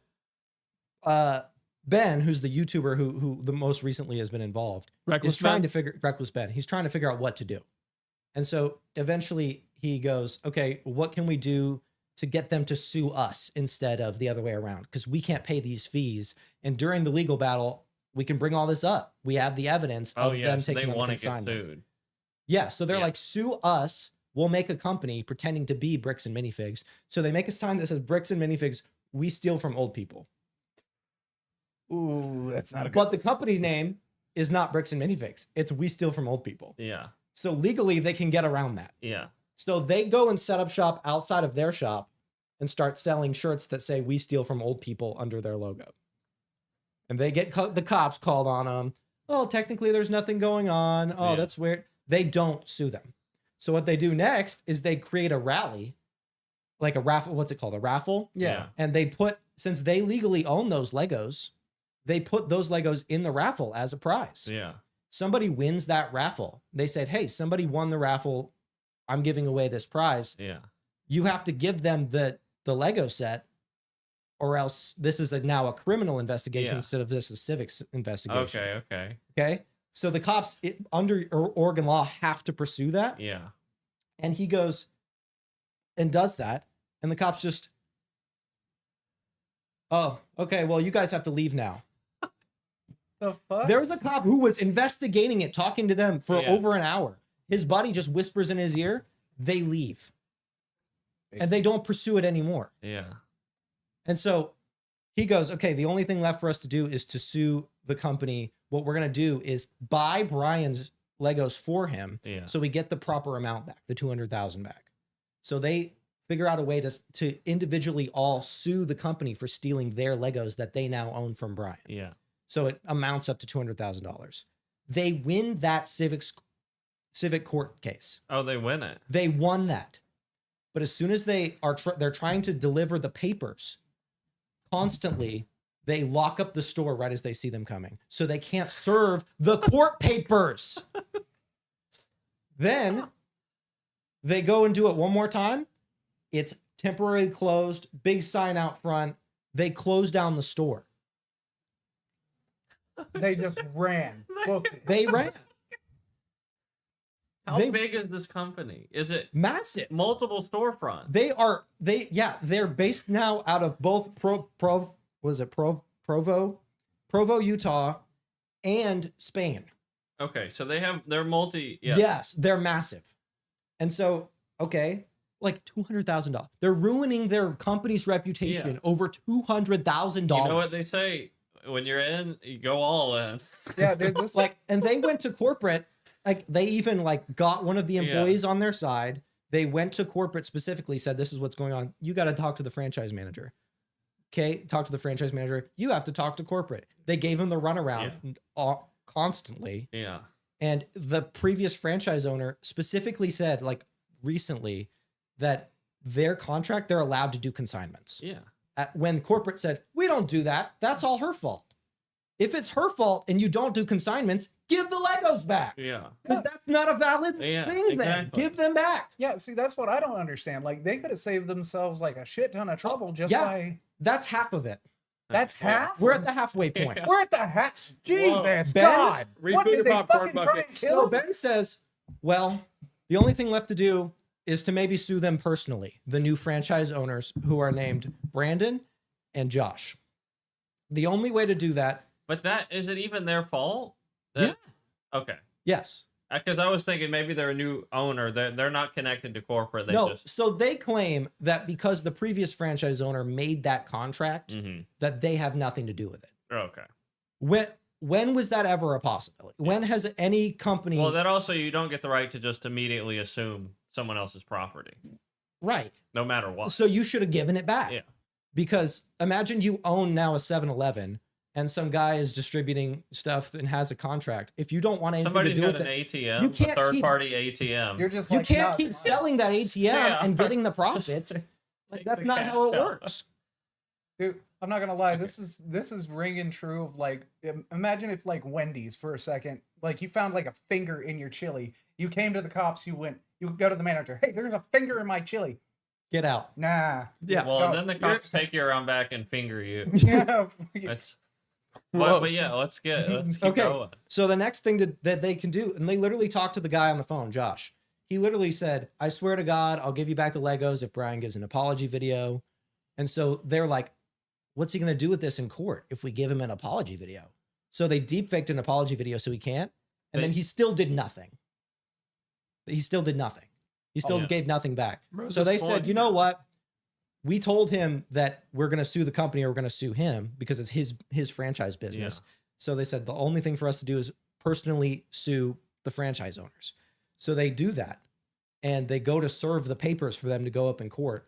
Ben, who's the YouTuber who the most recently has been involved, Reckless is trying Ben? to figure Reckless Ben. He's trying to figure out what to do. And so eventually he goes, okay, what can we do to get them to sue us instead of the other way around? Because we can't pay these fees. And during the legal battle, we can bring all this up. We have the evidence of them so taking they on want to get consignment. sued. Yeah, so they're Yeah. like, sue us. We'll make a company pretending to be Bricks and Minifigs. So they make a sign that says Bricks and Minifigs, we steal from old people. Ooh, that's not a good. But the company name is not Bricks and Minifigs. It's we steal from old people. Yeah. So legally they can get around that. Yeah. So they go and set up shop outside of their shop and start selling shirts that say we steal from old people under their logo. And they get the cops called on them. Oh, technically there's nothing going on. Oh, Yeah. that's weird. They don't sue them. So what they do next is they create a rally, like a raffle. What's it called? A raffle? Yeah. And they put, since they legally own those Legos, they put those Legos in the raffle as a prize. Yeah. Somebody wins that raffle. They said, hey, somebody won the raffle. I'm giving away this prize. Yeah. You have to give them the Lego set, or else this is now a criminal investigation Yeah. instead of this a civics investigation. Okay. Okay. Okay. So the cops under Oregon law have to pursue that. Yeah. And he goes and does that. And the cops just, oh, okay, well, you guys have to leave now. The fuck? There's a cop who was investigating it, talking to them for Yeah. over an hour. His buddy just whispers in his ear. They leave. And they don't pursue it anymore. Yeah. And so he goes, okay, the only thing left for us to do is to sue the company. What we're going to do is buy Brian's Legos for him. Yeah. So we get the proper amount back, the 200,000 back. So they figure out a way to individually all sue the company for stealing their Legos that they now own from Brian. Yeah. So it amounts up to $200,000. They win that civic court case. Oh, they win it. They won that. But as soon as they're trying to deliver the papers, constantly they lock up the store right as they see them coming. So they can't serve the court papers. Then they go and do it one more time. It's temporarily closed, big sign out front. They close down the store. They just ran. Booked it. They ran. How They- big is this company? Is it Massive. multiple storefronts? They're based now out of both Provo, Utah, and Spain. Okay, so they're multi. Yeah. Yes, they're massive. And so, okay, like $200,000. They're ruining their company's reputation over $200,000. You know what they say? When you're in, you go all in. Yeah, dude. This Like, and they went to corporate. Like, they even like got one of the employees on their side. They went to corporate specifically, said, this is what's going on. You got to talk to the franchise manager. Okay, talk to the franchise manager. You have to talk to corporate. They gave him the runaround constantly. Yeah. And the previous franchise owner specifically said, like recently, that their contract, they're allowed to do consignments. Yeah. When corporate said, we don't do that, that's all her fault. If it's her fault and you don't do consignments, give the Legos back. Yeah. Because that's not a valid Yeah, thing then. exactly. Give them back. Yeah, see, that's what I don't understand. Like, they could have saved themselves like a shit ton of trouble just Yeah. by. That's half of it. That's half. We're at the halfway point. Yeah. We're at the half. Jesus, Ben, God. refood What your did they popcorn fucking try and buckets. kill So him? Ben says, well, the only thing left to do is to maybe sue them personally, the new franchise owners who are named Brandon and Josh. The only way to do that, But is it even their fault? Yeah. Okay. yes. Because I was thinking maybe they're a new owner. They're not connected to corporate. They No, just so they claim that because the previous franchise owner made that contract, that they have nothing to do with it. okay. When was that ever a possibility? When has any company? Well, that also you don't get the right to just immediately assume someone else's property, right. no matter what. So you should have given it back. Yeah. Because imagine you own now a 7-Eleven and some guy is distributing stuff and has a contract. If you don't want anything Somebody's to do got with an it, ATM, you can't a third-party ATM. You're just you like, can't no, keep it's fine. selling that ATM Yeah. and getting the profits. Like, take that's the not cash how it out. works. Dude, I'm not gonna lie. This is ringing true of like, imagine if like Wendy's for a second, like you found like a finger in your chili. You came to the cops. You go to the manager. Hey, there's a finger in my chili. Get out. Nah. Yeah. Well, Go. and then the cops take you around back and finger you. Yeah. That's. Whoa. But yeah, let's keep Okay. going. So the next thing that they can do, and they literally talked to the guy on the phone, Josh. He literally said, I swear to God, I'll give you back the Legos if Brian gives an apology video. And so they're like, what's he going to do with this in court if we give him an apology video? So they deep-faked an apology video so he can't. And then he still did nothing. He still did nothing. He still yeah. gave nothing back. Bro, So this they point- said, you know what? We told him that we're going to sue the company or we're going to sue him because it's his franchise business. Yeah. So they said the only thing for us to do is personally sue the franchise owners. So they do that and they go to serve the papers for them to go up in court.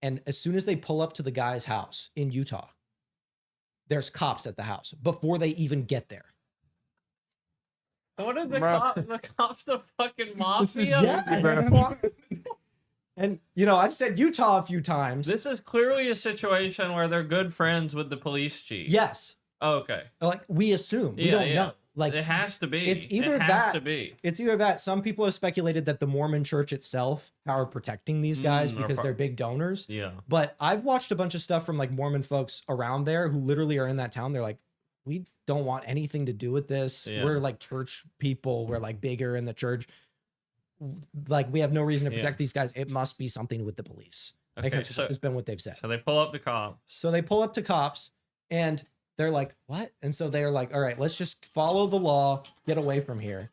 And as soon as they pull up to the guy's house in Utah, there's cops at the house before they even get there. What are the Bro. the cops? The fucking mafia. This is yeah, And, you know, I've said Utah a few times. This is clearly a situation where they're good friends with the police chief. Yes. Oh, okay. Like we assume, we Yeah, don't yeah. know. Like It has to be. it's either it has that- to be. it's either that some people have speculated that the Mormon church itself are protecting these guys or because pro- they're big donors. Yeah. But I've watched a bunch of stuff from like Mormon folks around there who literally are in that town. They're like, we don't want anything to do with this. Yeah. We're like church people. We're like bigger in the church. Like we have no reason to Yeah. protect these guys. It must be something with the police. Like Okay, it's been what they've said. So they pull up the cops. So they pull up to cops and they're like, what? And so they're like, all right, let's just follow the law, get away from here.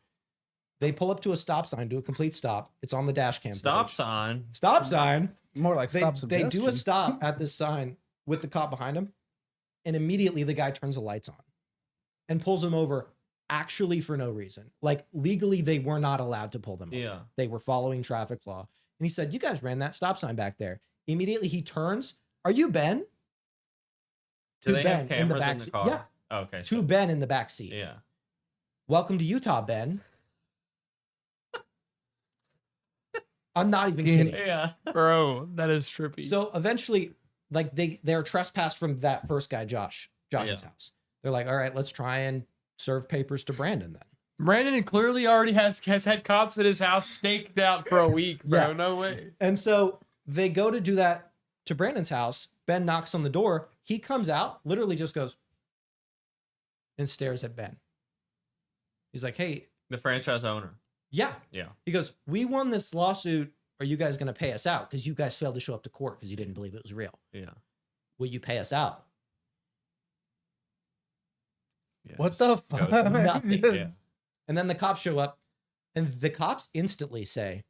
They pull up to a stop sign, do a complete stop. It's on the dash cam. Stop footage. sign. Stop sign. More like They, stop they do a suggestion. stop at this sign with the cop behind him. And immediately the guy turns the lights on and pulls him over actually for no reason. Like legally, they were not allowed to pull them over. Yeah. They were following traffic law. And he said, you guys ran that stop sign back there. Immediately he turns. Are you Ben? Do To they Ben have in the cameras back in the seat. car? Yeah. Okay. To Ben in the back seat. yeah. Welcome to Utah, Ben. I'm not even kidding. Yeah. bro, that is trippy. So eventually, like they're trespassed from that first guy, Josh's Yeah. house. They're like, all right, let's try and serve papers to Brandon then. Brandon clearly already has had cops at his house staked out for a week, bro. Yeah. No way. And so they go to do that to Brandon's house. Ben knocks on the door. He comes out, literally just goes and stares at Ben. He's like, hey, The franchise owner. yeah. Yeah. He goes, we won this lawsuit. Are you guys going to pay us out? Because you guys failed to show up to court because you didn't believe it was real. Yeah. Will you pay us out? Yeah. What the Goes- fuck? Nothing. Yeah. And then the cops show up and the cops instantly say,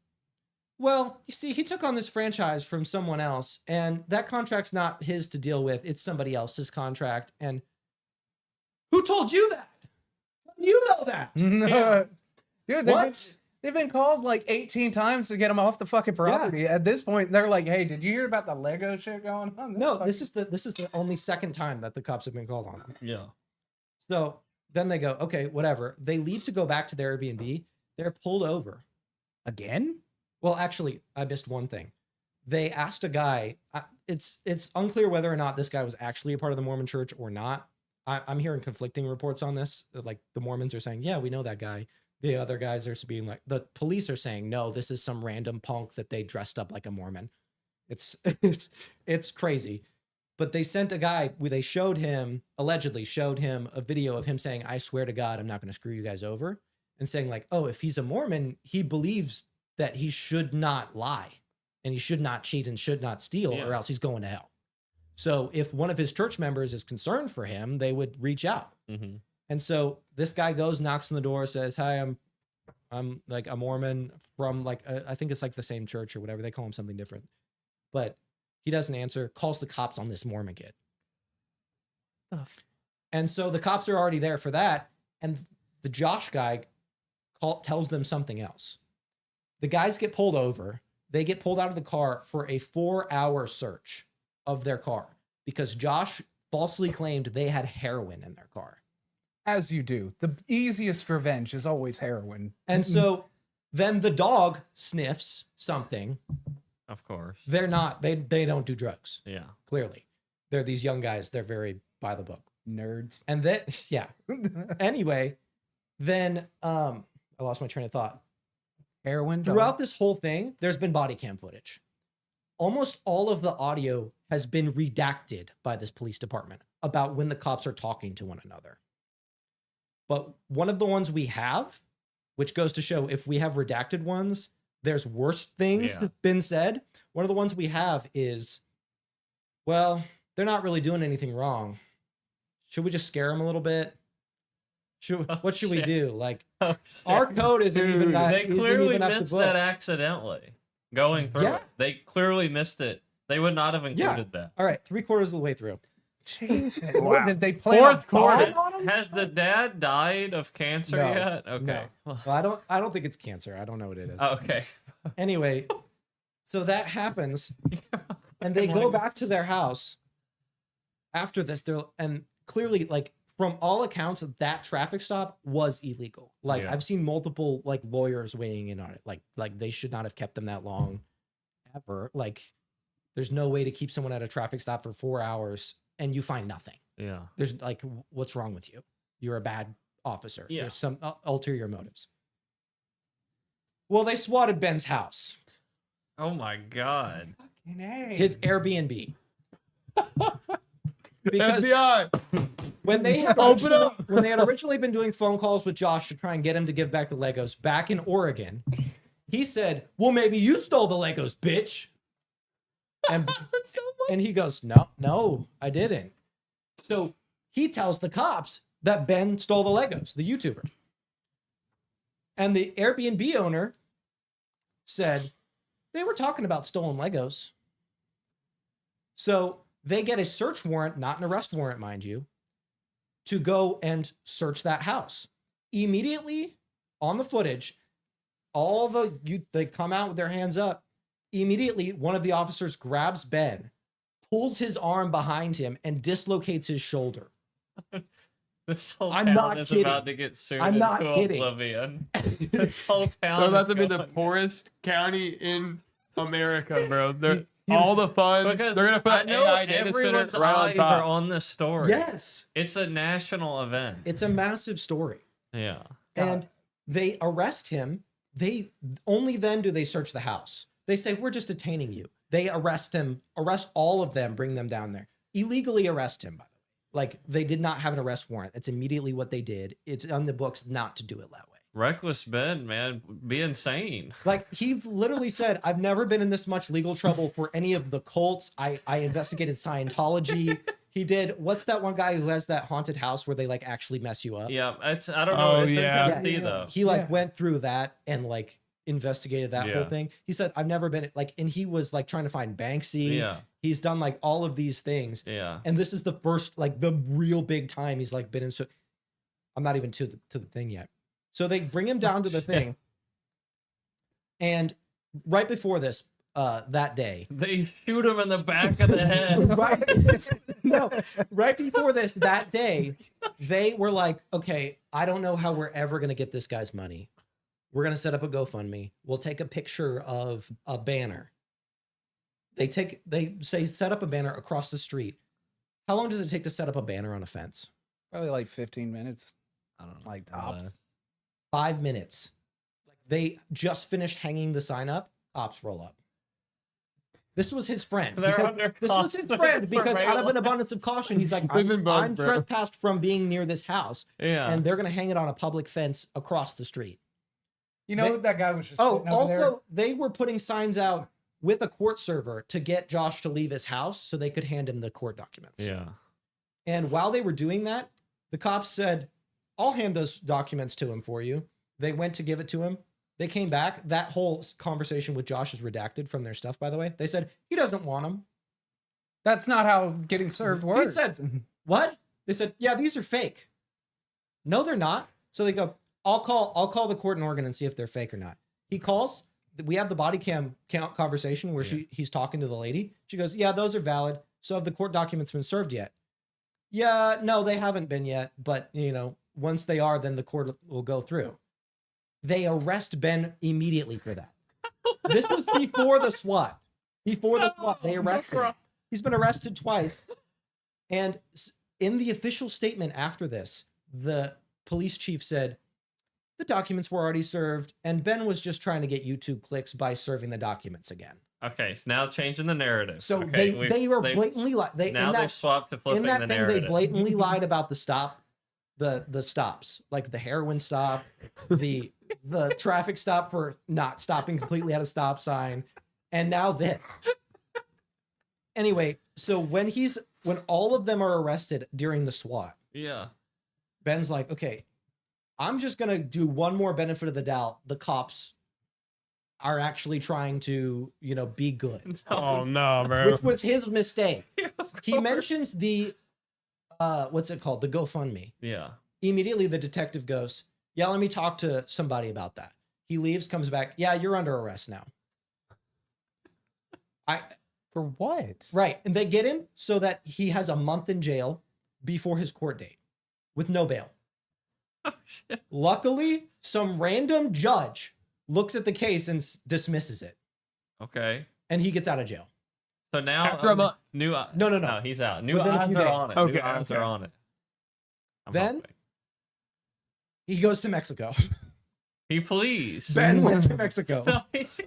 well, you see, he took on this franchise from someone else and that contract's not his to deal with. It's somebody else's contract. And who told you that? How do you know that? Dude, What? they've been called like 18 times to get them off the fucking property. At this point, they're like, "Hey, did you hear about the Lego shit going on?" No, this is the only second time that the cops have been called on him. Yeah. So then they go, okay, whatever. They leave to go back to their Airbnb. They're pulled over. again. Well, actually, I missed one thing. They asked a guy. It's unclear whether or not this guy was actually a part of the Mormon church or not. I'm hearing conflicting reports on this. Like the Mormons are saying, yeah, we know that guy. The other guys are being like, the police are saying, no, this is some random punk that they dressed up like a Mormon. It's crazy. But they sent a guy where they allegedly showed him a video of him saying, I swear to God, I'm not going to screw you guys over. And saying like, oh, if he's a Mormon, he believes that he should not lie and he should not cheat and should not steal Yeah. or else he's going to hell. So if one of his church members is concerned for him, they would reach out. Mm-hmm. And so this guy goes, knocks on the door, says, hi, I'm like a Mormon from like I think it's like the same church or whatever. They call him something different, but he doesn't answer. Calls the cops on this Mormon kid, and so the cops are already there for that. And the Josh guy tells them something else. The guys get pulled over. They get pulled out of the car for a 4-hour search of their car because Josh falsely claimed they had heroin in their car. As you do. The easiest revenge is always heroin. And so then the dog sniffs something. Of course. They're not, they don't do drugs. Yeah. Clearly. They're these young guys. They're very by the book. Nerds. And then, yeah. Anyway, then I lost my train of thought. Heroin. Throughout this whole thing, there's been body cam footage. Almost all of the audio has been redacted by this police department about when the cops are talking to one another. But one of the ones we have, which goes to show if we have redacted ones, there's worse things been said. One of the ones we have is, well, they're not really doing anything wrong. Should we just scare them a little bit? What should we do? Like, our code isn't even that. They clearly missed that accidentally. Going through it. They clearly missed it. They would not have included that. All right, 3/4 of the way through. Jesus. Wow. Did they play on Quarter. on him? Has the dad died of cancer No. yet? Okay. Well, I don't think it's cancer. I don't know what it is. Okay. Anyway, so that happens, and they go back to their house after this. And clearly, like, from all accounts, that traffic stop was illegal. Like, I've seen multiple like lawyers weighing in on it. Like they should not have kept them that long, ever. Like, there's no way to keep someone at a traffic stop for 4 hours and you find nothing. Yeah. There's like, what's wrong with you? You're a bad officer. Yeah. There's some ulterior motives. Well, they swatted Ben's house, Oh my God. his Airbnb. Because FBI. when they had Open up. when they had originally been doing phone calls with Josh to try and get him to give back the Legos back in Oregon, he said, "Well, maybe you stole the Legos, bitch." And he goes, "No, I didn't." So he tells the cops that Ben stole the Legos, the YouTuber. And the Airbnb owner said they were talking about stolen Legos. So they get a search warrant, not an arrest warrant, mind you, to go and search that house. Immediately on the footage, they come out with their hands up. Immediately, one of the officers grabs Ben, pulls his arm behind him, and dislocates his shoulder. This whole I'm town not is kidding. about to get sued I'm not into kidding. oblivion. This whole town They're about is to be the going- poorest county in America, bro. They're all the funds. Because They're gonna put I know AI data center everyone's right on eyes are top. on this story. Yes, It's a national event. it's a massive story. Yeah. And they arrest him. They only then do they search the house. They say, "We're just detaining you." They arrest him, arrest all of them, bring them down there. Illegally arrest him, by the way. Like, they did not have an arrest warrant. That's immediately what they did. It's on the books not to do it that way. Reckless Ben, man, be insane. Like, he literally said, "I've never been in this much legal trouble for any of the cults. I investigated Scientology." He did, what's that one guy who has that haunted house where they like actually mess you up? Yeah, I don't know. Oh, It's yeah. in Tennessee, though. He like went through that and like investigated that whole Yeah. thing. He said, "I've never been like," and he was like trying to find Banksy. Yeah. He's done like all of these things. Yeah. And this is the first, like the real big time he's like been in. So I'm not even to the thing yet. So they bring him down to the thing. And right before this, that day, They shoot him in the back of the head. right before this, that day, they were like, "Okay, I don't know how we're ever going to get this guy's money. We're going to set up a GoFundMe. We'll take a picture of a banner." They say, set up a banner across the street. How long does it take to set up a banner on a fence? Probably like 15 minutes. I don't know. Like tops. 5 minutes. Like, they just finished hanging the sign up. Ops roll up. This was his friend. They're because- under This was his friend because out of an abundance of caution, he's like, Live in both, I'm bro. trespassed from being near this house. Yeah. And they're going to hang it on a public fence across the street. You know, They- that guy was just Oh, sitting over there. also, they were putting signs out with a court server to get Josh to leave his house so they could hand him the court documents. Yeah. And while they were doing that, the cops said, "I'll hand those documents to him for you. They went to give it to him. They came back. That whole conversation with Josh is redacted from their stuff, by the way. They said he doesn't want them. That's not how getting served works. He said, what? They said, yeah, these are fake. No, they're not. So they go, I'll call the court in Oregon and see if they're fake or not. He calls. We have the body cam conversation where he's talking to the lady. She goes, yeah, those are valid. So have the court documents been served yet? Yeah, no, they haven't been yet. But, once they are, then the court will go through. They arrest Ben immediately for that. This was before the SWAT. Before the SWAT, they arrested him. He's been arrested twice. And in the official statement after this, the police chief said, the documents were already served, and Ben was just trying to get YouTube clicks by serving the documents again. Okay, so now changing the narrative. So okay, they were blatantly they've swapped to flipping the narrative. They blatantly lied about the stops, like the heroin stop, the traffic stop for not stopping completely at a stop sign, and now this. Anyway, so when all of them are arrested during the SWAT, Ben's like, okay, I'm just gonna do one more benefit of the doubt. The cops are actually trying to, be good. Oh no, bro. Which was his mistake. He mentions the what's it called? The GoFundMe. Yeah. Immediately the detective goes, yeah, let me talk to somebody about that. He leaves, comes back. Yeah, you're under arrest now. For what? Right. And they get him so that he has a month in jail before his court date with no bail. Oh, shit. Luckily, some random judge looks at the case and dismisses it. Okay. And he gets out of jail. So now After a month. No, he's out. New Within a eyes few are days. on it. Okay, New eyes okay. are on it. I'm Then hoping. he goes to Mexico. He flees. Ben went to Mexico. No, he's-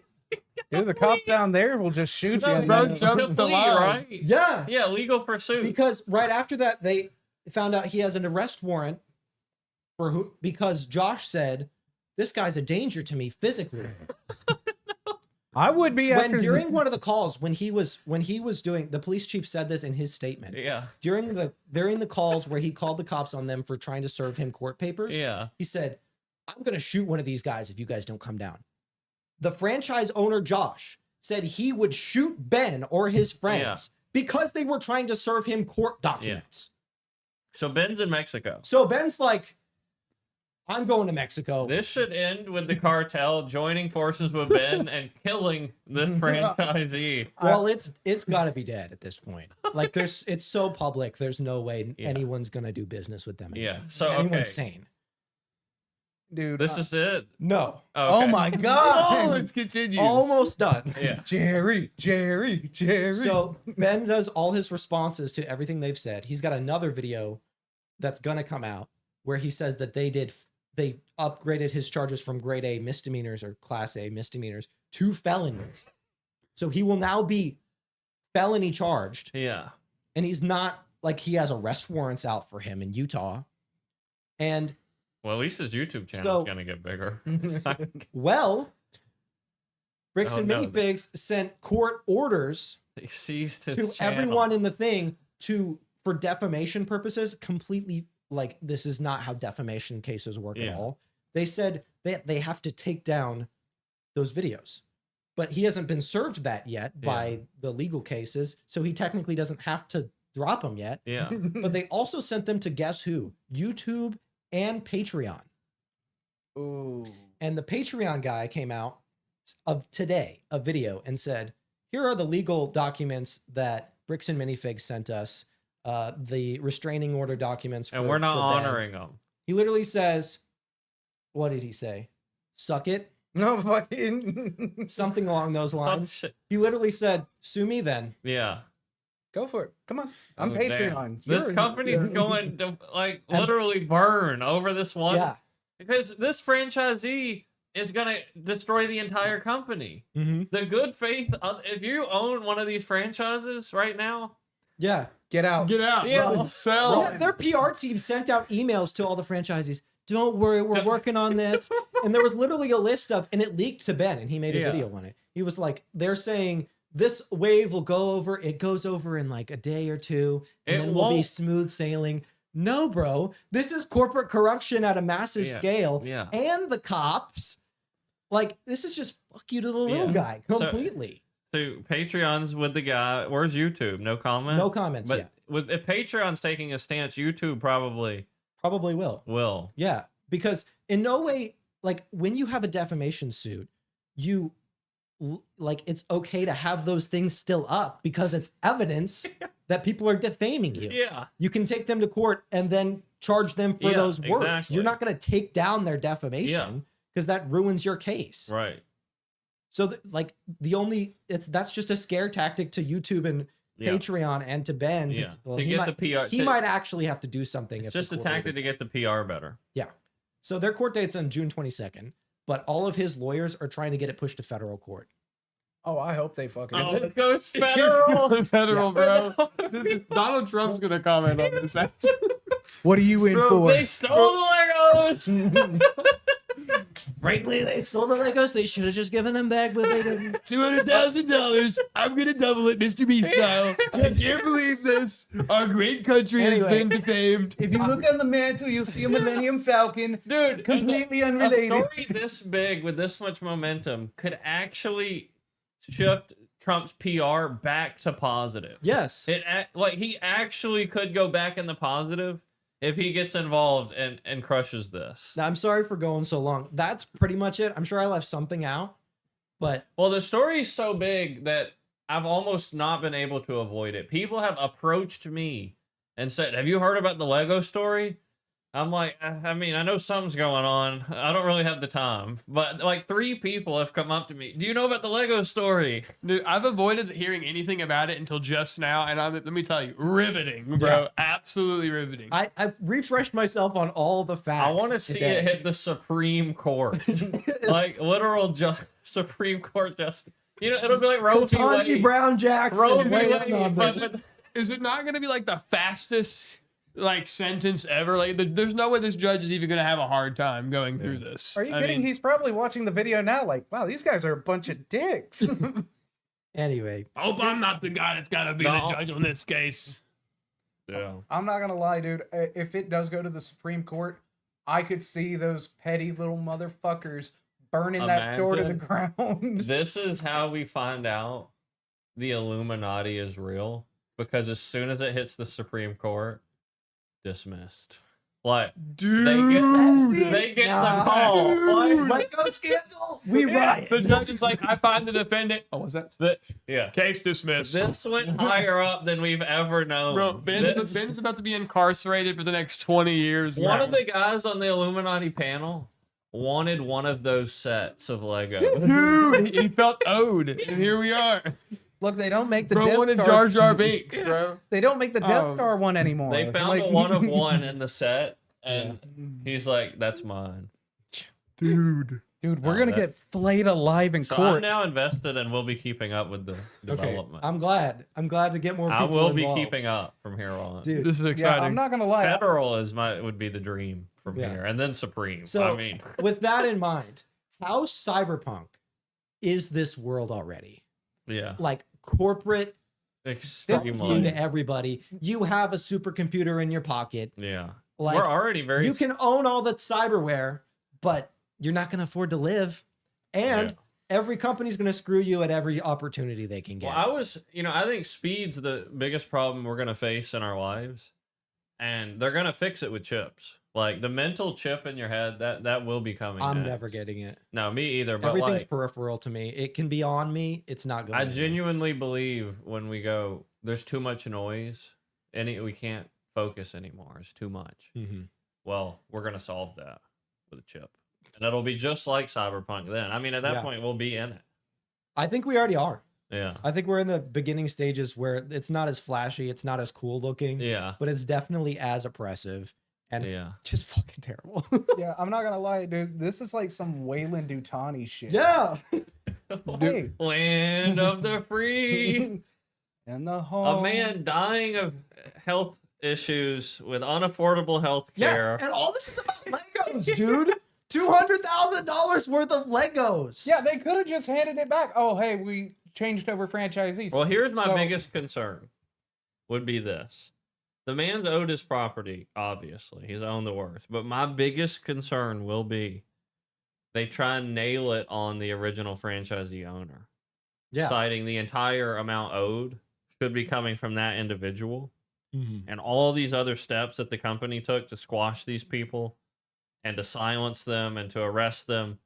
Dude, the cops down there will just shoot you. no, and bro, then- jump to the flee, line. right? Yeah. Yeah, legal pursuit. Because right after that, they found out he has an arrest warrant because Josh said, this guy's a danger to me physically. I would be When after during one of the calls, when he was doing, the police chief said this in his statement. Yeah. During the calls where he called the cops on them for trying to serve him court papers, Yeah. he said, I'm going to shoot one of these guys if you guys don't come down. The franchise owner, Josh, said he would shoot Ben or his friends because they were trying to serve him court documents. So Ben's in Mexico. So Ben's like, I'm going to Mexico. This should end with the cartel joining forces with Ben and killing this franchisee. Well, it's got to be dead at this point. Like it's so public. There's no way anyone's going to do business with them. Yeah. Again. So anyone's okay. sane. dude. This is it. No. Oh, okay. Oh my god. Let's continue. Almost done. Yeah. Jerry. So Ben does all his responses to everything they've said. He's got another video that's going to come out where he says that they upgraded his charges from grade A misdemeanors or class A misdemeanors to felonies. So he will now be felony charged. Yeah. And he's not like he has arrest warrants out for him in Utah. And Well, at least his YouTube channel So- is gonna get bigger. Bricks Oh, and no. Minifigs sent court orders He seized his to channel. everyone in the thing for defamation purposes, completely like this is not how defamation cases work at Yeah. all. They said that they have to take down those videos. But he hasn't been served that yet by the legal cases, so he technically doesn't have to drop them yet. Yeah. But they also sent them to guess who? YouTube and Patreon. Ooh. And the Patreon guy came out of today, a video, and said, here are the legal documents that Bricks and Minifigs sent us, the restraining order documents. And we're not for Ben." honoring them. He literally says, what did he say? Suck it? No fucking. Something along those Oh, lines. shit. He literally said, sue me then. Yeah. Go for it. Come on. I'm Oh, damn. Patreon. This You're- company's you're- going to like And- literally burn over this one. Yeah. Because this franchisee is gonna destroy the entire company. Mm-hmm. The good faith, if you own one of these franchises right now, Yeah. Get out. Get out. Yeah. Run. Sell. Yeah, their PR team sent out emails to all the franchisees. Don't worry, we're working on this. And there was literally a list of, and it leaked to Ben, and he made a Yeah. video on it. He was like, they're saying this wave will go over. It goes over in like a day or two, and It then we'll be won't. smooth sailing. No, bro. This is corporate corruption at a massive Yeah, scale. yeah. And the cops. Like, this is just fuck you to the little Yeah. guy So- completely. So Patreon's with the guy. Where's YouTube? No comment. No comments, But yeah. if Patreon's taking a stance, YouTube probably Probably will. will. Yeah. Because in no way, like, when you have a defamation suit, like, it's okay to have those things still up because it's evidence that people are defaming you. Yeah. You can take them to court and then charge them for Yeah, those words. exactly. You're not going to take down their defamation because that ruins your case. Right. So, that's just a scare tactic to YouTube and Yeah. Patreon and to Ben. Yeah. Well, To he get might, the PR. he might actually have to do something. It's if the just a court tactic order- to get the PR better. Yeah. So their court date's on June 22nd, but all of his lawyers are trying to get it pushed to federal court. Oh, I hope they fucking. Oh, it goes federal. Federal, bro. This is Donald Trump's gonna comment on this. What are you in for? They stole the Legos. Frankly, they stole the Legos. They should have just given them back, but they didn't. $200,000. I'm gonna double it, Mr. B style. I can't believe this. Our great country Anyway. has been defamed. If you look on the mantle, you'll see a Millennium Falcon. Dude, Completely a unrelated. story this big with this much momentum could actually shift Trump's PR back to positive. Yes. Like he actually could go back in the positive if he gets involved and crushes this. Now, I'm sorry for going so long. That's pretty much it. I'm sure I left something out, but Well, the story's so big that I've almost not been able to avoid it. People have approached me and said, "Have you heard about the Lego story?" I'm like, I mean, I know something's going on. I don't really have the time. But like 3 people have come up to me. Do you know about the Lego story? Dude, I've avoided hearing anything about it until just now, and let me tell you, riveting, bro. Yeah. Absolutely riveting. I've refreshed myself on all the facts. I want to see today. it hit the Supreme Court. Like literal Supreme Court justice. You know, it'll be like Roe v. Ketanji Wade. Brown Jackson. Roe v. weigh in on Wade. this. Is it not going to be like the fastest sentence ever? Like, there's no way this judge is even going to have a hard time going through this. Are you I kidding? mean, He's probably watching the video now, like, wow, these guys are a bunch of dicks. Anyway, I hope I'm not the guy that's got to be No. the judge on this case. Yeah. I'm not gonna lie, dude. If it does go to the Supreme Court, I could see those petty little motherfuckers burning that store to the ground. This is how we find out the Illuminati is real. Because as soon as it hits the Supreme Court, dismissed. Like, Dude. they get the call. Like, Lego scandal. We riot. The judge is like, I find the defendant. Oh, what's that? yeah. Case dismissed. This went higher up than we've ever known. Bro, This- Ben's about to be incarcerated for the next 20 years. one bro. of the guys on the Illuminati panel wanted one of those sets of Lego. Dude, he felt owed, and here we are. Look, they don't make the Bro Death wanted Star. Jar Jar Binks, bro. They don't make the Death Oh. Star one anymore. They found Like- a one of one in the set, and he's like, "That's mine." Dude. Dude, we're No, gonna that- get flayed alive in So I'm court. now invested, and we'll be keeping up with the Okay, development. I'm glad. I'm glad to get more people I will be involved. keeping up from here on. Dude, This is Yeah, exciting. I'm not gonna lie. Federal would be the dream from Yeah. here, and then Supreme. So I mean, with that in mind, how cyberpunk is this world already? yeah, Like corporate extremely. to everybody. You have a supercomputer in your pocket. Yeah, Like we're already very. you can own all the cyberware, but you're not going to afford to live. And Yeah. every company's going to screw you at every opportunity they can get. Well, I think speed's the biggest problem we're gonna face in our lives, and they're gonna fix it with chips. Like the mental chip in your head, that will be coming. I'm next. never getting it. No, me either. But Everything's like, peripheral to me. It can be on me. It's not going. I to me. genuinely believe when we go, there's too much noise, and we can't focus anymore. It's too much. Mhm. Well, we're gonna solve that with a chip, and it'll be just like Cyberpunk. Then, I mean, at that Yeah. point, we'll be in it. I think we already are. Yeah, I think we're in the beginning stages where it's not as flashy, it's not as cool looking, yeah, but it's definitely as oppressive and yeah. just fucking terrible. Yeah, I'm not gonna lie, dude. This is like some Wayland Dutani shit. yeah. Hey. Land of the free. And the whole A man dying of health issues with unaffordable health care. Yeah. And all this is about Legos, dude. $200,000 worth of Legos. Yeah, they could have just handed it back. Oh, hey, we changed over franchisees. Well, here's my So- biggest concern would be this. The man's owed his property, obviously. He's owned the worth. But my biggest concern will be they try and nail it on the original franchisee owner. Yeah. Citing the entire amount owed should be coming from that individual. And all these other steps that the company took to squash these people and to silence them and to arrest them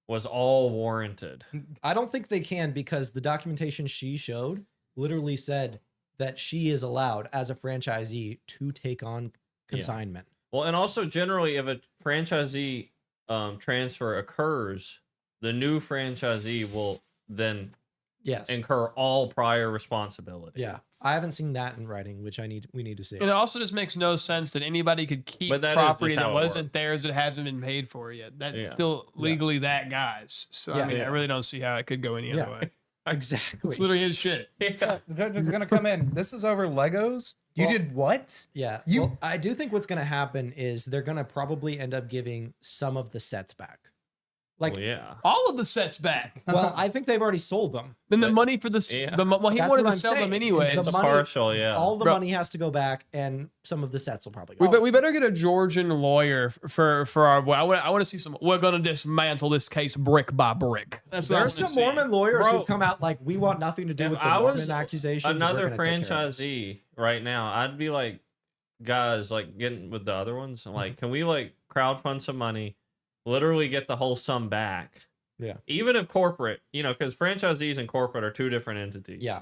was all warranted. I don't think they can, because the documentation she showed literally said that she is allowed as a franchisee to take on consignment. Well, and also generally, if a franchisee transfer occurs, the new franchisee will then Yes. incur all prior responsibility. Yeah. I haven't seen that in writing, which we need to see. And it also just makes no sense that anybody could keep But that is property just that how it wasn't theirs that hasn't been paid for yet. That's Yeah. still legally that guy's. So I Yeah. mean, Yeah. I really don't see how it could go any Yeah. other way. Exactly. It's literally his shit. Yeah. The judge is gonna come in. This is over Legos. You Well- did what? Yeah. You- Well, I do think what's going to happen is they're going to probably end up giving some of the sets back. Like, Well, yeah. All of the sets back. well, I think they've already sold them. Then the But- money for this, yeah. well, he That's wanted what to I'm sell them saying, anyway. is It's the a money- partial, yeah. All the Bro. money has to go back, and some of the sets will probably We, go. we better get a Georgian lawyer for our. I want to see some. We're gonna dismantle this case brick by brick. That's what There I are wanna some see. Mormon lawyers Bro, who've come out like, we want nothing to do if with the I Mormon was accusations. another we're gonna take care of this." franchisee right now, I'd be like, guys, like getting with the other ones, like, can we like crowdfund some money, literally get the whole sum back? Yeah. Even if corporate, because franchisees and corporate are two different entities. Yeah.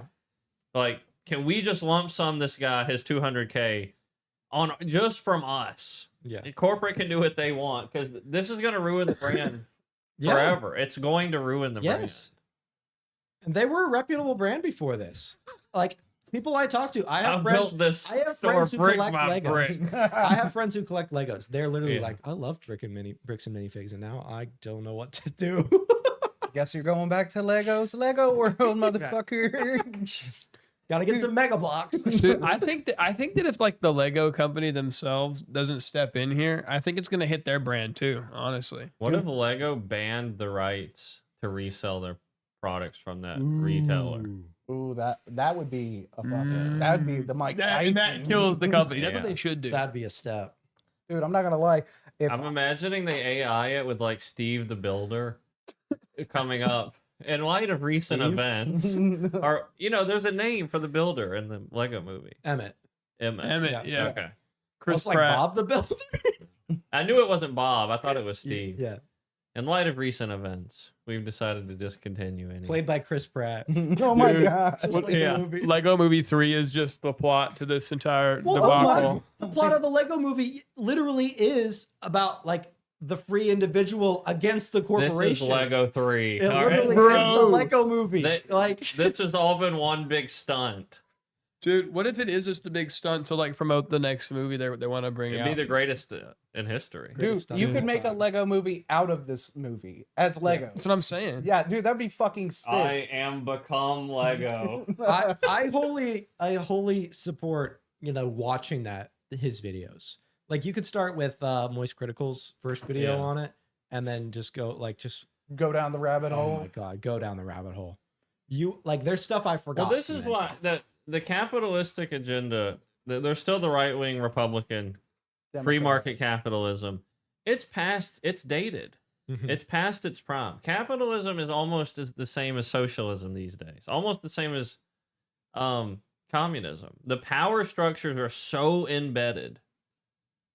Like, can we just lump sum this guy his 200K on just from us? Yeah. Corporate can do what they want, because this is going to ruin the brand Yeah. forever. It's going to ruin the Yes. And they were a reputable brand before this. Like, people I talk to, I brand. have I friends. built this I have store friends who brick collect by Lego. brick. I have friends who collect Legos. They're literally Yeah. like, I love bricks and minifigs, and now I don't know what to do. Guess you're going back to Legos, Lego World, motherfucker. Gotta get some Mega Blocks. Dude, I think that if like the Lego company themselves doesn't step in here, I think it's gonna hit their brand too. Honestly, What if Lego banned the rights to resell their products from that retailer? Ooh, that would be a fucking. That would be the Mike that Tyson. kills the company. That's what Yeah. they should do. That'd be a step. Dude, I'm not gonna lie. If I'm imagining they AI it with like Steve the Builder coming up in light of recent Steve? events. Or there's a name for the builder in the Lego movie. Emmett. Emmett, yeah. Okay. Chris It's like Pratt. Bob the Builder. I knew it wasn't Bob. I thought it was Steve. Yeah. In light of recent events, we've decided to discontinue any. Played by Chris Pratt. oh my Dude, god. Just like the Yeah, movie. Lego Movie 3 is just the plot to this entire Well, debacle. the plot of the Lego movie literally is about like the free individual against the This corporation. is Lego 3. It all literally right? is the Bro. Lego movie. like This has all been one big stunt. Dude, what if it is just the big stunt to like promote the next movie they want to bring It'd out? be the greatest in history. Dude, stuff you of could all make a time. Lego movie out of this movie as Lego. That's what I'm saying. Yeah, dude, that'd be fucking sick. I am become Lego. I wholly support watching his videos. Like you could start with Moist Critical's first video Yeah. on it, and then just go Go down the rabbit oh hole. my god, go down the rabbit hole. You there's stuff I forgot. Well, this to is mention. why the capitalistic agenda. They're still the right wing Republican free market capitalism. It's past. It's dated. Mhm. It's past its prime. Capitalism is almost the same as socialism these days. Almost the same as communism. The power structures are so embedded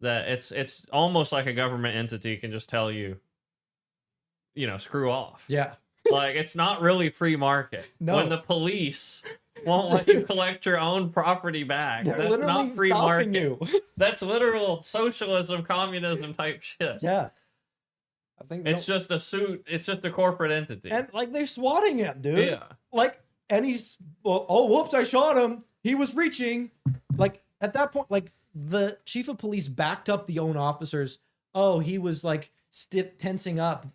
that it's almost like a government entity can just tell you, screw off. Yeah. Like, it's not really free market. No. When the police won't let you collect your own property back, They're that's literally not free stopping market. you. That's literal socialism, communism type shit. Yeah. I think It's just a suit. It's just a corporate entity. And like they're swatting him, dude. Yeah. Like, and he's oh whoops, I shot him. He was reaching. Like at that point, like the chief of police backed up the own officers. Oh, he was like tensing up.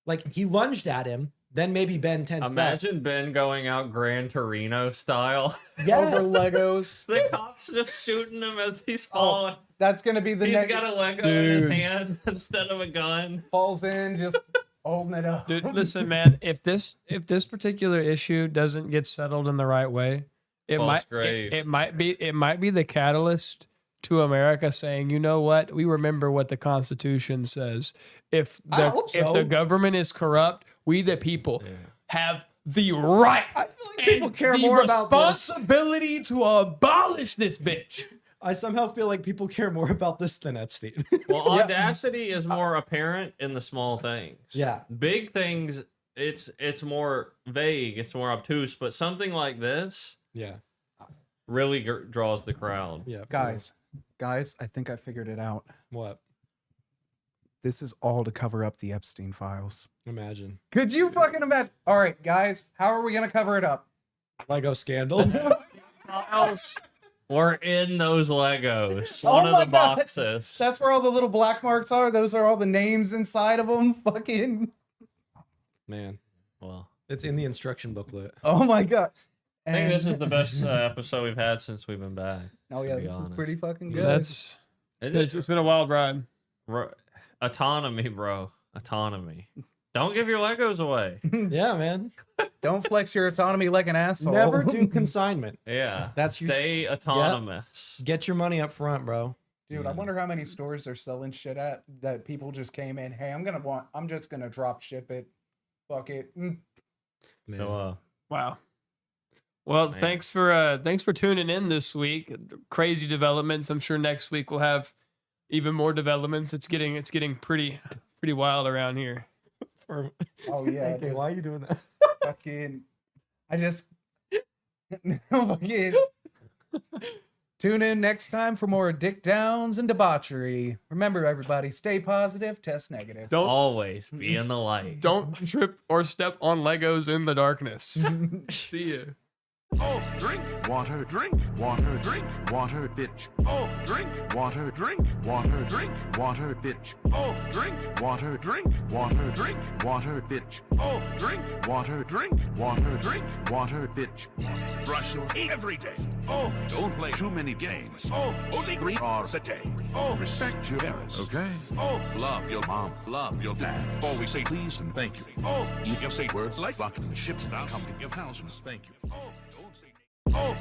Like he lunged at him. Then maybe Ben tensed Imagine Ben going out Gran Torino style. back. Yeah. over Legos. The cops just shooting him as he's falling. That's gonna be the He's next. got a Lego in his Dude. hand instead of a gun. Falls in, just holding it up. Dude, listen, man. If this particular issue doesn't get settled in the right way, it False might grave. it might be the catalyst to America saying, you know what, we remember what the Constitution says. If I the hope if so. the government is corrupt, we the people Yeah. have the right. I feel like people and care the more about this. responsibility to abolish this bitch. I somehow feel like people care more about this than Epstein. Well, audacity is more apparent in the small things. Yeah. Big things, it's more vague, it's more obtuse, but something like this Yeah. really draws the crowd. Yeah. Guys, I think I figured it out. What? This is all to cover up the Epstein files. Imagine. Could you fucking imagine? All right, guys, how are we gonna cover it up? Lego scandal. Files were in those Legos. Oh One of my the God. boxes. That's where all the little black marks are. Those are all the names inside of them. Fucking. Man. Well, It's in the instruction booklet. Oh my God. I think this is the best episode we've had since we've been back. Oh yeah, to be this is honest. pretty fucking good. That's It- it's been a wild ride. Autonomy, bro. Autonomy. Don't give your Legos away. Yeah, man. Don't flex your autonomy like an asshole. Never do consignment. Yeah. That's Stay autonomous. Get your money up front, bro. Dude, I wonder how many stores they're selling shit at that people just came in. Hey, I'm just gonna drop ship it. Fuck it. Man. So, Wow. Well, Man. thanks for tuning in this week. Crazy developments. I'm sure next week we'll have even more developments. It's getting pretty wild around here. Oh yeah. Okay, why are you doing that? Fucking. I just. Fucking. Tune in next time for more dick downs and debauchery. Remember, everybody, stay positive, test negative. Don't always be in the light. don't trip or step on Legos in the darkness. See ya. Oh, drink water, drink water, drink water, bitch. Oh, drink water, drink water, drink water, bitch. Oh, drink water, drink water, drink water, bitch. Oh, drink water, drink water, drink water, bitch. Brush your teeth every day. Oh, don't play too many games. Oh, only 3 hours a day. Oh, respect your parents. Okay. Oh, love your mom, love your dad. Always say please and thank you. Oh, if you say words like fucking shit, I'll come to your house and spank you. Oh, don't say. Oh.